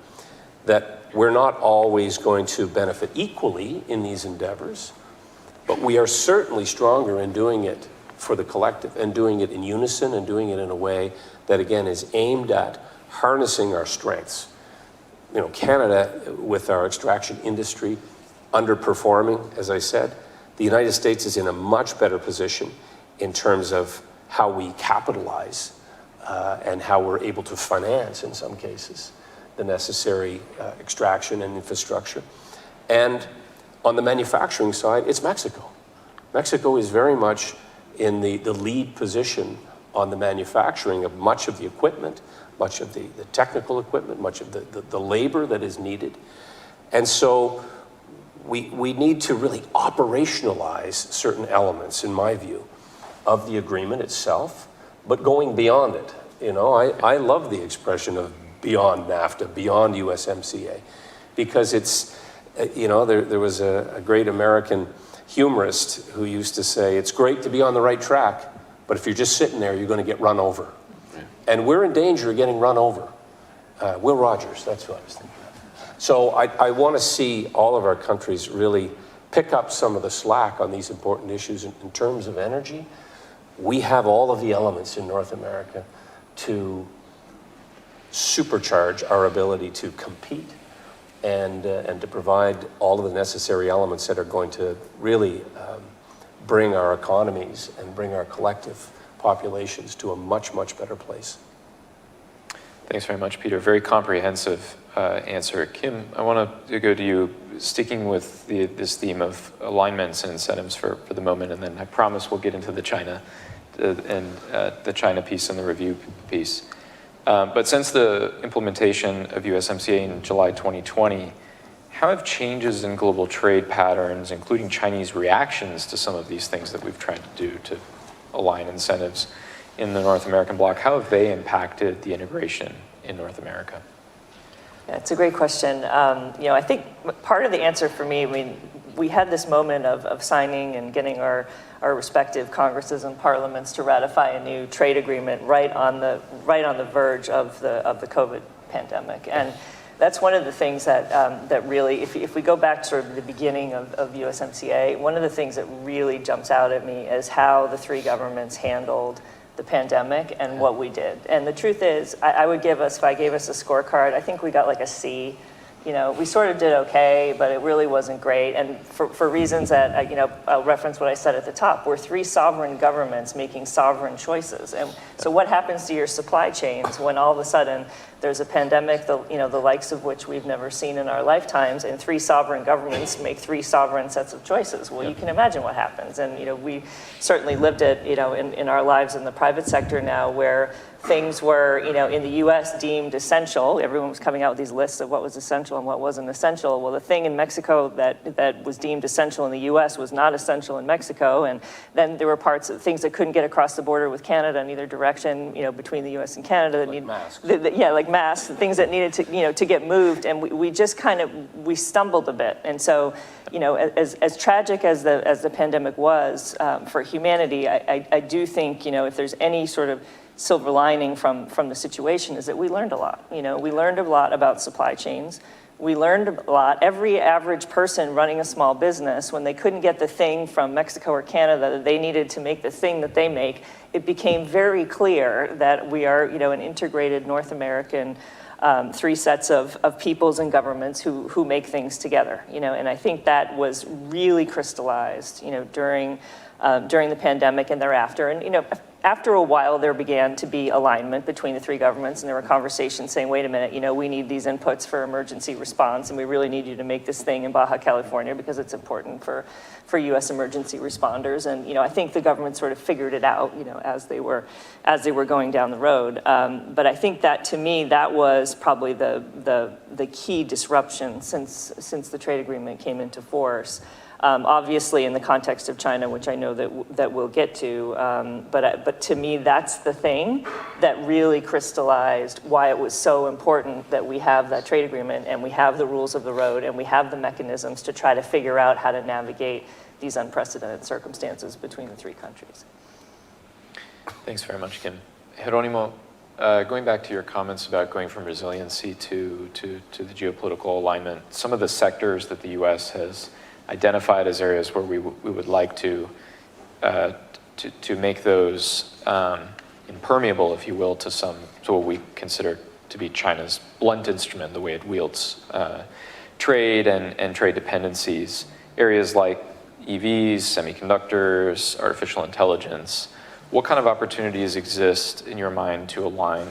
that we're not always going to benefit equally in these endeavors, but we are certainly stronger in doing it for the collective and doing it in unison and doing it in a way that, again, is aimed at harnessing our strengths. Canada, with our extraction industry underperforming, as I said, the United States is in a much better position in terms of how we capitalize and how we're able to finance, in some cases, the necessary extraction and infrastructure. And on the manufacturing side, it's Mexico. Mexico is very much in the lead position on the manufacturing of much of the equipment, much of the technical equipment, much of the labor that is needed. And so we need to really operationalize certain elements, in my view, of the agreement itself, but going beyond it. I love the expression of beyond NAFTA, beyond USMCA, because it's, there was a great American humorist who used to say, it's great to be on the right track, but if you're just sitting there, you're going to get run over. And we're in danger of getting run over. Will Rogers, that's who I was thinking of. So I want to see all of our countries really pick up some of the slack on these important issues in terms of energy. We have all of the elements in North America to supercharge our ability to compete and to provide all of the necessary elements that are going to really bring our economies and bring our collective populations to a much, much better place. Thanks very much, Peter. Very comprehensive answer. Kim, I want to go to you, sticking with this theme of alignments and incentives for the moment, and then I promise we'll get into the China the China piece and the review piece. But since the implementation of USMCA in July 2020, how have changes in global trade patterns, including Chinese reactions to some of these things that we've tried to do to align incentives in the North American bloc, how have they impacted the integration in North America? Yeah, it's a great question. I think part of the answer for me, we had this moment of signing and getting our respective Congresses and parliaments to ratify a new trade agreement right on the verge of the COVID pandemic. And that's one of the things that really, if we go back to sort of the beginning of USMCA, one of the things that really jumps out at me is how the three governments handled the pandemic and what we did. And the truth is, if I gave us a scorecard, I think we got like a C. We sort of did okay, but it really wasn't great. And for reasons that, I'll reference what I said at the top. We're three sovereign governments making sovereign choices. And so what happens to your supply chains when all of a sudden there's a pandemic, the likes of which we've never seen in our lifetimes, and three sovereign governments make three sovereign sets of choices? Well, you can imagine what happens. And, we certainly lived it, in our lives in the private sector now, where things were, in the U.S. deemed essential. Everyone was coming out with these lists of what was essential and what wasn't essential. Well, the thing in Mexico that was deemed essential in the U.S. was not essential in Mexico. And then there were parts of things that couldn't get across the border with Canada in either direction, between the U.S. and Canada. Like masks. Like masks, things that needed to get moved. And we just we stumbled a bit. And so, as tragic as the pandemic was for humanity, I do think, if there's any sort of silver lining from the situation, is that we learned a lot. We learned a lot about supply chains. We learned a lot. Every average person running a small business, when they couldn't get the thing from Mexico or Canada that they needed to make the thing that they make, it became very clear that we are, an integrated North American three sets of peoples and governments who make things together, and I think that was really crystallized, during the pandemic and thereafter. And, after a while, there began to be alignment between the three governments, and there were conversations saying, wait a minute, we need these inputs for emergency response, and we really need you to make this thing in Baja California because it's important for U.S. emergency responders. And, I think the government sort of figured it out, as they were going down the road. But I think that, to me, that was probably the key disruption since the trade agreement came into force. Obviously, in the context of China, which I know that we'll get to, but to me, that's the thing that really crystallized why it was so important that we have that trade agreement and we have the rules of the road and we have the mechanisms to try to figure out how to navigate these unprecedented circumstances between the three countries. Thanks very much, Kim. Jeronimo, going back to your comments about going from resiliency to the geopolitical alignment, some of the sectors that the U.S. has identified as areas where we would like to make those impermeable, if you will, to what we consider to be China's blunt instrument, the way it wields trade and trade dependencies. Areas like EVs, semiconductors, artificial intelligence. What kind of opportunities exist in your mind to align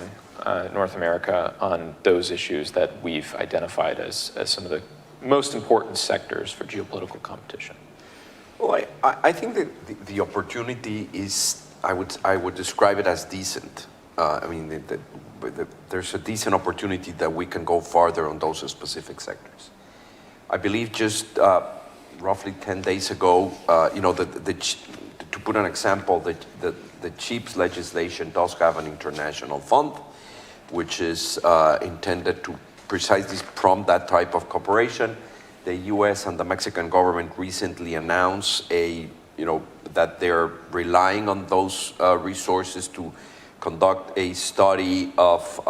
North America on those issues that we've identified as some of the most important sectors for geopolitical competition? Well, I think that the opportunity is, I would describe it as decent. There's a decent opportunity that we can go farther on those specific sectors. I believe just roughly 10 days ago, to put an example, the CHIPS legislation does have an international fund, which is intended to precisely prompt that type of cooperation. The U.S. and the Mexican government recently announced that they're relying on those resources to conduct a study of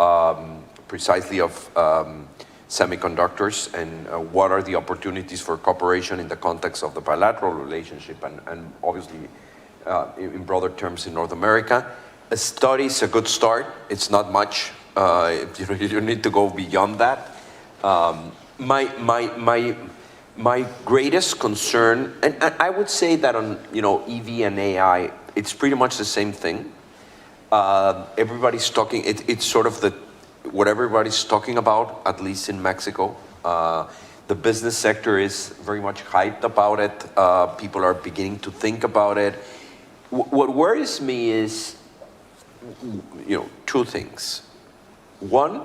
precisely of semiconductors and what are the opportunities for cooperation in the context of the bilateral relationship and obviously in broader terms in North America. A study is a good start. It's not much. You need to go beyond that. My greatest concern, and I would say that on EV and AI, it's pretty much the same thing. Everybody's talking. It's sort of what everybody's talking about, at least in Mexico. The business sector is very much hyped about it. People are beginning to think about it. What worries me is, two things. One,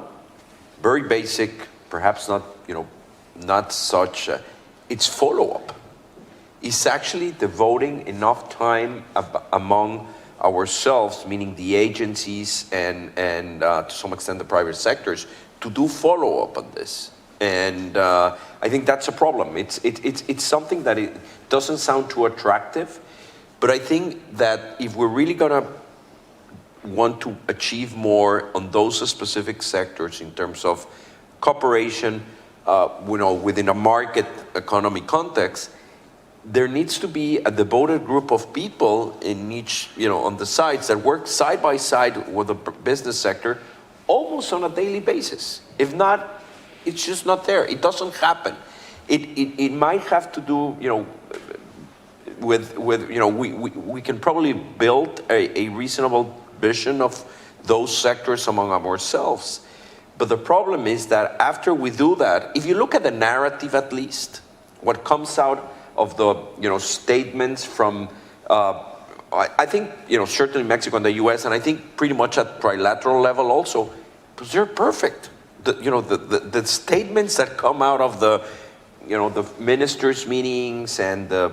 very basic, perhaps not such. It's follow-up. It's actually devoting enough time among ourselves, meaning the agencies and to some extent the private sectors, to do follow-up on this. And I think that's a problem. It's something that it doesn't sound too attractive, but I think that if we're really gonna want to achieve more on those specific sectors in terms of cooperation, within a market economy context, there needs to be a devoted group of people in each, on the sides that work side by side with the business sector almost on a daily basis. If not, it's just not there. It doesn't happen. It might have to do, with we can probably build a reasonable vision of those sectors among ourselves. But the problem is that after we do that, if you look at the narrative at least, what comes out of the statements from I think certainly Mexico and the U.S. and I think pretty much at trilateral level also, because they're perfect. The statements that come out of the ministers' meetings and the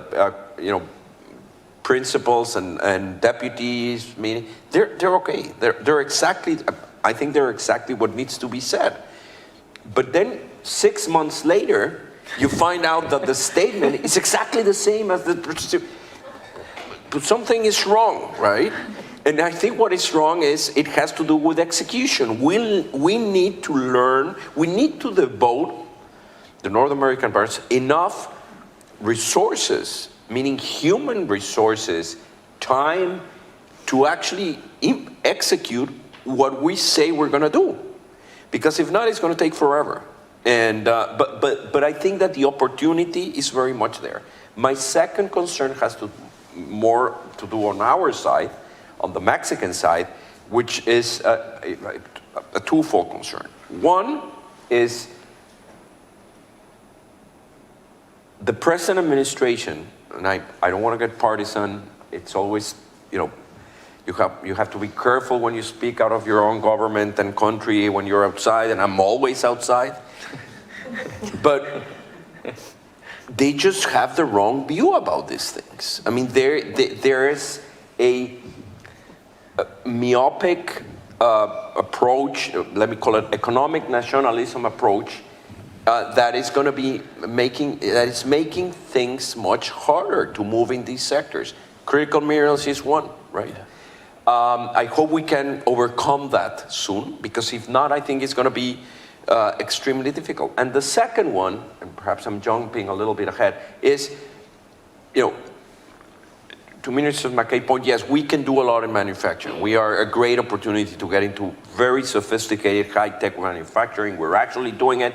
principals and deputies meeting, they're okay. They're exactly. I think they're exactly what needs to be said. But then 6 months later, you find out that the statement is exactly the same as but something is wrong, right? And I think what is wrong is it has to do with execution. We need to learn, we need to devote the North American partners, enough resources, meaning human resources, time to actually execute what we say we're going to do. Because if not, it's going to take forever. And but I think that the opportunity is very much there. My second concern has more to do on our side, on the Mexican side, which is a twofold concern. One is the present administration, and I don't want to get partisan. It's always, you have to be careful when you speak out of your own government and country when you're outside, and I'm always outside. But they just have the wrong view about these things. I mean, there is a myopic approach, let me call it economic nationalism approach, that is going to be making things much harder to move in these sectors. Critical minerals is one, right? Yeah. I hope we can overcome that soon, because if not, I think it's going to be extremely difficult. And the second one, and perhaps I'm jumping a little bit ahead, is, to Minister McKay's point, yes, we can do a lot in manufacturing. We are a great opportunity to get into very sophisticated high-tech manufacturing. We're actually doing it.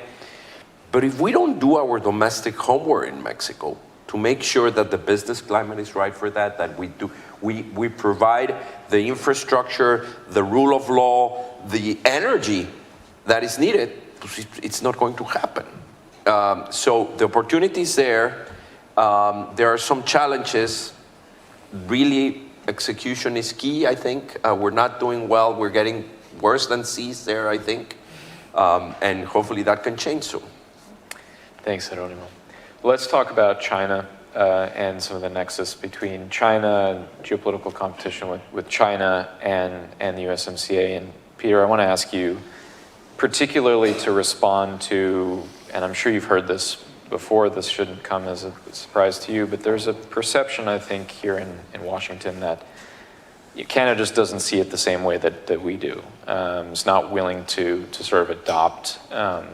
But if we don't do our domestic homework in Mexico to make sure that the business climate is right for that, we provide the infrastructure, the rule of law, the energy that is needed, it's not going to happen. So the opportunity is there. There are some challenges. Really, execution is key, I think. We're not doing well. We're getting worse than C's there, I think. And hopefully that can change soon. Thanks, Jeronimo. Let's talk about China and some of the nexus between China and geopolitical competition with China and the USMCA. And Peter, I want to ask you particularly to respond to, and I'm sure you've heard this before, this shouldn't come as a surprise to you, but there's a perception, I think, here in Washington that Canada just doesn't see it the same way that we do. It's not willing to sort of adopt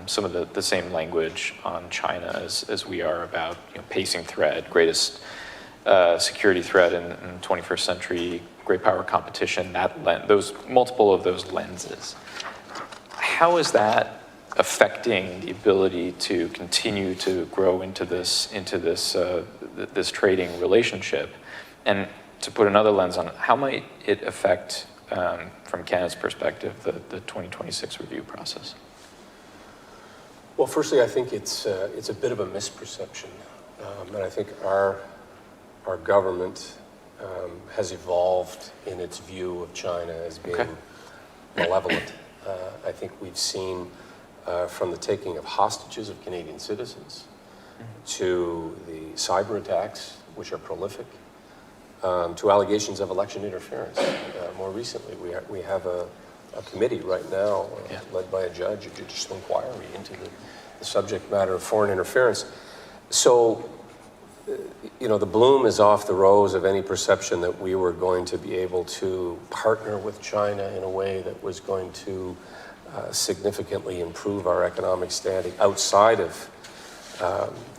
some of the same language on China as we are about pacing threat, greatest security threat in the 21st century, great power competition, those multiple of those lenses. How is that affecting the ability to continue to grow into this trading relationship? And to put another lens on it, how might it affect, from Canada's perspective, the 2026 review process? Well, firstly, I think it's a bit of a misperception, and I think our government has evolved in its view of China as being malevolent. I think we've seen from the taking of hostages of Canadian citizens to the cyber attacks, which are prolific, to allegations of election interference. More recently, we have a committee right now led by a judge, a judicial inquiry into the subject matter of foreign interference. So, the bloom is off the rose of any perception that we were going to be able to partner with China in a way that was going to significantly improve our economic standing outside of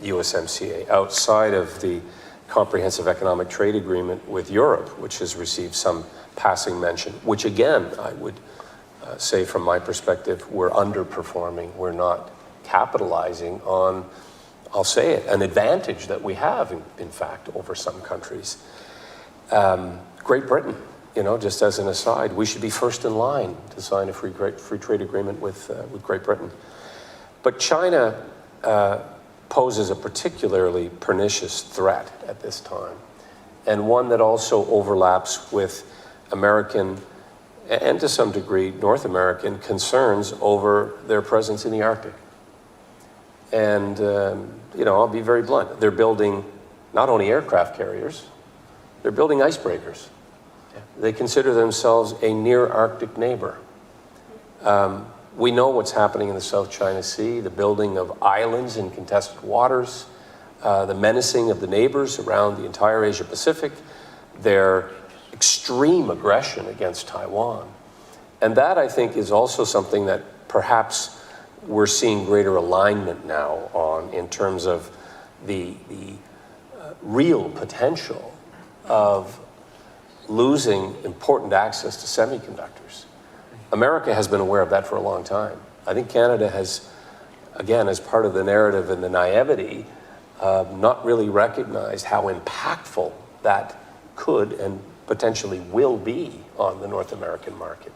USMCA, outside of the Comprehensive Economic Trade Agreement with Europe, which has received some passing mention, which again, I would say from my perspective, we're underperforming. We're not capitalizing on, I'll say it, an advantage that we have, in fact, over some countries. Great Britain, just as an aside, we should be first in line to sign a free trade agreement with Great Britain. But China poses a particularly pernicious threat at this time, and one that also overlaps with American and to some degree North American concerns over their presence in the Arctic. And, I'll be very blunt. They're building not only aircraft carriers, they're building icebreakers. They consider themselves a near Arctic neighbor. We know what's happening in the South China Sea, the building of islands in contested waters, the menacing of the neighbors around the entire Asia Pacific, their extreme aggression against Taiwan. And that, I think, is also something that perhaps we're seeing greater alignment now in terms of the real potential of losing important access to semiconductors. America has been aware of that for a long time. I think Canada has, again, as part of the narrative and the naivety, not really recognized how impactful that could and potentially will be on the North American market.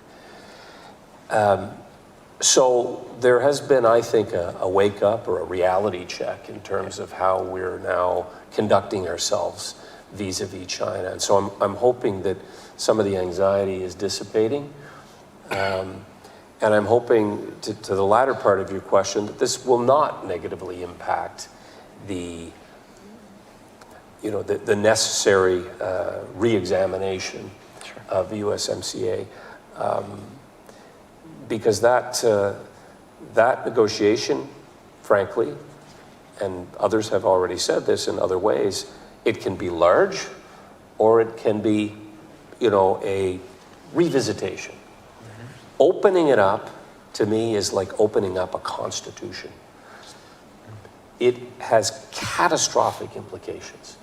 So there has been, I think, a wake up or a reality check in terms of how we're now conducting ourselves vis-a-vis China. And so I'm hoping that some of the anxiety is dissipating. And I'm hoping, to the latter part of your question, that this will not negatively impact the necessary re-examination of the USMCA. Because that negotiation, frankly, and others have already said this in other ways, it can be large or it can be, a revisitation. Opening it up, to me, is like opening up a constitution. It has catastrophic implications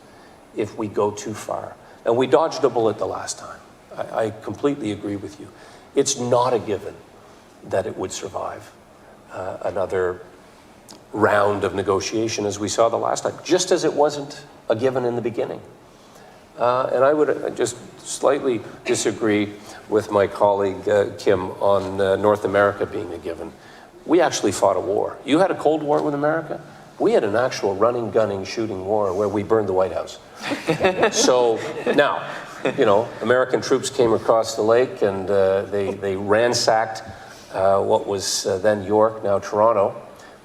if we go too far. And we dodged a bullet the last time. I completely agree with you. It's not a given that it would survive another round of negotiation as we saw the last time, just as it wasn't a given in the beginning. And I would just slightly disagree with my colleague Kim on North America being a given. We actually fought a war. You had a Cold War with America? We had an actual running, gunning, shooting war where we burned the White House. So now, American troops came across the lake and they ransacked what was then York, now Toronto.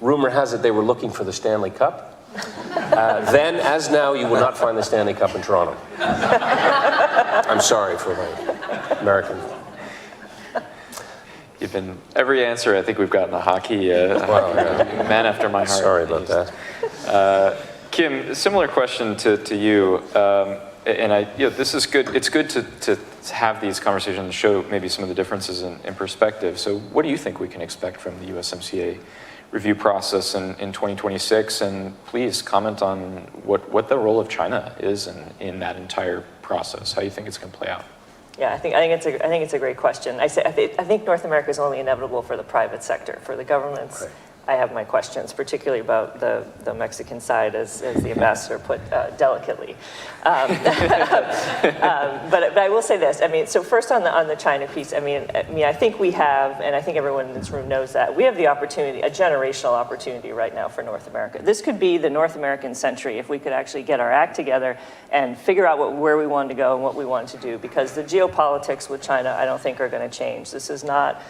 Rumor has it they were looking for the Stanley Cup. Then, as now, you will not find the Stanley Cup in Toronto. I'm sorry for my American. You've been, every answer I think we've gotten a hockey man after my heart. Sorry about that. Kim, similar question to you. And this is good. It's good to have these conversations and show maybe some of the differences in perspective. So what do you think we can expect from the USMCA review process in 2026? And please comment on what the role of China is in that entire process, how you think it's going to play out. Yeah, I think it's a great question. I think North America is only inevitable for the private sector. For the governments, right. I have my questions, particularly about the Mexican side, as the ambassador put delicately. But I will say this. So first on the China piece. I think we have, and I think everyone in this room knows that, we have the opportunity, a generational opportunity right now for North America. This could be the North American century if we could actually get our act together and figure out where we wanted to go and what we wanted to do. Because the geopolitics with China, I don't think, are going to change. This is not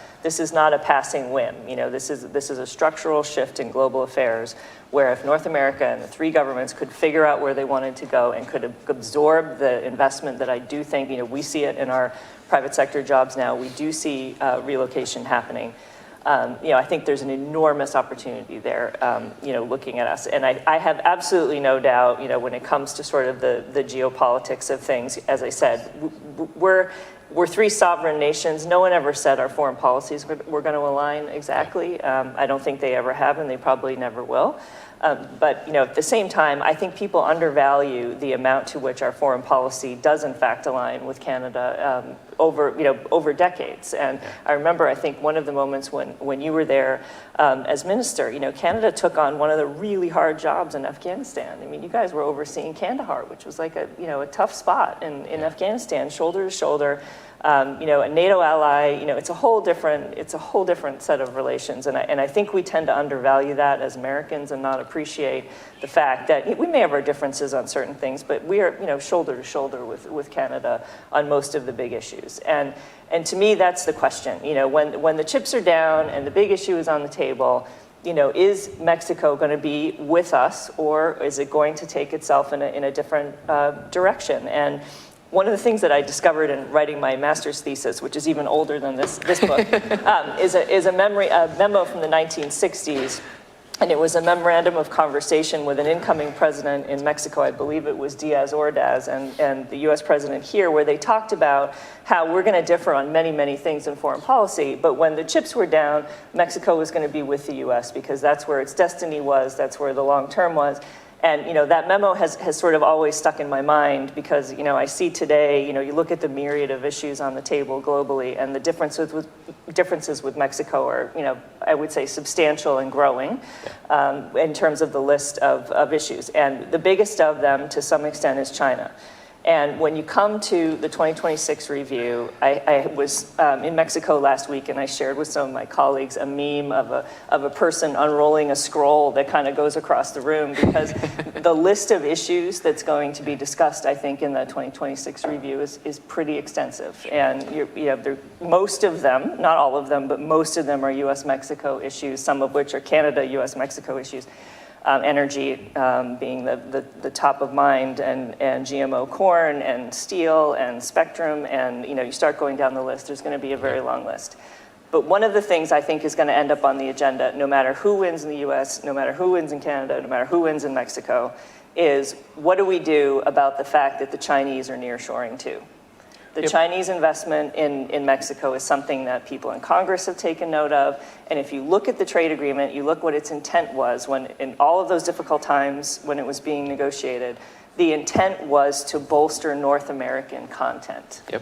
a passing whim. This is a structural shift in global affairs where if North America and the three governments could figure out where they wanted to go and could absorb the investment that I do think, we see it in our private sector jobs now, we do see relocation happening. I think there's an enormous opportunity there, looking at us. And I have absolutely no doubt, when it comes to sort of the geopolitics of things, as I said, we're three sovereign nations. No one ever said our foreign policies were going to align exactly. I don't think they ever have, and they probably never will. But at the same time, I think people undervalue the amount to which our foreign policy does in fact align with Canada over decades. And I remember, I think one of the moments when you were there as minister, Canada took on one of the really hard jobs in Afghanistan. You guys were overseeing Kandahar, which was like a tough spot in Afghanistan, shoulder to shoulder. A NATO ally, it's a whole different set of relations, and I think we tend to undervalue that as Americans and not appreciate the fact that we may have our differences on certain things, but we are shoulder to shoulder with Canada on most of the big issues. And to me, that's the question. When the chips are down and the big issue is on the table, is Mexico going to be with us, or is it going to take itself in a different direction? And one of the things that I discovered in writing my master's thesis, which is even older than this book, is a memo from the 1960s And it was a memorandum of conversation with an incoming president in Mexico, I believe it was Diaz Ordaz, and the US president here, where they talked about how we're going to differ on many, many things in foreign policy, but when the chips were down, Mexico was going to be with the US because that's where its destiny was, that's where the long term was. And, that memo has sort of always stuck in my mind because, I see today, you look at the myriad of issues on the table globally, and the differences with Mexico are, I would say substantial and growing in terms of the list of issues. And the biggest of them, to some extent, is China. And when you come to the 2026 review, I was in Mexico last week, and I shared with some of my colleagues a meme of a person unrolling a scroll that kind of goes across the room, because the list of issues that's going to be discussed, I think, in the 2026 review is pretty extensive. And most of them, not all of them, but most of them are US-Mexico issues, some of which are Canada-US-Mexico issues. Energy being the top of mind, and GMO corn and steel and spectrum, and you start going down the list, there's going to be a very long list. But one of the things I think is going to end up on the agenda, no matter who wins in the US, no matter who wins in Canada, no matter who wins in Mexico, is what do we do about the fact that the Chinese are nearshoring too? The Chinese investment in Mexico is something that people in Congress have taken note of. And if you look at the trade agreement, you look what its intent was when, in all of those difficult times when it was being negotiated, the intent was to bolster North American content. Yep.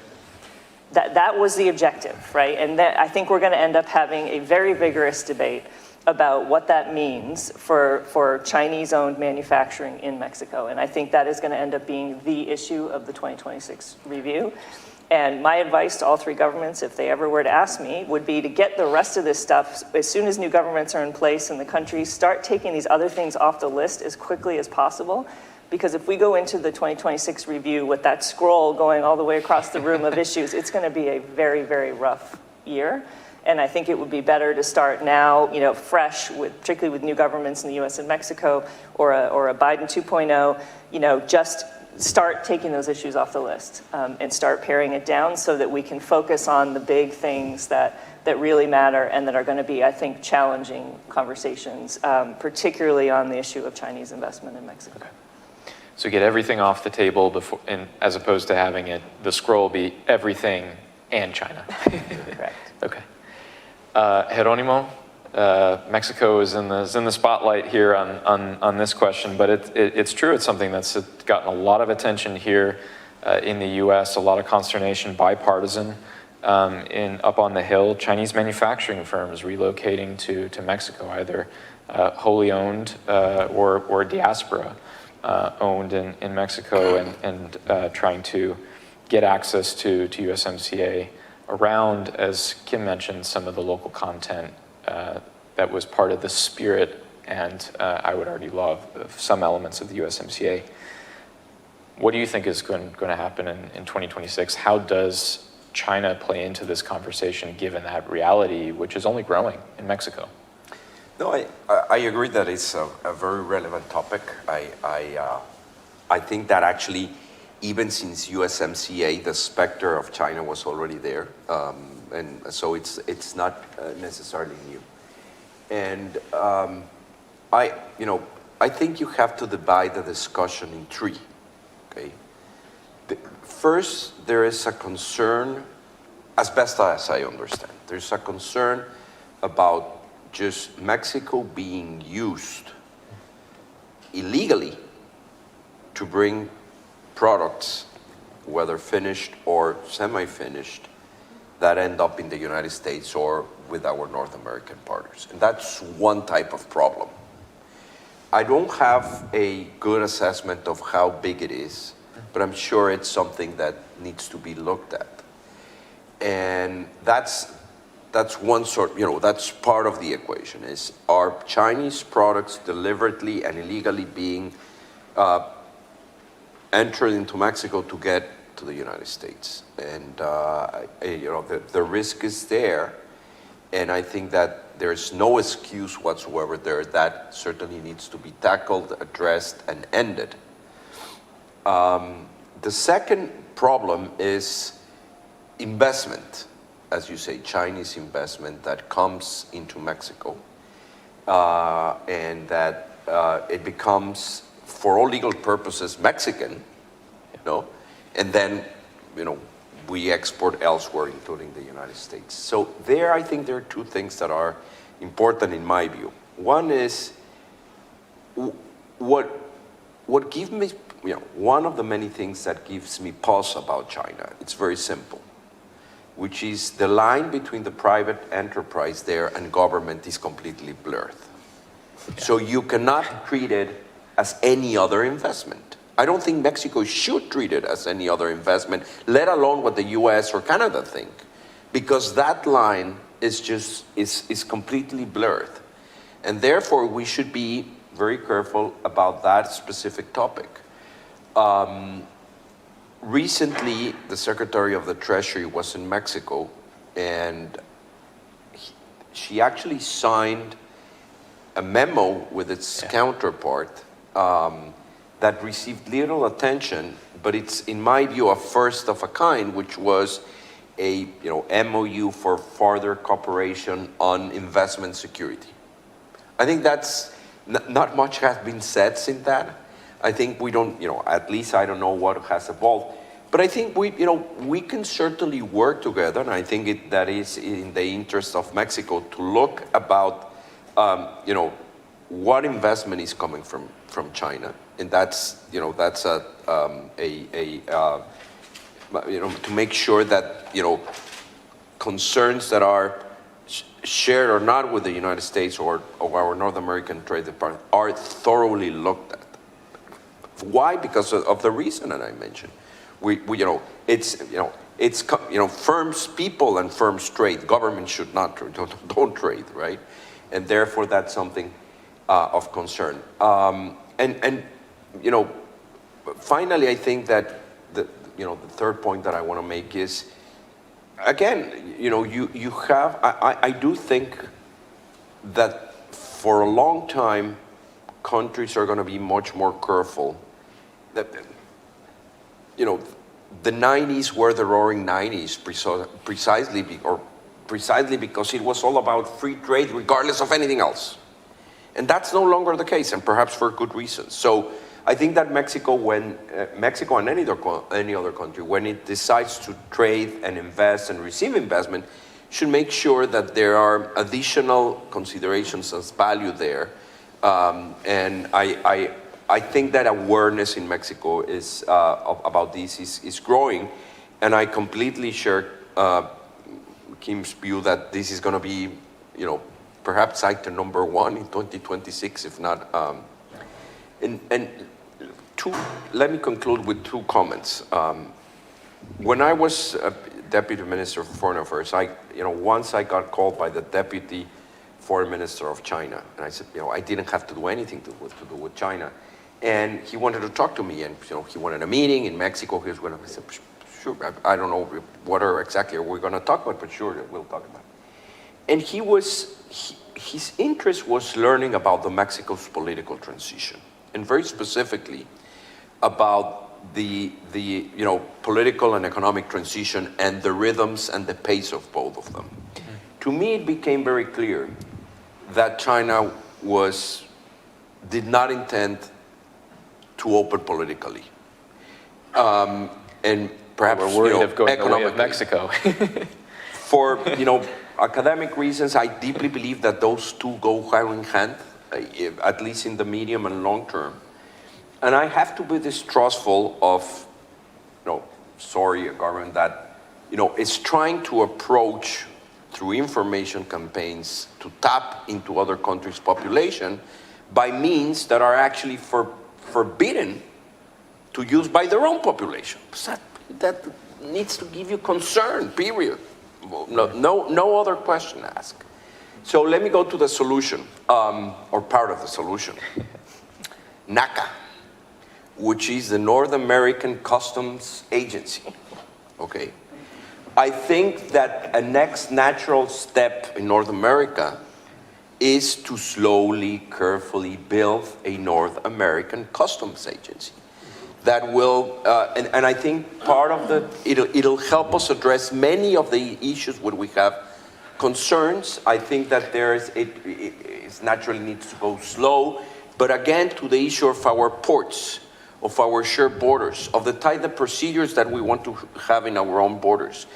That was the objective, right? And I think we're going to end up having a very vigorous debate about what that means for Chinese-owned manufacturing in Mexico. And I think that is going to end up being the issue of the 2026 review. And my advice to all three governments, if they ever were to ask me, would be to get the rest of this stuff, as soon as new governments are in place in the country, start taking these other things off the list as quickly as possible. Because if we go into the 2026 review with that scroll going all the way across the room of issues, it's going to be a very, very rough year. And I think it would be better to start now, fresh, particularly with new governments in the US and Mexico, or a Biden 2.0, just start taking those issues off the list and start paring it down so that we can focus on the big things that really matter and that are going to be, I think, challenging conversations, particularly on the issue of Chinese investment in Mexico. Okay. So get everything off the table before, as opposed to having the scroll be everything and China. Correct. Okay. Jerónimo, Mexico is in the spotlight here on this question, but it's true. It's something that's gotten a lot of attention here in the U.S., a lot of consternation, bipartisan. Up on the Hill, Chinese manufacturing firms relocating to Mexico, either wholly owned or diaspora owned in Mexico, and trying to get access to USMCA around, as Kim mentioned, some of the local content that was part of the spirit and I would argue law of some elements of the USMCA. What do you think is going to happen in 2026? How does China play into this conversation given that reality, which is only growing in Mexico? No, I agree that it's a very relevant topic. I think that actually, even since USMCA, the specter of China was already there, and so it's not necessarily new. And I think you have to divide the discussion in three. Okay. First, there is a concern, as best as I understand, there's a concern about just Mexico being used illegally to bring products, whether finished or semi-finished, that end up in the United States or with our North American partners. And that's one type of problem. I don't have a good assessment of how big it is, but I'm sure it's something that needs to be looked at. And that's one sort, that's part of the equation, is are Chinese products deliberately and illegally being entered into Mexico to get to the United States? And the risk is there, and I think that there's no excuse whatsoever there. That certainly needs to be tackled, addressed, and ended. The second problem is investment, as you say, Chinese investment that comes into Mexico. and that it becomes, for all legal purposes, Mexican, and then, we export elsewhere, including the United States. So I think there are two things that are important in my view. One is what gives me, one of the many things that gives me pause about China. It's very simple, which is the line between the private enterprise there and government is completely blurred. So you cannot treat it as any other investment. I don't think Mexico should treat it as any other investment, let alone what the US or Canada think, because that line is completely blurred. And therefore, we should be very careful about that specific topic. Recently, the Secretary of the Treasury was in Mexico, and she actually signed a memo with its counterpart that received little attention, but it's, in my view, a first of a kind, which was a MOU for further cooperation on investment security. I think that's not much has been said since that. I think we don't, at least I don't know what has evolved. But I think we can certainly work together, and I think that is in the interest of Mexico to look about, what investment is coming from China, and that's to make sure that concerns that are shared or not with the United States or our North American Trade Department are thoroughly looked at. Why? Because of the reason that I mentioned. It's firms, people, and firms trade. Government should not don't trade, right? And therefore, that's something of concern. Finally, I think that the third point that I want to make is, again, you have. I do think that for a long time, countries are going to be much more careful. That the 90s were the roaring 90s precisely because it was all about free trade regardless of anything else. And that's no longer the case, and perhaps for good reasons. So I think that Mexico and any other country, when it decides to trade and invest and receive investment, should make sure that there are additional considerations as value there. And I think that awareness in Mexico is about this is growing, and I completely share Kim's view that this is going to be, perhaps item number one in 2026, if not. Let me conclude with two comments. When I was Deputy Minister of Foreign Affairs, once I got called by the Deputy Foreign Minister of China, and I said, I didn't have to do anything to do with China. And he wanted to talk to me, and he wanted a meeting in Mexico. I said, sure, I don't know what exactly we're going to talk about, but sure, we'll talk about it. And his interest was learning about Mexico's political transition, and very specifically about the political and economic transition and the rhythms and the pace of both of them. Mm-hmm. To me, it became very clear that China did not intend to open politically, and perhaps we're worried of going the way of economically. Mexico. For academic reasons, I deeply believe that those two go hand in hand, at least in the medium and long term. And I have to be distrustful of, a government that, is trying to approach through information campaigns to tap into other countries' population by means that are actually forbidden to use by their own population. That needs to give you concern, period. No other question asked. So let me go to the solution, or part of the solution. NACA, which is the North American Customs Agency. Okay. I think that a next natural step in North America is to slowly, carefully build a North American Customs Agency that will, and I think part of it'll help us address many of the issues that we have concerns. I think that it naturally needs to go slow. But again, to the issue of our ports, of our shared borders, of the type of procedures that we want to have in our own borders,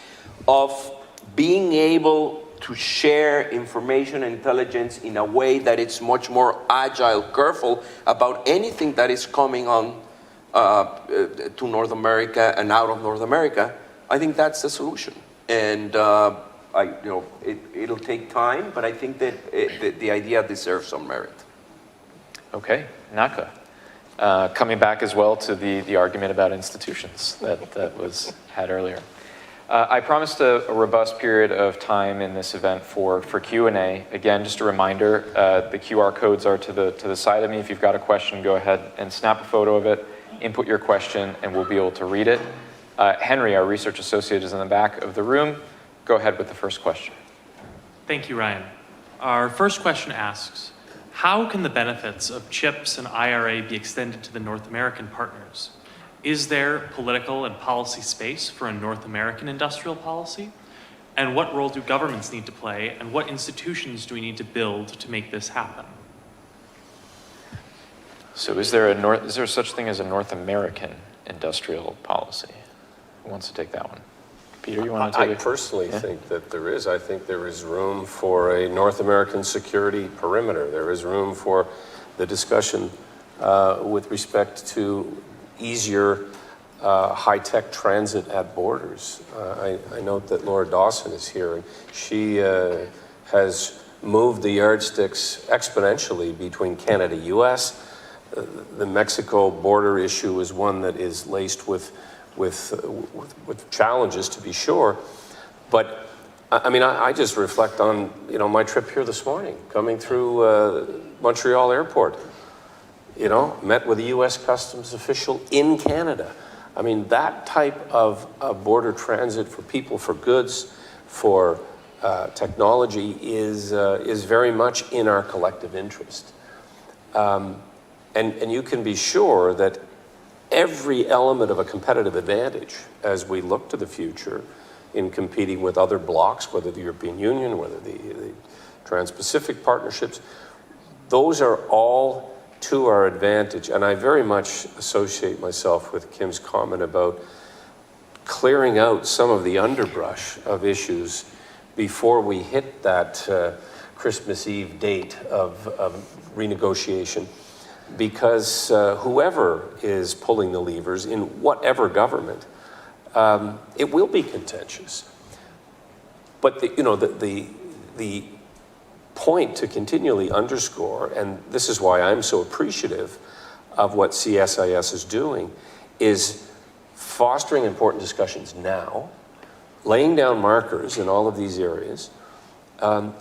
of being able to share information and intelligence in a way that it's much more agile, careful about anything that is coming on to North America and out of North America, I think that's the solution. And it'll take time, but I think that the idea deserves some merit. Okay, Naka. Coming back as well to the argument about institutions that was had earlier. I promised a robust period of time in this event for Q&A. Again, just a reminder, the QR codes are to the side of me. If you've got a question, go ahead and snap a photo of it, input your question, and we'll be able to read it. Henry, our research associate, is in the back of the room. Go ahead with the first question. Thank you, Ryan. Our first question asks, how can the benefits of CHIPS and IRA be extended to the North American partners? Is there political and policy space for a North American industrial policy? And what role do governments need to play, and what institutions do we need to build to make this happen? So is there such thing as a North American industrial policy? Who wants to take that one? Peter, you want to take it? I personally think that there is. I think there is room for a North American security perimeter. There is room for the discussion with respect to easier high-tech transit at borders. I note that Laura Dawson is here, and she has moved the yardsticks exponentially between Canada and U.S. The Mexico border issue is one that is laced with challenges, to be sure. But I mean, I just reflect on my trip here this morning, coming through Montreal Airport. Met with a U.S. Customs official in Canada. I mean, that type of border transit for people, for goods, for technology is very much in our collective interest. And you can be sure that every element of a competitive advantage as we look to the future in competing with other blocs, whether the European Union, whether the Trans-Pacific partnerships, those are all to our advantage. And I very much associate myself with Kim's comment about clearing out some of the underbrush of issues before we hit that Christmas Eve date of renegotiation. Because whoever is pulling the levers in whatever government, it will be contentious. But the point to continually underscore, and this is why I'm so appreciative of what CSIS is doing, is fostering important discussions now, laying down markers in all of these areas.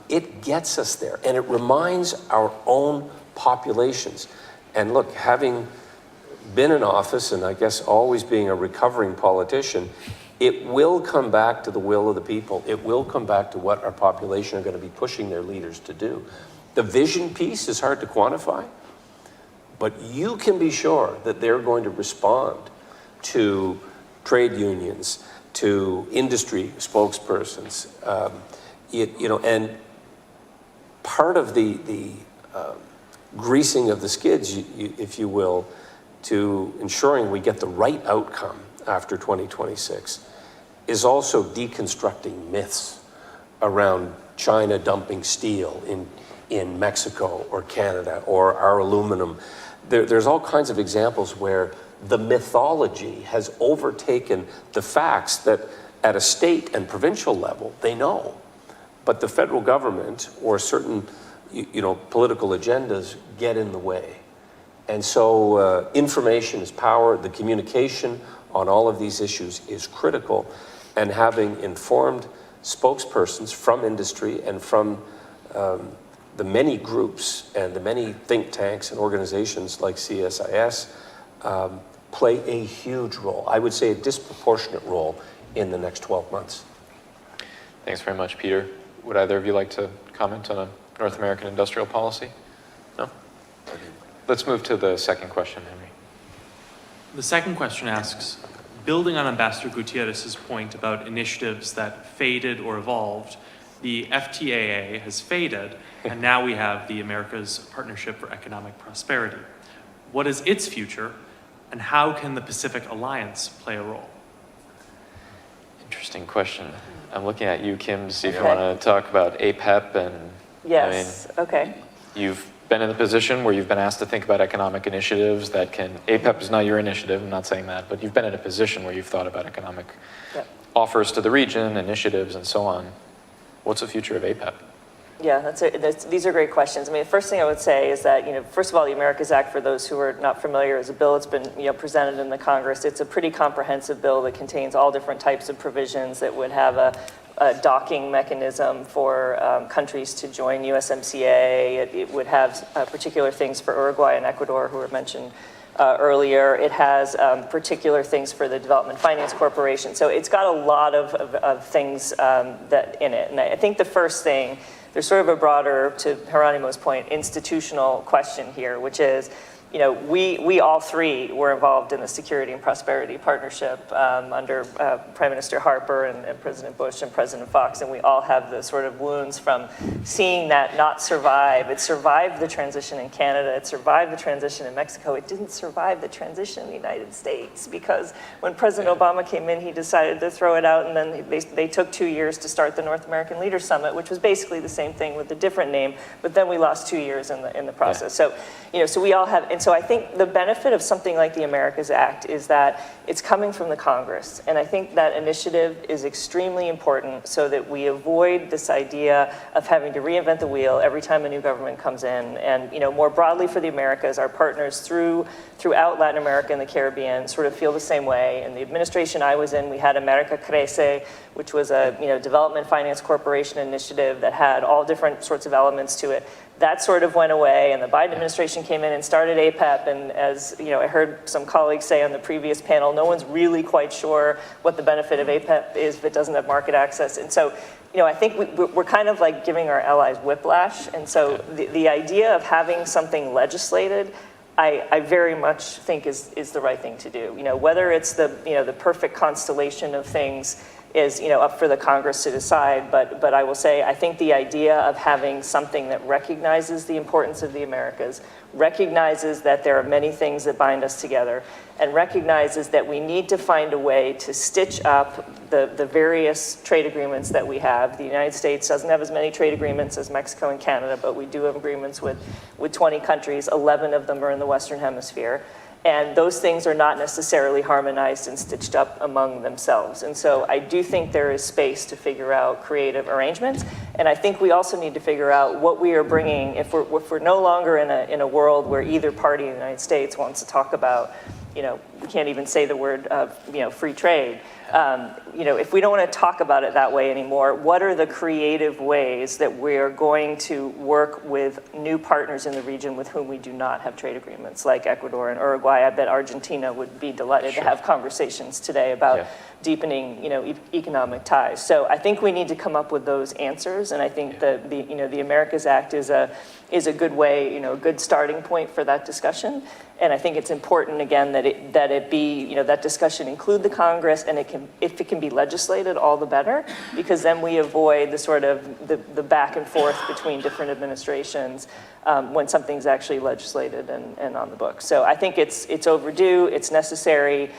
It gets us there, and it reminds our own populations. And look, having been in office, and I guess always being a recovering politician, it will come back to the will of the people. It will come back to what our population are going to be pushing their leaders to do. The vision piece is hard to quantify, but you can be sure that they're going to respond to trade unions, to industry spokespersons, and part of the greasing of the skids, if you will, to ensuring we get the right outcome after 2026 is also deconstructing myths around China dumping steel in Mexico or Canada or our aluminum. There's all kinds of examples where the mythology has overtaken the facts that at a state and provincial level they know, but the federal government or certain political agendas get in the way. And so information is power. The communication on all of these issues is critical, and having informed spokespersons from industry and from the many groups and the many think tanks and organizations like CSIS play a huge role. I would say a disproportionate role in the next 12 months. Thanks very much, Peter. Would either of you like to comment on a North American industrial policy? No? Let's move to the second question, Henry. The second question asks, building on Ambassador Gutierrez's point about initiatives that faded or evolved, The FTAA has faded, and now we have the America's Partnership for Economic Prosperity. What is its future, and how can the Pacific Alliance play a role? Interesting question. I'm looking at you, Kim, to see if you want to talk about APEP and. Yes, okay. You've been in the position where you've been asked to think about economic initiatives that can, APEP is not your initiative, I'm not saying that, but you've been in a position where you've thought about economic offers to the region, initiatives, and so on. What's the future of APEP? Yeah, these are great questions. I mean, the first thing I would say is that, first of all, the Americas Act, for those who are not familiar, is a bill that's been, presented in the Congress. It's a pretty comprehensive bill that contains all different types of provisions that would have a docking mechanism for countries to join USMCA. It would have particular things for Uruguay and Ecuador, who were mentioned earlier. It has particular things for the Development Finance Corporation. So it's got a lot of things that in it. And I think the first thing, there's sort of a broader, to Geronimo's point, institutional question here, which is, we all three were involved in the Security and Prosperity Partnership under Prime Minister Harper and President Bush and President Fox, and we all have the sort of wounds from seeing that not survive. It survived the transition in Canada, it survived the transition in Mexico, it didn't survive the transition in the United States, because when President Obama came in, he decided to throw it out, and then they took 2 years to start the North American Leaders Summit, which was basically the same thing with a different name, but then we lost 2 years in the process. So, so we all have, and so I think the benefit of something like the Americas Act is that it's coming from the Congress. And I think that initiative is extremely important so that we avoid this idea of having to reinvent the wheel every time a new government comes in. And more broadly for the Americas, our partners throughout Latin America and the Caribbean sort of feel the same way. In the administration I was in, we had America Crece, which was a Development Finance Corporation initiative that had all different sorts of elements to it. That sort of went away, and the Biden administration came in and started APEP, and as I heard some colleagues say on the previous panel, no one's really quite sure what the benefit of APEP is if it doesn't have market access. And so, I think we're kind of like giving our allies whiplash, and so the idea of having something legislated, I very much think is the right thing to do. Whether it's the perfect constellation of things is up for the Congress to decide, but I will say I think the idea of having something that recognizes the importance of the Americas, recognizes that there are many things that bind us together, and recognizes that we need to find a way to stitch up the various trade agreements that we have. The United States doesn't have as many trade agreements as Mexico and Canada, but we do have agreements with 20 countries. 11 of them are in the Western Hemisphere. And those things are not necessarily harmonized and stitched up among themselves. And so I do think there is space to figure out creative arrangements. And I think we also need to figure out what we are bringing, if we're no longer in a world where either party in the United States wants to talk about, we can't even say the word, free trade. If we don't want to talk about it that way anymore, what are the creative ways that we're going to work with new partners in the region with whom we do not have trade agreements, like Ecuador and Uruguay? I bet Argentina would be delighted to have conversations today about deepening, economic ties. So I think we need to come up with those answers, and I think the Americas Act is a good way, a good starting point for that discussion. And I think it's important, again, that it be, that discussion include the Congress, and if it can be legislated, all the better, because then we avoid the sort of the back and forth between different administrations when something's actually legislated and on the books. So I think it's overdue, it's necessary.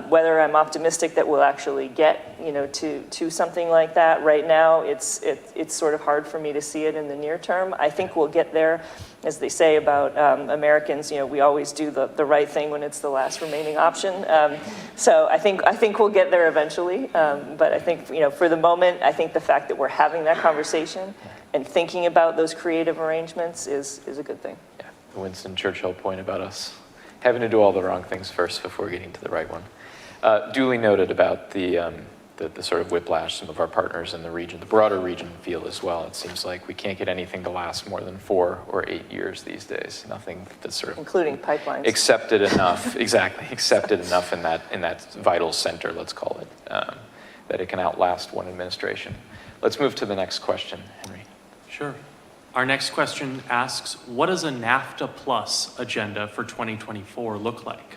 Whether I'm optimistic that we'll actually get, to something like that right now, it's sort of hard for me to see it in the near term. I think we'll get there. As they say about Americans, we always do the right thing when it's the last remaining option. So I think we'll get there eventually. But I think, for the moment, I think the fact that we're having that conversation and thinking about those creative arrangements is a good thing. Yeah, the Winston Churchill point about us having to do all the wrong things first before getting to the right one. Duly noted about the sort of whiplash some of our partners in the region, the broader region feel as well. It seems like we can't get anything to last more than 4 or 8 years these days. Nothing that's sort of including pipelines accepted enough, exactly, accepted enough in that vital center, let's call it, that it can outlast one administration. Let's move to the next question, Henry. Sure. Our next question asks, what does a NAFTA Plus agenda for 2024 look like?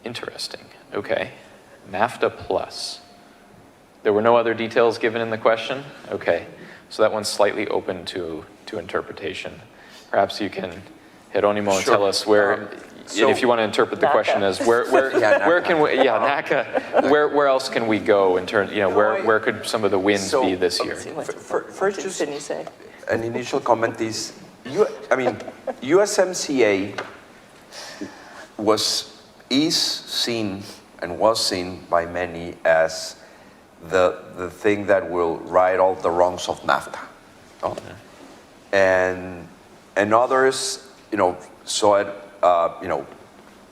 Interesting. Okay. NAFTA Plus. There were no other details given in the question? Okay, so that one's slightly open to interpretation. Perhaps you can, Jeronimo, and tell us where, so if you want to interpret the question as where can we, NACA, where else can we go in terms, where could some of the wins be this year? First, just Sydney say? an initial comment is, USMCA is seen and was seen by many as the thing that will right all the wrongs of NAFTA. No? And others, saw it,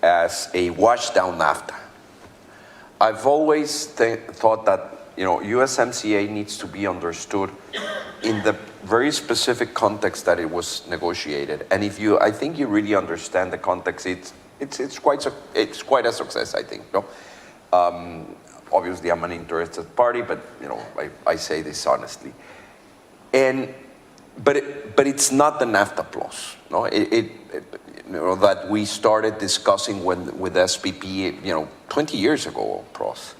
as a washed down NAFTA. I've always thought that, USMCA needs to be understood in the very specific context that it was negotiated. And I think you really understand the context, it's quite a success, I think. No? Obviously, I'm an interested party, but I say this honestly. But it's not the NAFTA plus. No, that we started discussing with SPP, 20 years ago, plus.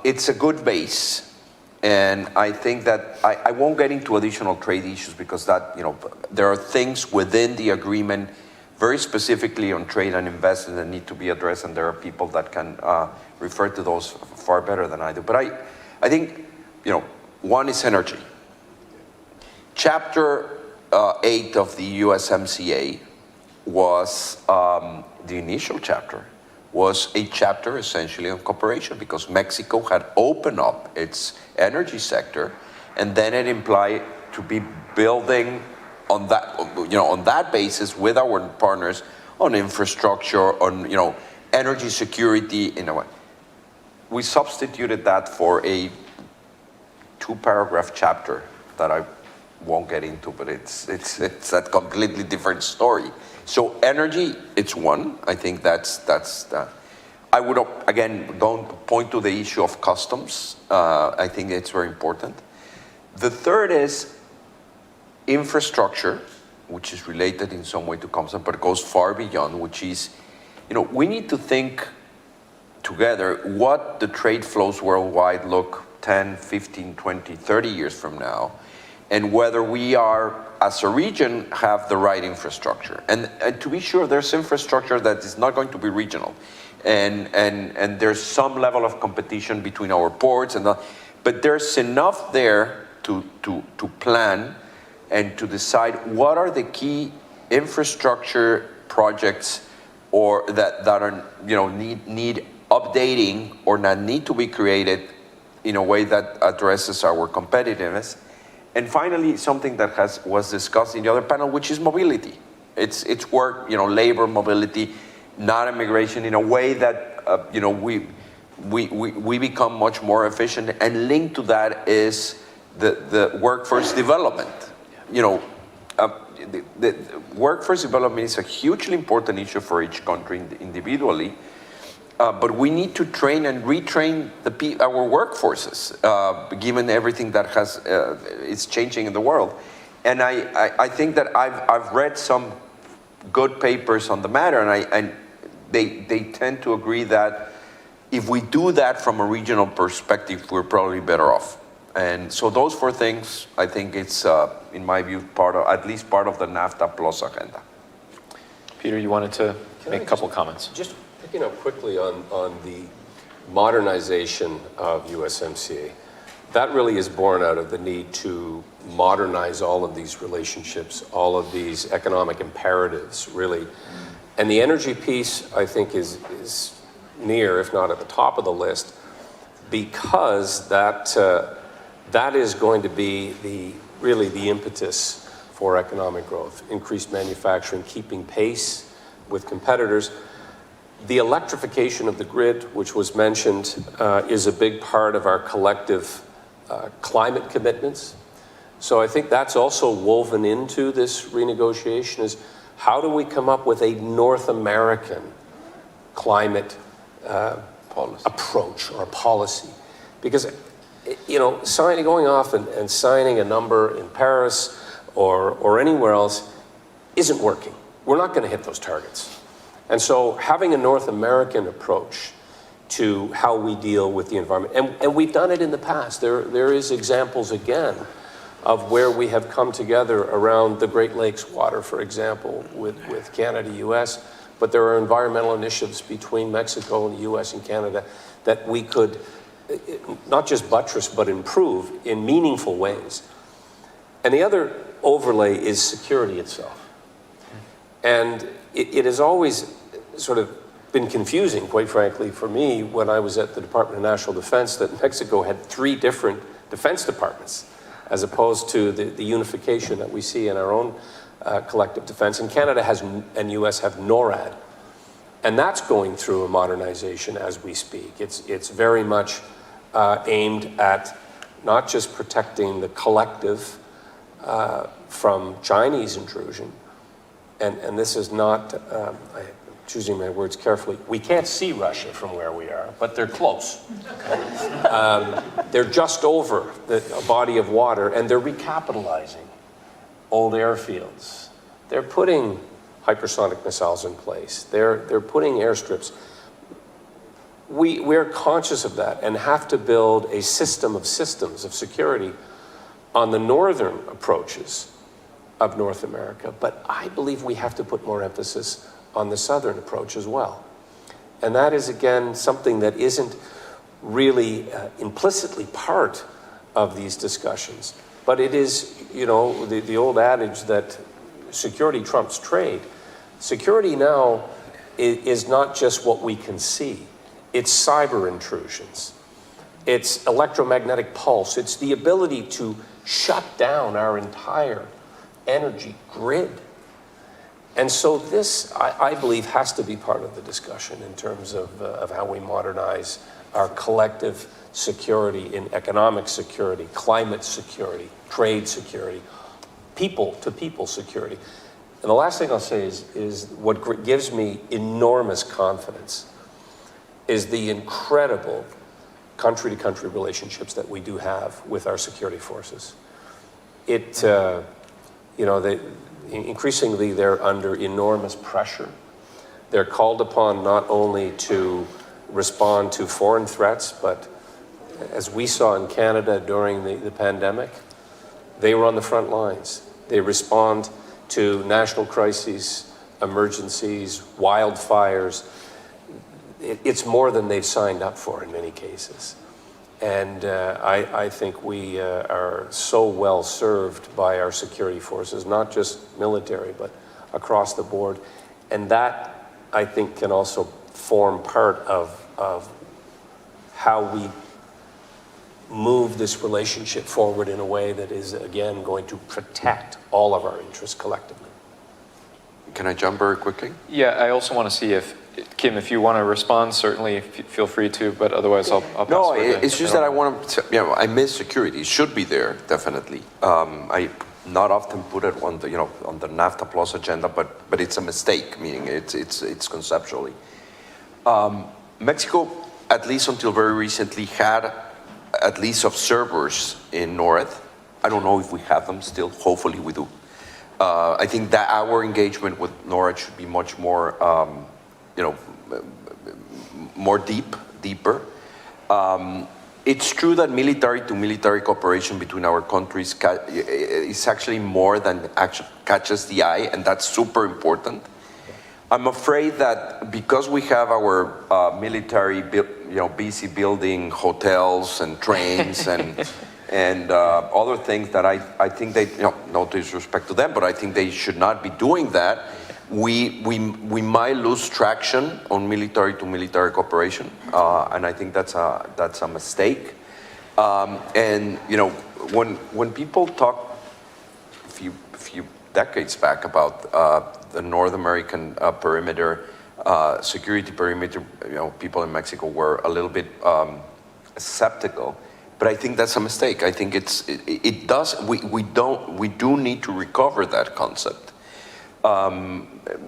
It's a good base. And I think that I won't get into additional trade issues because there are things within the agreement very specifically on trade and investment that need to be addressed, and there are people that can refer to those far better than I do. But I think, one is energy. Chapter 8 of the USMCA was, the initial chapter, was a chapter essentially on cooperation because Mexico had opened up its energy sector, and then it implied to be building on that basis with our partners on infrastructure, on energy security in a way. We substituted that for a 2-paragraph chapter that I won't get into, but it's a completely different story. So energy, it's one. I think that's I would, again, don't point to the issue of customs. I think it's very important. The third is infrastructure, which is related in some way to customs, but it goes far beyond, which is, we need to think together what the trade flows worldwide look 10, 15, 20, 30 years from now, and whether we are, as a region, have the right infrastructure. And to be sure, there's infrastructure that is not going to be regional. And there's some level of competition between our ports, but there's enough there to plan and to decide what are the key infrastructure projects or that are need updating or not need to be created in a way that addresses our competitiveness. And finally, something that was discussed in the other panel, which is mobility. It's work, labor mobility, not immigration, in a way that we become much more efficient. And linked to that is the workforce development. The workforce development is a hugely important issue for each country individually. But we need to train and retrain our workforces, given everything that is changing in the world. And I think that I've read some good papers on the matter, and they tend to agree that if we do that from a regional perspective, we're probably better off. And so those 4 things, I think it's, in my view, at least part of the NAFTA Plus agenda. Peter, you wanted to make a couple comments. Just picking up quickly on the modernization of USMCA, that really is born out of the need to modernize all of these relationships, all of these economic imperatives, really. And the energy piece, I think, is near, if not at the top of the list, because that is going to be really the impetus for economic growth, increased manufacturing, keeping pace with competitors. The electrification of the grid, which was mentioned, is a big part of our collective climate commitments. So I think that's also woven into this renegotiation, is how do we come up with a North American climate approach or a policy? Because, going off and signing a number in Paris or anywhere else isn't working. We're not going to hit those targets. And so having a North American approach to how we deal with the environment. And we've done it in the past. There is examples again of where we have come together around the Great Lakes water, for example, with Canada, US, but there are environmental initiatives between Mexico and the US and Canada that we could not just buttress, but improve in meaningful ways. And the other overlay is security itself. And it has always sort of been confusing, quite frankly, for me when I was at the Department of National Defense, that Mexico had 3 different defense departments, as opposed to the unification that we see in our own collective defense. And Canada has, and US have NORAD. And that's going through a modernization as we speak. It's very much aimed at not just protecting the collective from Chinese intrusion, and this is not, I'm choosing my words carefully, we can't see Russia from where we are, but they're close. They're just over a body of water, and they're recapitalizing old airfields. They're putting hypersonic missiles in place. They're putting airstrips. We're conscious of that and have to build a system of systems of security on the northern approaches of North America, but I believe we have to put more emphasis on the southern approach as well. And that is, again, something that isn't really implicitly part of these discussions, but it is, you know, the old adage that security trumps trade. Security now is not just what we can see. It's cyber intrusions. It's electromagnetic pulse. It's the ability to shut down our entire energy grid. And so this, I believe, has to be part of the discussion in terms of how we modernize our collective security in economic security, climate security, trade security, people-to-people security. And the last thing I'll say is what gives me enormous confidence is the incredible country-to-country relationships that we do have with our security forces. Increasingly they're under enormous pressure. They're called upon not only to respond to foreign threats, but as we saw in Canada during the pandemic, they were on the front lines. They respond to national crises, emergencies, wildfires. It's more than they've signed up for in many cases. And I think we are so well served by our security forces, not just military, but across the board. And that, I think, can also form part of how we move this relationship forward in a way that is, again, going to protect all of our interests collectively. Can I jump very quickly? Yeah, I also want to see if, Kim, if you want to respond, certainly feel free to, but otherwise I'll pass No, it. it's just that I want to, I miss security. It should be there, definitely. I not often put it on the, on the NAFTA Plus agenda, but it's a mistake, meaning it's conceptually. Mexico, at least until very recently, had at least observers in NORAD. I don't know if we have them still. Hopefully we do. I think that our engagement with NORAD should be much more, more deeper. It's true that military-to-military cooperation between our countries is actually more than catches the eye, and that's super important. I'm afraid that because we have our military, busy building hotels and trains and other things that I think they, no disrespect to them, but I think they should not be doing that. We might lose traction on military-to-military cooperation, and I think that's a mistake. And when people talk a few decades back about the North American perimeter, security perimeter, people in Mexico were a little bit skeptical. But I think that's a mistake. I think we do need to recover that concept.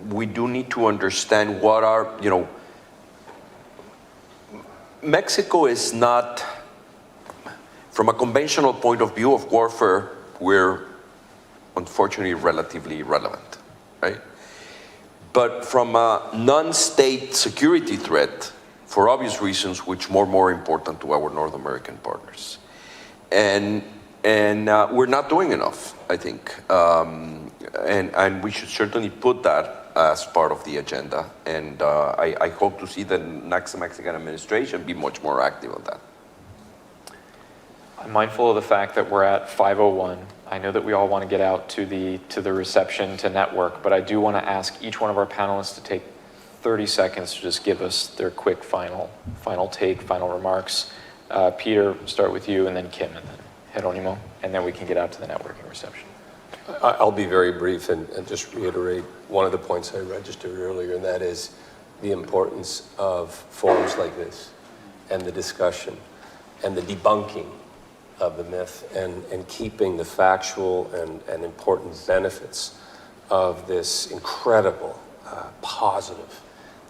We do need to understand what are, Mexico is not, from a conventional point of view of warfare, we're unfortunately relatively irrelevant, right? But from a non-state security threat, for obvious reasons, which more important to our North American partners. And we're not doing enough, I think. And we should certainly put that as part of the agenda. And I hope to see the next Mexican administration be much more active on that. I'm mindful of the fact that we're at 5:01. I know that we all want to get out to the reception to network, but I do want to ask each one of our panelists to take 30 seconds to just give us their quick final take, final remarks. Peter, start with you, and then Kim, and then Jeronimo, and then we can get out to the networking reception. I'll be very brief and just reiterate one of the points I registered earlier, and that is the importance of forums like this and the discussion and the debunking of the myth and keeping the factual and important benefits of this incredible, positive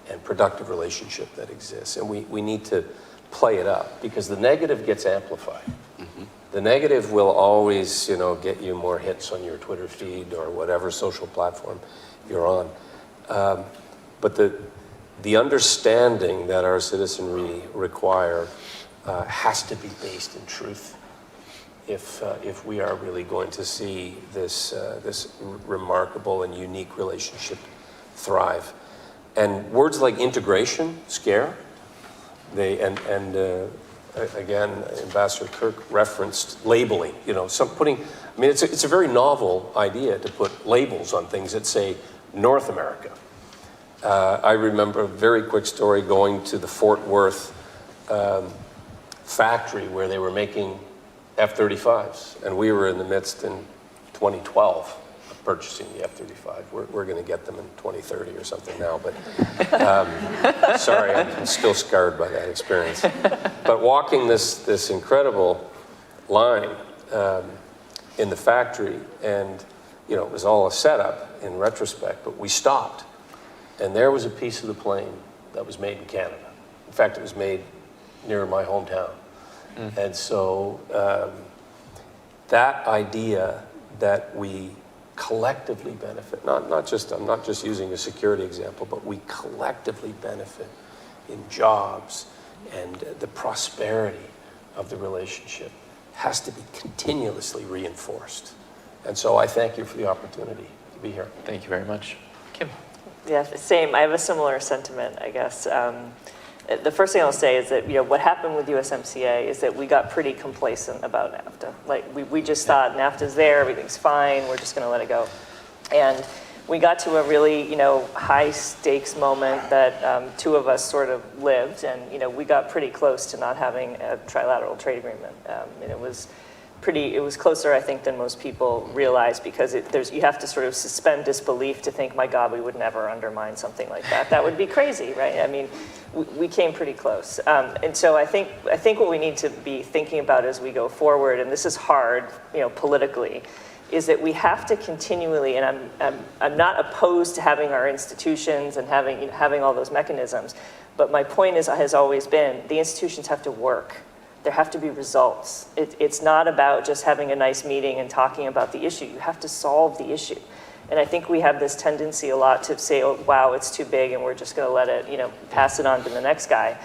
and productive relationship that exists. And we need to play it up because the negative gets amplified. The negative will always, get you more hits on your Twitter feed or whatever social platform you're on. But the understanding that our citizenry require has to be based in truth if we are really going to see this remarkable and unique relationship thrive. And words like integration scare. Again, Ambassador Kirk referenced labeling. It's a very novel idea to put labels on things that say North America. I remember a very quick story going to the Fort Worth factory where they were making F-35s, and we were in the midst in 2012 of purchasing the F-35. We're going to get them in 2030 or something now, but sorry, I'm still scarred by that experience. But walking this incredible line in the factory, and it was all a setup in retrospect, but we stopped, and there was a piece of the plane that was made in Canada. In fact, it was made near my hometown. And so that idea that we collectively benefit, I'm not just using a security example, but we collectively benefit in jobs and the prosperity of the relationship has to be continuously reinforced. And so I thank you for the opportunity to be here. Thank you very much. Kim. Yeah, same. I have a similar sentiment, I guess. The first thing I'll say is that what happened with USMCA is that we got pretty complacent about NAFTA. Like we just thought NAFTA's there, everything's fine, we're just going to let it go. And we got to a really high stakes moment that two of us sort of lived, and we got pretty close to not having a trilateral trade agreement. And it was closer, I think, than most people realize, because you have to sort of suspend disbelief to think, my God, we would never undermine something like that. That would be crazy, right? I mean, we came pretty close. And so I think what we need to be thinking about as we go forward, and this is hard, politically, is that we have to continually, and I'm not opposed to having our institutions and having all those mechanisms, but my point has always been the institutions have to work. There have to be results. It's not about just having a nice meeting and talking about the issue. You have to solve the issue. And I think we have this tendency a lot to say, oh, wow, it's too big and we're just going to let it, pass it on to the next guy.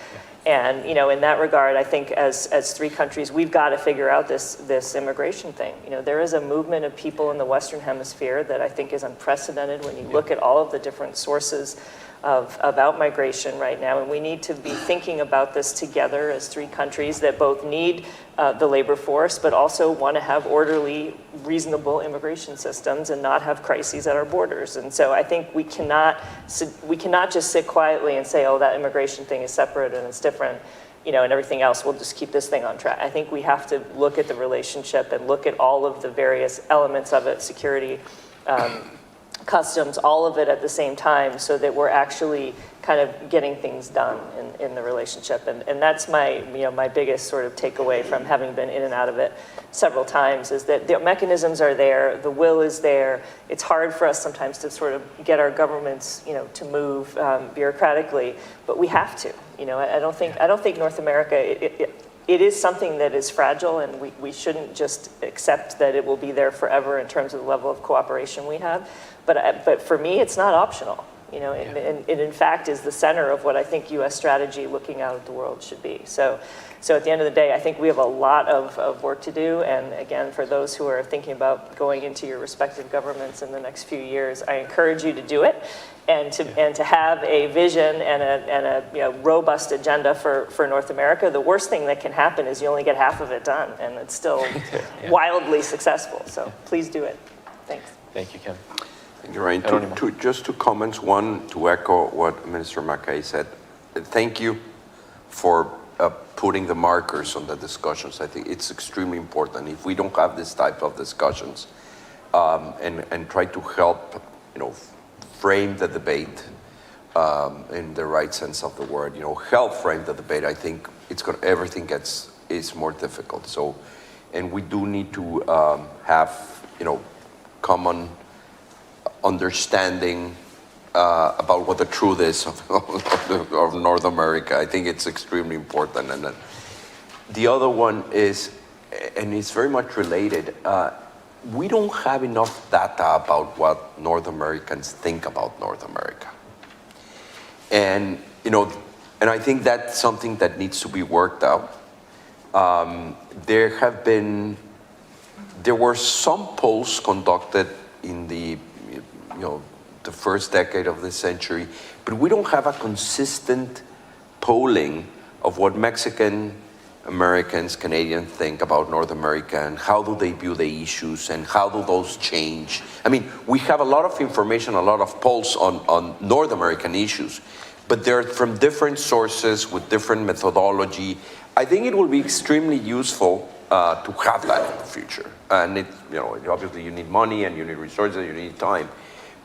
And, in that regard, I think as three countries, we've got to figure out this immigration thing. There is a movement of people in the Western Hemisphere that I think is unprecedented when you look at all of the different sources of outmigration right now, and we need to be thinking about this together as three countries that both need the labor force, but also want to have orderly, reasonable immigration systems and not have crises at our borders. And so I think we cannot just sit quietly and say, oh, that immigration thing is separate and it's different, and everything else, we'll just keep this thing on track. I think we have to look at the relationship and look at all of the various elements of it, security, customs, all of it at the same time, so that we're actually kind of getting things done in the relationship. And that's my biggest sort of takeaway from having been in and out of it several times, is that the mechanisms are there, the will is there. It's hard for us sometimes to sort of get our governments, to move bureaucratically, but we have to. I don't think North America, it is something that is fragile, and we shouldn't just accept that it will be there forever in terms of the level of cooperation we have. But for me, it's not optional. You know, and it in fact is the center of what I think U.S. strategy looking out at the world should be. So at the end of the day, I think we have a lot of work to do. And again, for those who are thinking about going into your respective governments in the next few years, I encourage you to do it and to have a vision and a you know, robust agenda for North America. The worst thing that can happen is you only get half of it done, and it's still wildly successful. So please do it. Thanks. Thank you, Kim. Thank you, Ryan. Just two comments. One, to echo what Minister Mackay said. Thank you for putting the markers on the discussions. I think it's extremely important. If we don't have this type of discussions and try to help, you know, frame the debate in the right sense of the word, you know, help frame the debate, I think everything is more difficult. So, and we do need to have, you know, common understanding about what the truth is of North America. I think it's extremely important. And the other one is, and it's very much related, we don't have enough data about what North Americans think about North America. And, you know, and I think that's something that needs to be worked out. There were some polls conducted in the, you know, the first decade of the century, but we don't have a consistent polling of what Mexican Americans, Canadians think about North America and how do they view the issues and how do those change. I mean, we have a lot of information, a lot of polls on North American issues, but they're from different sources with different methodology. I think it will be extremely useful to have that in the future. And it, you know, obviously you need money and you need resources, and you need time.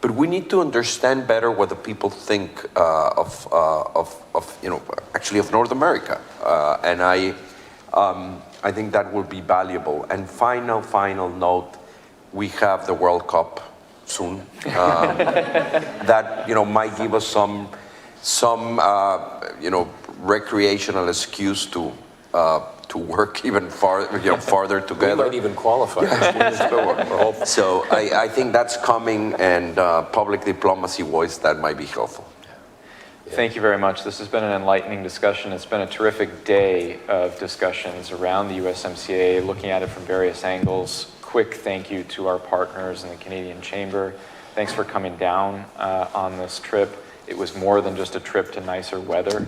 But we need to understand better what the people think of you know, actually of North America. And I think that will be valuable. And final note, we have the World Cup soon. That, you know, might give us some you know, recreational excuse to work even farther together. We might even qualify. So I think that's coming, and public diplomacy voice, that might be helpful. Thank you very much. This has been an enlightening discussion. It's been a terrific day of discussions around the USMCA, looking at it from various angles. Quick thank you to our partners in the Canadian Chamber. Thanks for coming down on this trip. It was more than just a trip to nicer weather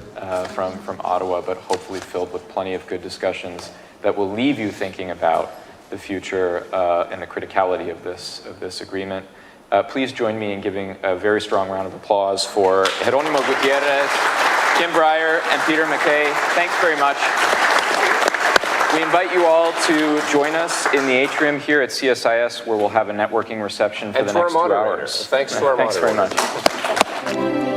from Ottawa, but hopefully filled with plenty of good discussions that will leave you thinking about the future and the criticality of this agreement. Please join me in giving a very strong round of applause for Jerónimo Gutierrez, Kim Breyer, and Peter MacKay. Thanks very much. We invite you all to join us in the atrium here at CSIS, where we'll have a networking reception for the next 2 hours. Thanks to our Thanks very moderators. much.